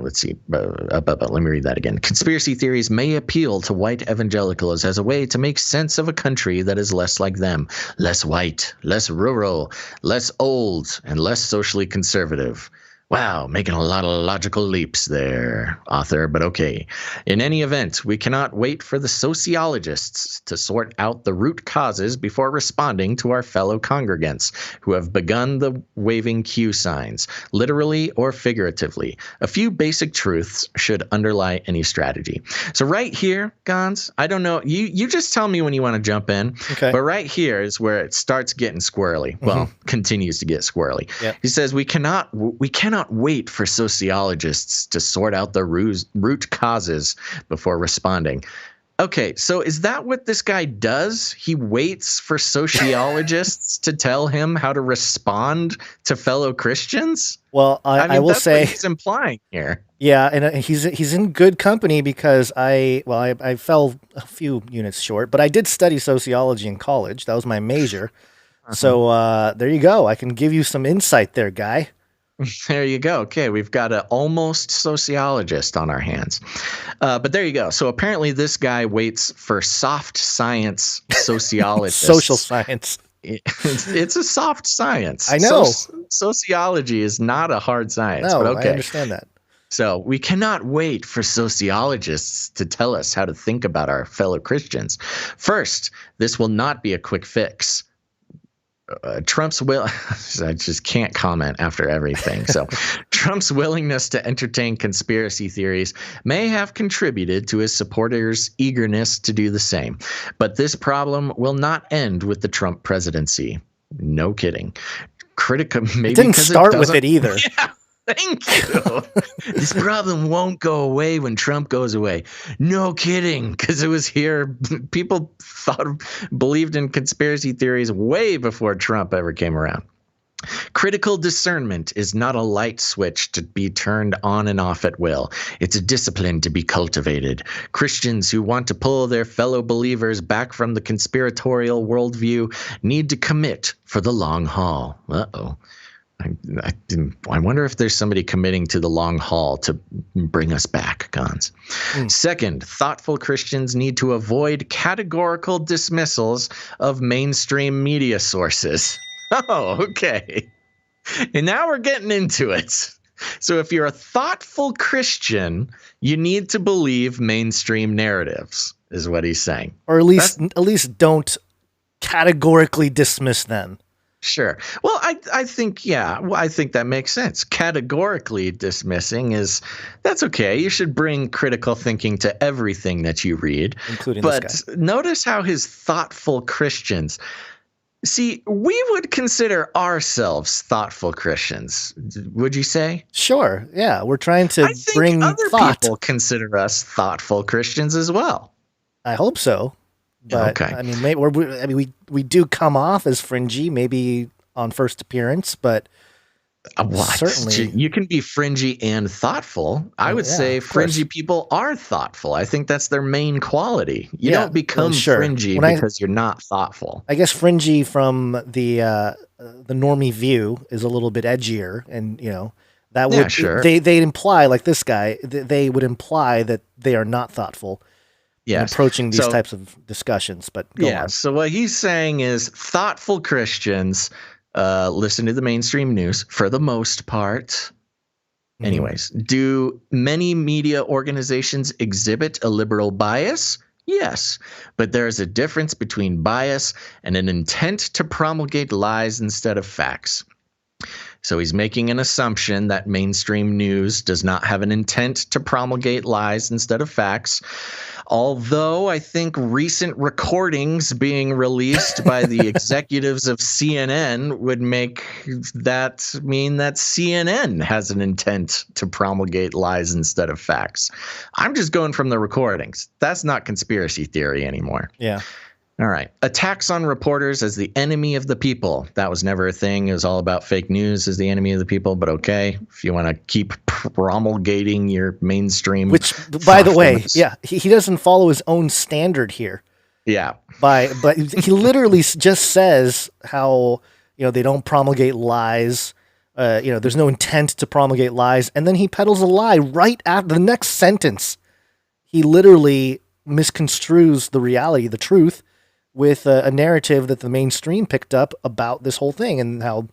Speaker 1: Let's see. Let me read that again. Conspiracy theories may appeal to white evangelicals as a way to make sense of a country that is less like them, less white, less rural, less old, and less socially conservative. Wow, making a lot of logical leaps there, author, but okay. In any event, we cannot wait for the sociologists to sort out the root causes before responding to our fellow congregants who have begun the waving Q signs, literally or figuratively. A few basic truths should underlie any strategy. So right here, Gons, I don't know, you just tell me when you want to jump in,
Speaker 4: okay.
Speaker 1: But right here is where it starts getting squirrely. Well, continues to get squirrely.
Speaker 4: Yep.
Speaker 1: He says we cannot wait for sociologists to sort out the root causes before responding. Okay, so is that what this guy does? He waits for sociologists to tell him how to respond to fellow Christians?
Speaker 4: Well, I will
Speaker 1: that's
Speaker 4: say
Speaker 1: what he's implying here.
Speaker 4: Yeah, and he's in good company because I fell a few units short, but I did study sociology in college. That was my major. So there you go. I can give you some insight there, guy.
Speaker 1: There you go. Okay, we've got an almost sociologist on our hands. But there you go. So apparently this guy waits for soft science sociologists.
Speaker 4: Social science.
Speaker 1: It's a soft science.
Speaker 4: I know.
Speaker 1: Sociology is not a hard science.
Speaker 4: No,
Speaker 1: but okay.
Speaker 4: I understand that.
Speaker 1: So we cannot wait for sociologists to tell us how to think about our fellow Christians. First, this will not be a quick fix. Trump's I just can't comment after everything. So Trump's willingness to entertain conspiracy theories may have contributed to his supporters' eagerness to do the same. But this problem will not end with the Trump presidency. No kidding. Maybe
Speaker 4: it didn't start with it either.
Speaker 1: Yeah. Thank you. This problem won't go away when Trump goes away. No kidding, because it was here. People believed in conspiracy theories way before Trump ever came around. Critical discernment is not a light switch to be turned on and off at will. It's a discipline to be cultivated. Christians who want to pull their fellow believers back from the conspiratorial worldview need to commit for the long haul. Uh-oh. I wonder if there's somebody committing to the long haul to bring us back, Gons. Second, thoughtful Christians need to avoid categorical dismissals of mainstream media sources. Oh, okay. And now we're getting into it. So if you're a thoughtful Christian, you need to believe mainstream narratives, is what he's saying.
Speaker 4: Or at least don't categorically dismiss them.
Speaker 1: Sure. Well, I think, yeah, I think that makes sense. Categorically dismissing that's okay. You should bring critical thinking to everything that you read.
Speaker 4: Including this guy.
Speaker 1: But notice how his thoughtful Christians, see, we would consider ourselves thoughtful Christians. Would you say?
Speaker 4: Sure. Yeah. We're trying to bring
Speaker 1: other
Speaker 4: thought.
Speaker 1: People consider us thoughtful Christians as well.
Speaker 4: I hope so. But,
Speaker 1: okay.
Speaker 4: I mean, we do come off as fringy, maybe on first appearance, but certainly
Speaker 1: you can be fringy and thoughtful. I would say fringy people are thoughtful. I think that's their main quality. You don't become fringy because you're not thoughtful.
Speaker 4: I guess fringy from the normie view is a little bit edgier, and that would they imply, like this guy, they would imply that they are not thoughtful.
Speaker 1: Yes.
Speaker 4: Approaching these types of discussions, but go on.
Speaker 1: So what he's saying is thoughtful Christians listen to the mainstream news for the most part. Anyways, do many media organizations exhibit a liberal bias? Yes, but there's a difference between bias and an intent to promulgate lies instead of facts. So he's making an assumption that mainstream news does not have an intent to promulgate lies instead of facts. Although I think recent recordings being released by the executives of CNN would make that mean that CNN has an intent to promulgate lies instead of facts. I'm just going from the recordings. That's not conspiracy theory anymore.
Speaker 4: Yeah.
Speaker 1: All right. Attacks on reporters as the enemy of the people. That was never a thing. It was all about fake news as the enemy of the people. But okay, if you want to keep promulgating your mainstream.
Speaker 4: Which, by the way, yeah, he doesn't follow his own standard here.
Speaker 1: Yeah.
Speaker 4: But he literally just says how, they don't promulgate lies. There's no intent to promulgate lies. And then he peddles a lie right after the next sentence. He literally misconstrues the reality, the truth, with a narrative that the mainstream picked up about this whole thing and how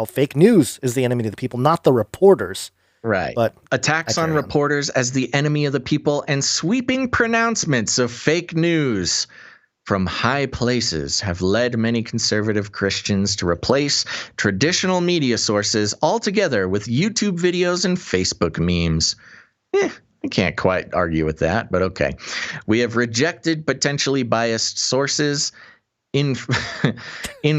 Speaker 4: fake news is the enemy of the people, not the reporters.
Speaker 1: Right.
Speaker 4: But
Speaker 1: attacks on reporters as the enemy of the people and sweeping pronouncements of fake news from high places have led many conservative Christians to replace traditional media sources altogether with YouTube videos and Facebook memes. I can't quite argue with that, but okay. We have rejected potentially biased sources in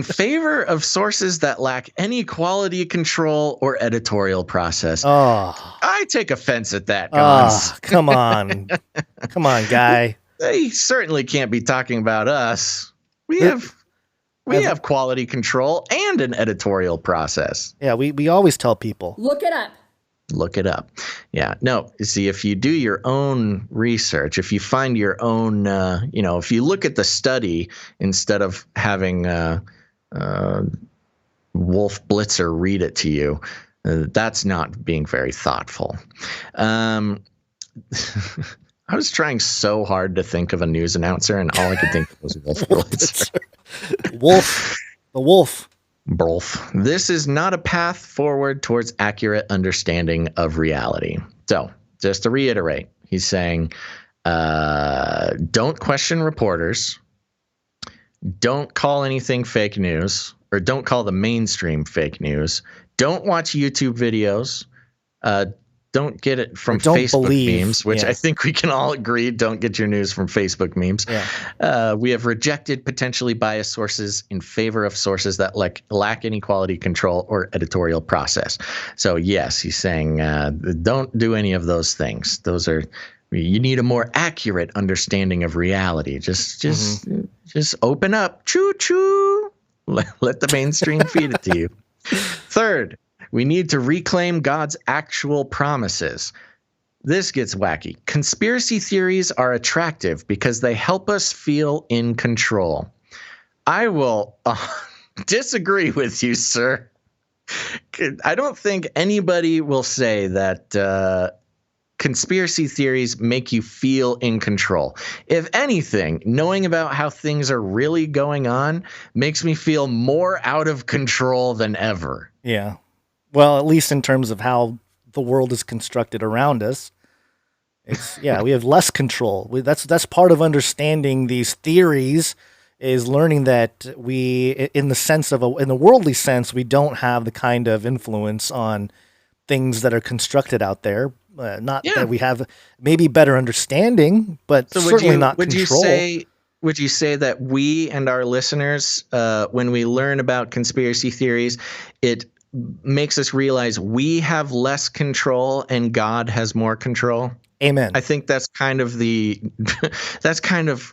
Speaker 1: favor of sources that lack any quality control or editorial process.
Speaker 4: Oh,
Speaker 1: I take offense at that, Gons.
Speaker 4: Oh, come on. Come on, guy.
Speaker 1: They certainly can't be talking about us. We have quality control and an editorial process.
Speaker 4: Yeah, we always tell people.
Speaker 17: Look it up.
Speaker 1: Look it up. Yeah. No, see, if you do your own research, if you find your own, if you look at the study instead of having Wolf Blitzer read it to you, that's not being very thoughtful. I was trying so hard to think of a news announcer, and all I could think of was Wolf Blitzer.
Speaker 4: The wolf.
Speaker 1: Both. This is not a path forward towards accurate understanding of reality. So, just to reiterate, he's saying, don't question reporters, don't call anything fake news, or don't call the mainstream fake news, don't watch YouTube videos, don't get it from Facebook memes, which I think we can all agree, don't get your news from Facebook memes.
Speaker 4: Yeah.
Speaker 1: We have rejected potentially biased sources in favor of sources that lack any quality control or editorial process. So yes, he's saying don't do any of those things. You need a more accurate understanding of reality. Just open up. Choo choo. Let the mainstream feed it to you. Third, we need to reclaim God's actual promises. This gets wacky. Conspiracy theories are attractive because they help us feel in control. I will disagree with you, sir. I don't think anybody will say that conspiracy theories make you feel in control. If anything, knowing about how things are really going on makes me feel more out of control than ever.
Speaker 4: Yeah. Well, at least in terms of how the world is constructed around us, we have less control. That's part of understanding these theories, is learning that in the worldly sense, we don't have the kind of influence on things that are constructed out there. That we have maybe better understanding, but certainly not control.
Speaker 1: Would you say that we and our listeners, when we learn about conspiracy theories, it makes us realize we have less control and God has more control?
Speaker 4: Amen.
Speaker 1: I think that's kind of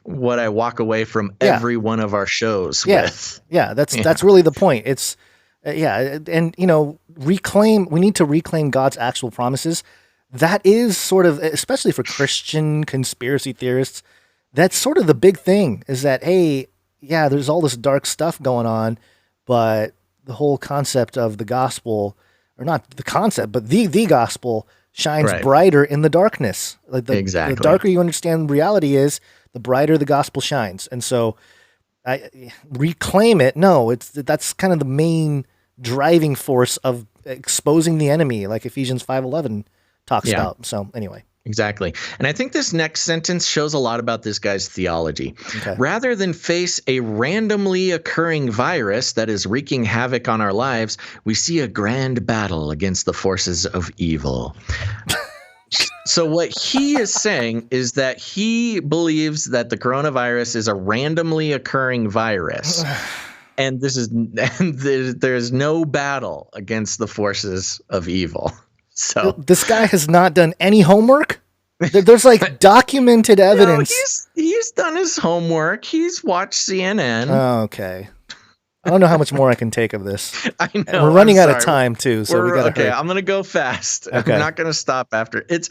Speaker 1: what I walk away from every one of our shows with.
Speaker 4: Yeah, that's really the point. It's and we need to reclaim God's actual promises. That is sort of, especially for Christian conspiracy theorists, that's sort of the big thing, is that, hey, yeah, there's all this dark stuff going on, but the whole concept of the gospel, or not the concept, but the gospel shines brighter in the darkness.
Speaker 1: Exactly.
Speaker 4: The darker you understand reality is, the brighter the gospel shines. And so I reclaim it. No, that's kind of the main driving force of exposing the enemy, like Ephesians 5:11 talks about. So anyway.
Speaker 1: Exactly. And I think this next sentence shows a lot about this guy's theology.
Speaker 4: Okay.
Speaker 1: Rather than face a randomly occurring virus that is wreaking havoc on our lives, we see a grand battle against the forces of evil. So what he is saying is that he believes that the coronavirus is a randomly occurring virus. And there's no battle against the forces of evil. So
Speaker 4: this guy has not done any homework. There's like documented evidence.
Speaker 1: No, he's done his homework. He's watched CNN.
Speaker 4: Oh, okay. I don't know how much more I can take of this.
Speaker 1: I know.
Speaker 4: And we're running out of time too, so we gotta hurry.
Speaker 1: I'm gonna go fast.
Speaker 4: Okay.
Speaker 1: I'm not gonna stop after. It's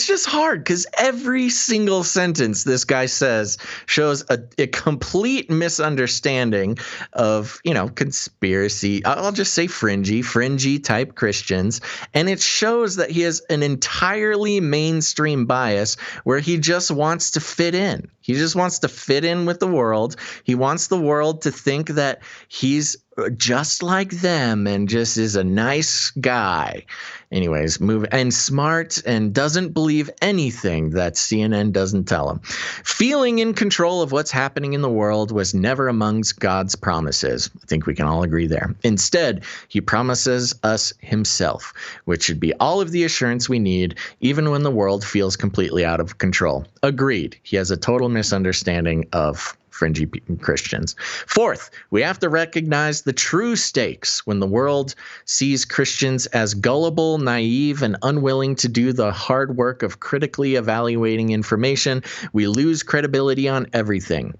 Speaker 1: just hard because every single sentence this guy says shows a complete misunderstanding of conspiracy. I'll just say fringy type Christians, and it shows that he has an entirely mainstream bias where he just wants to fit in. He just wants to fit in with the world. He wants the world to think that he's just like them and just is a nice guy. Anyways, and smart and doesn't believe anything that CNN doesn't tell him. Feeling in control of what's happening in the world was never amongst God's promises. I think we can all agree there. Instead, he promises us himself, which should be all of the assurance we need, even when the world feels completely out of control. Agreed. He has a total misunderstanding of fringy Christians. Fourth, we have to recognize the true stakes when the world sees Christians as gullible, naive, and unwilling to do the hard work of critically evaluating information. We lose credibility on everything.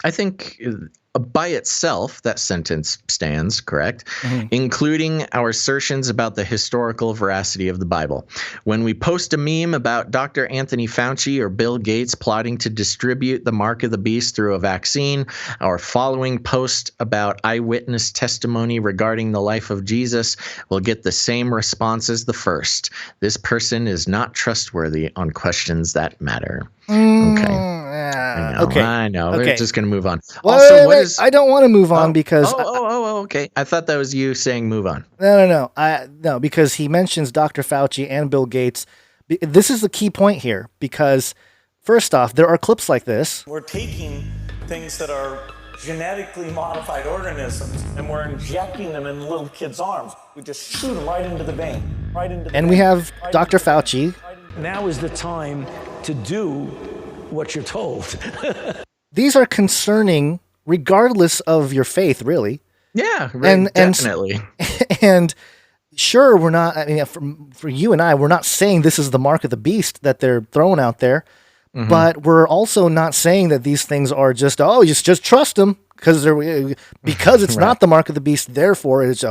Speaker 1: I think by itself, that sentence stands correct, including our assertions about the historical veracity of the Bible. When we post a meme about Dr. Anthony Fauci or Bill Gates plotting to distribute the mark of the beast through a vaccine, our following post about eyewitness testimony regarding the life of Jesus will get the same response as the first. This person is not trustworthy on questions that matter. Okay. I know.
Speaker 4: Okay.
Speaker 1: We're just going to move on.
Speaker 4: Wait. I don't want to move on because.
Speaker 1: Okay. I thought that was you saying move on.
Speaker 4: No. No, because he mentions Dr. Fauci and Bill Gates. This is the key point here because, first off, there are clips like this.
Speaker 17: We're taking things that are genetically modified organisms and we're injecting them in little kids' arms. We just shoot them right into the vein.
Speaker 4: And we have Dr. Fauci.
Speaker 16: Now is the time to do what you're told.
Speaker 4: These are concerning regardless of your faith, really.
Speaker 1: Yeah, definitely.
Speaker 4: And sure, we're not, I mean, for you and I, we're not saying this is the mark of the beast that they're throwing out there, but we're also not saying that these things are just trust them because it's not the mark of the beast. Therefore, it's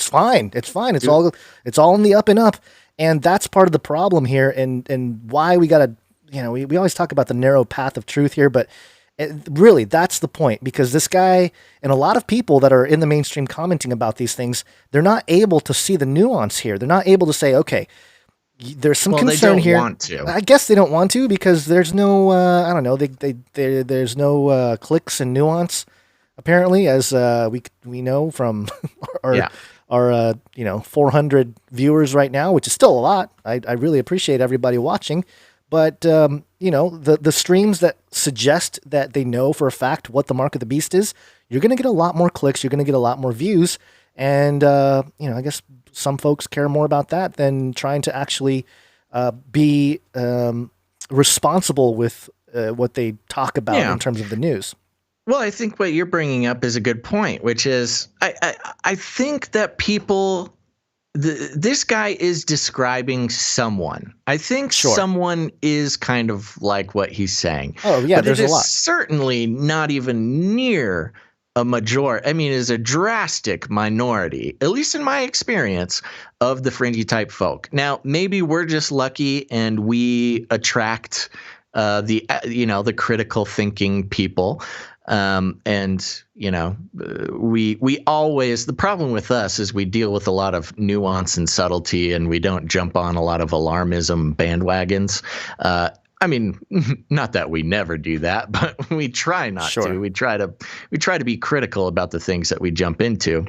Speaker 4: fine. It's fine. It's all in the up and up. And that's part of the problem here and why we got to, we always talk about the narrow path of truth here, but really that's the point because this guy and a lot of people that are in the mainstream commenting about these things, they're not able to see the nuance here. They're not able to say, okay, there's some concern
Speaker 1: they don't
Speaker 4: here.
Speaker 1: Want to.
Speaker 4: I guess they don't want to because there's no, I don't know, there's no clicks and nuance apparently as we know from our 400 viewers right now, which is still a lot. I really appreciate everybody watching. But, the streams that suggest that they know for a fact what the mark of the beast is, you're going to get a lot more clicks. You're going to get a lot more views. And, I guess some folks care more about that than trying to actually be responsible with what they talk about in terms of the news.
Speaker 1: Well, I think what you're bringing up is a good point, which is I think that people... this guy is describing someone. I think someone is kind of like what he's saying.
Speaker 4: Oh, yeah,
Speaker 1: but
Speaker 4: there's
Speaker 1: it is
Speaker 4: a lot.
Speaker 1: Certainly not even near a majority. I mean, is a drastic minority, at least in my experience, of the fringy type folk. Now, maybe we're just lucky and we attract the critical thinking people. We always, the problem with us is we deal with a lot of nuance and subtlety and we don't jump on a lot of alarmism bandwagons. I mean, not that we never do that, but we try not to. We try to be critical about the things that we jump into.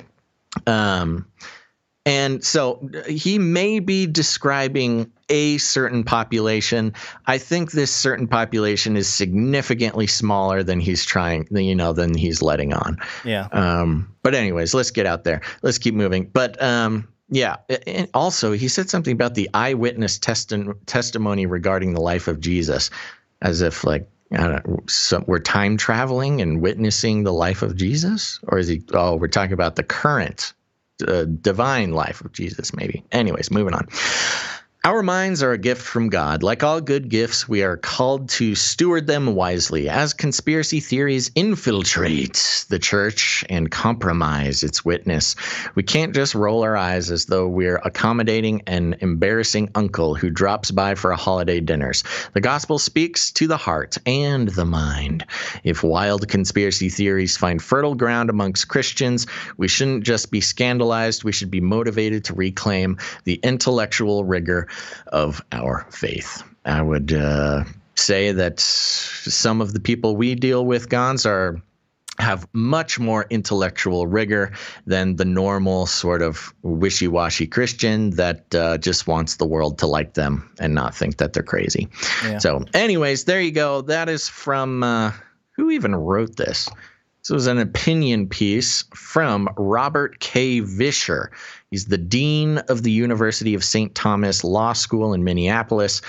Speaker 1: And so he may be describing a certain population. I think this certain population is significantly smaller than he's than he's letting on.
Speaker 4: Yeah.
Speaker 1: But anyways, let's get out there. Let's keep moving. But yeah. And also, he said something about the eyewitness testimony regarding the life of Jesus, as if like, I don't know, we're time traveling and witnessing the life of Jesus, or is he? Oh, we're talking about the current divine life of Jesus, maybe. Anyways, moving on. Our minds are a gift from God. Like all good gifts, we are called to steward them wisely. As conspiracy theories infiltrate the church and compromise its witness, we can't just roll our eyes as though we're accommodating an embarrassing uncle who drops by for a holiday dinners. The gospel speaks to the heart and the mind. If wild conspiracy theories find fertile ground amongst Christians, we shouldn't just be scandalized. We should be motivated to reclaim the intellectual rigor of our faith. I would say that some of the people we deal with, Gons, have much more intellectual rigor than the normal sort of wishy-washy Christian that just wants the world to like them and not think that they're crazy. Yeah. So anyways, there you go. That is from who even wrote this? This was an opinion piece from Robert K. Vischer. He's the dean of the University of St. Thomas Law School in Minneapolis,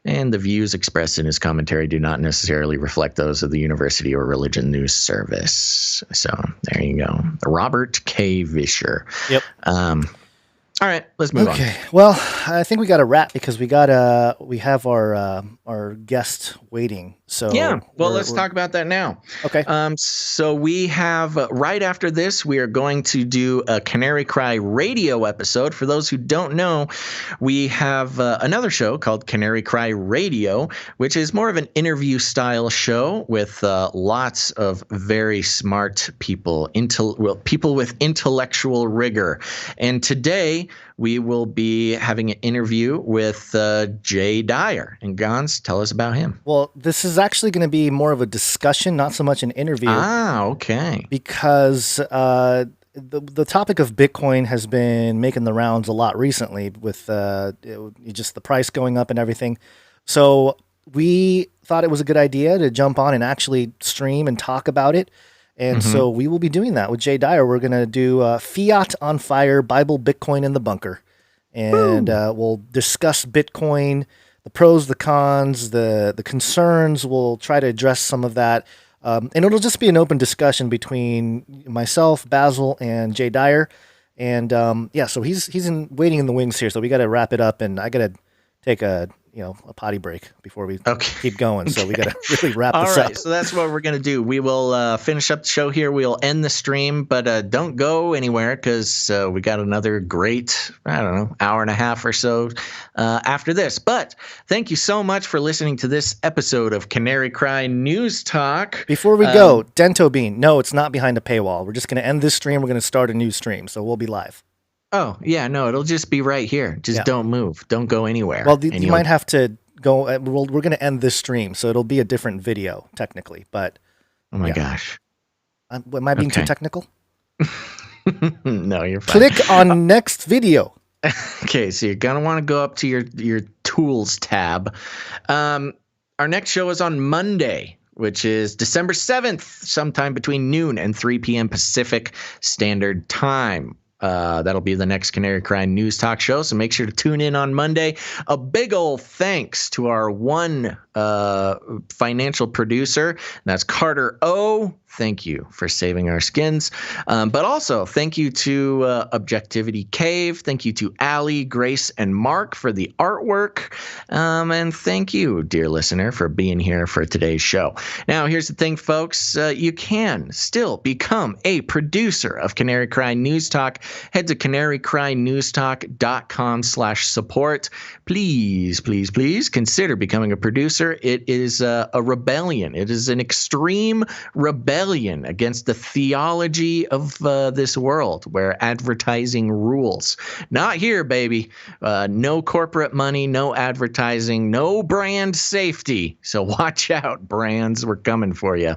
Speaker 1: and the views expressed in his commentary do not necessarily reflect those of the University or Religion News Service. So there you go. Robert K. Vischer.
Speaker 4: Yep.
Speaker 1: All right, let's move on.
Speaker 4: Okay. Well, I think we got to wrap because we have our guest waiting. So
Speaker 1: yeah. Well, let's talk about that now.
Speaker 4: Okay.
Speaker 1: So we have right after this, we are going to do a Canary Cry radio episode. For those who don't know, we have another show called Canary Cry Radio, which is more of an interview style show with lots of very smart people, people with intellectual rigor. And today we will be having an interview with Jay Dyer. And Gons, tell us about him.
Speaker 4: Well, this is actually going to be more of a discussion, not so much an interview.
Speaker 1: Ah, okay.
Speaker 4: Because the topic of Bitcoin has been making the rounds a lot recently with just the price going up and everything. So we thought it was a good idea to jump on and actually stream and talk about it. And so we will be doing that with Jay Dyer. We're going to do Fiat on Fire, Bible, Bitcoin in the Bunker. And we'll discuss Bitcoin, the pros, the cons, the concerns. We'll try to address some of that. And it'll just be an open discussion between myself, Basil, and Jay Dyer. And so he's waiting in the wings here. So we got to wrap it up, and I got to take a potty break before we keep going. So we got to really wrap this up.
Speaker 1: All right, so that's what we're going to do. We will finish up the show here. We'll end the stream, but don't go anywhere because we got another great, hour and a half or so after this. But thank you so much for listening to this episode of Canary Cry News Talk.
Speaker 4: Before we go, Dento Bean, no, it's not behind a paywall. We're just going to end this stream. We're going to start a new stream, so we'll be live.
Speaker 1: Oh, yeah, no, it'll just be right here. Just don't move. Don't go anywhere.
Speaker 4: Well, you might have to go. We're going to end this stream, so it'll be a different video, technically. But
Speaker 1: oh, my gosh.
Speaker 4: Am I being too technical?
Speaker 1: No, you're fine.
Speaker 4: Click on next video.
Speaker 1: Okay, so you're going to want to go up to your Tools tab. Our next show is on Monday, which is December 7th, sometime between noon and 3 p.m. Pacific Standard Time. That'll be the next Canary Cry News Talk show, so make sure to tune in on Monday. A big old thanks to our one financial producer. That's Carter O. Thank you for saving our skins. But also, thank you to Objectivity Cave. Thank you to Allie, Grace, and Mark for the artwork. And thank you, dear listener, for being here for today's show. Now, here's the thing, folks. You can still become a producer of Canary Cry News Talk. Head to canarycrynewstalk.com/support. Please, please, please consider becoming a producer. It is a rebellion. It is an extreme rebellion against the theology of this world where advertising rules. Not here, baby. No corporate money, no advertising, no brand safety. So watch out, brands. We're coming for you.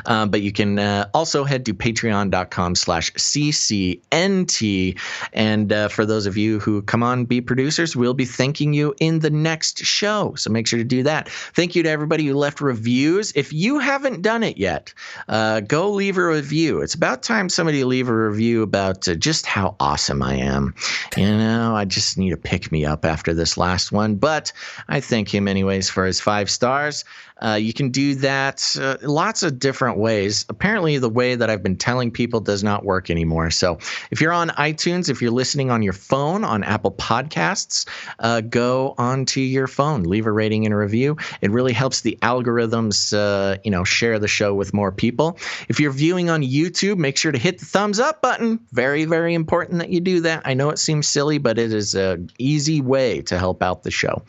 Speaker 1: But you can also head to patreon.com/CCNT. And for those of you who come on, be producers, we'll be thanking you in the next show. So make sure to do that. Thank you to everybody who left reviews. If you haven't done it yet, go leave a review. It's about time somebody leave a review about just how awesome I am. I just need to pick me up after this last one. But I thank him anyways for his 5 stars. You can do that lots of different ways. Apparently, the way that I've been telling people does not work anymore. So if you're on iTunes, if you're listening on your phone, on Apple Podcasts, go onto your phone, leave a rating and a review. It really helps the algorithms, share the show with more people. If you're viewing on YouTube, make sure to hit the thumbs up button. Very, very important that you do that. I know it seems silly, but it is an easy way to help out the show.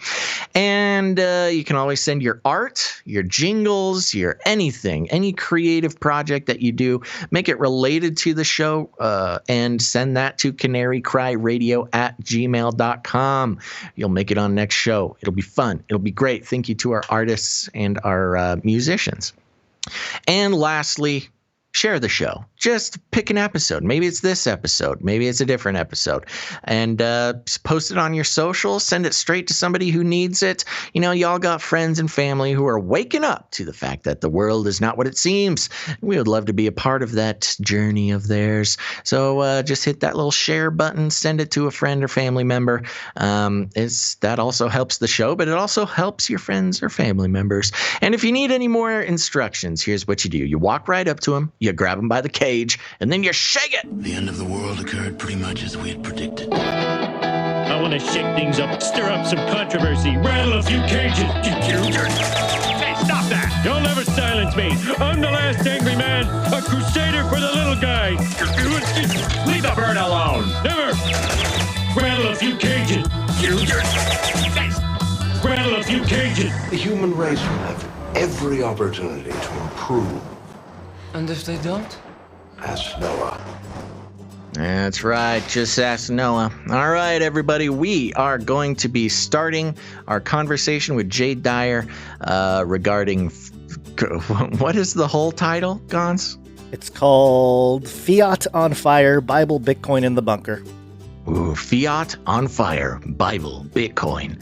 Speaker 1: And you can always send your art, your jingles, your anything, any creative project that you do, make it related to the show, and send that to canarycryradio@gmail.com. You'll make it on next show. It'll be fun. It'll be great. Thank you to our artists and our musicians. And lastly, share the show. Just pick an episode. Maybe it's this episode. Maybe it's a different episode. And post it on your socials. Send it straight to somebody who needs it. Y'all got friends and family who are waking up to the fact that the world is not what it seems. We would love to be a part of that journey of theirs. So just hit that little share button. Send it to a friend or family member. That also helps the show, but it also helps your friends or family members. And if you need any more instructions, here's what you do. You walk right up to them. You grab them by the cage, and then you shake it.
Speaker 9: The end of the world occurred pretty much as we had predicted.
Speaker 18: I want to shake things up, stir up some controversy, rattle a few cages. Hey, stop that! You'll never silence me. I'm the last angry man, a crusader for the little guy. Leave the bird alone. Never. Rattle a few cages. Rattle a few cages.
Speaker 19: The human race will have every opportunity to improve.
Speaker 20: And if they don't?
Speaker 19: Ask Noah.
Speaker 1: That's right. Just ask Noah. All right, everybody. We are going to be starting our conversation with Jade Dyer regarding what is the whole title, Gons?
Speaker 4: It's called Fiat on Fire, Bible, Bitcoin in the Bunker.
Speaker 1: Ooh, Fiat on Fire, Bible, Bitcoin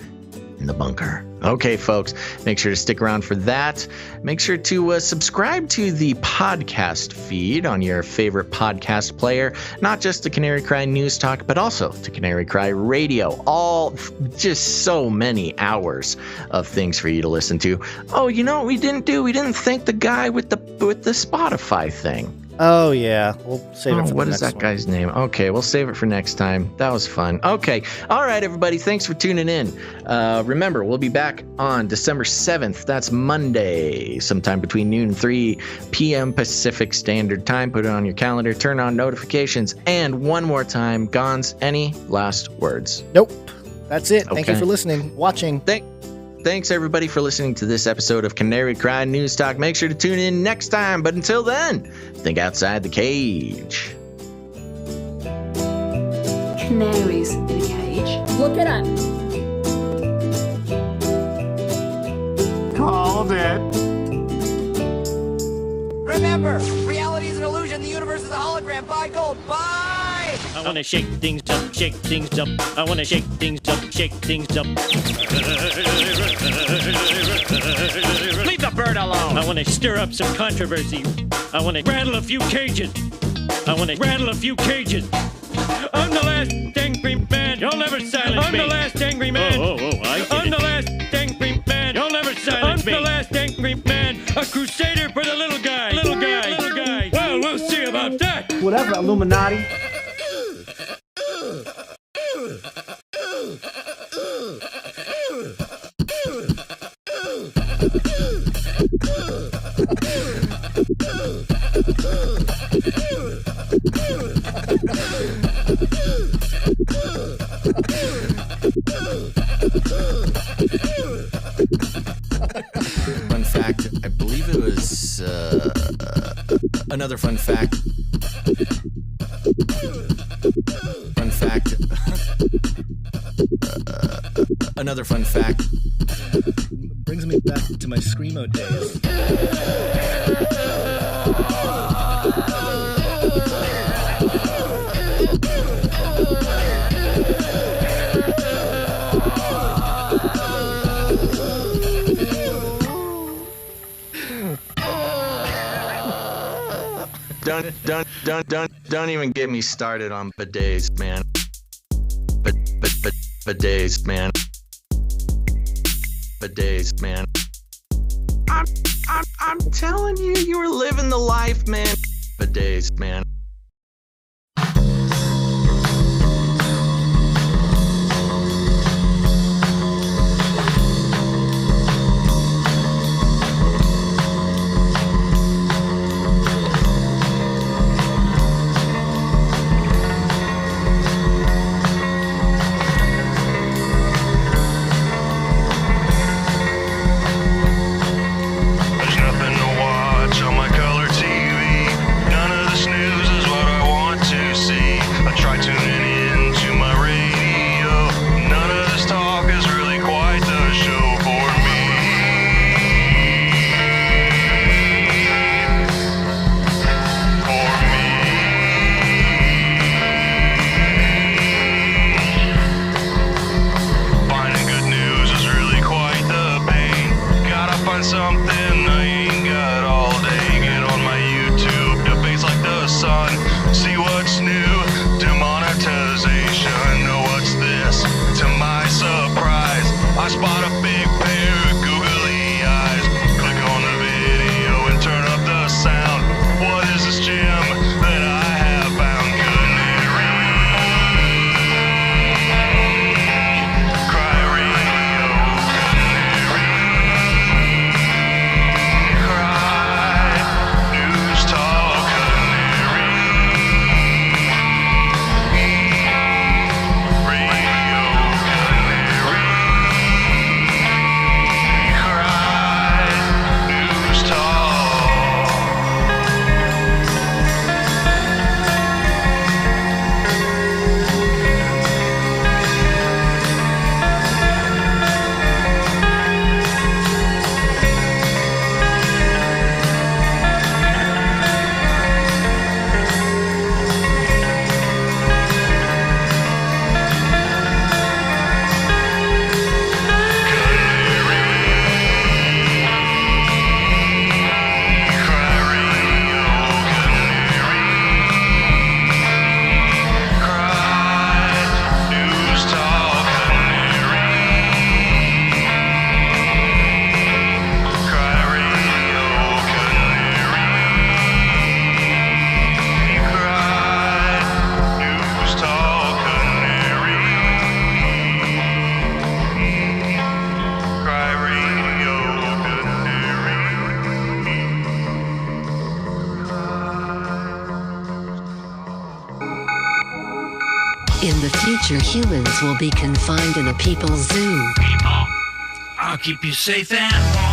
Speaker 1: in the bunker. Okay, folks, make sure to stick around for that. Make sure to subscribe to the podcast feed on your favorite podcast player, not just to Canary Cry News Talk, but also to Canary Cry Radio. All just so many hours of things for you to listen to. Oh, you know what we didn't do? We didn't thank the guy with the Spotify thing.
Speaker 4: Oh, yeah. We'll save it for the next one.
Speaker 1: What is that guy's name? Okay, we'll save it for next time. That was fun. Okay. All right, everybody. Thanks for tuning in. Remember, we'll be back on December 7th. That's Monday, sometime between noon and 3 p.m. Pacific Standard Time. Put it on your calendar. Turn on notifications. And one more time, Gons, any last words?
Speaker 4: Nope. That's it. Okay. Thank you for listening, watching.
Speaker 1: Thanks, everybody, for listening to this episode of Canary Cry News Talk. Make sure to tune in next time. But until then, think outside the cage.
Speaker 3: Canaries in a cage. Look it up.
Speaker 11: Called it.
Speaker 21: Remember, reality is an illusion. The universe is a hologram. Buy gold. Bye!
Speaker 18: I want to shake things up, shake things up. I want to shake things up, shake things up. Leave the bird alone. I want to stir up some controversy. I want to rattle a few cages. I'm the last angry man. You'll never silence me. I'm the last angry man. I'm the last angry man. You'll never silence me. I'm the last angry man. A crusader for the little guy. Well, we'll see about that.
Speaker 10: Whatever, Illuminati.
Speaker 1: Fun fact, I believe it was another fun fact. Another fun fact.
Speaker 4: Brings me back to my Screamo days.
Speaker 1: Don't even get me started on bidets, man. Bidets, man. Bidets, man. I'm telling you, you were living the life, man. Bidets, man.
Speaker 2: In the future, humans will be confined in a people's zoo.
Speaker 22: People, I'll keep you safe and warm.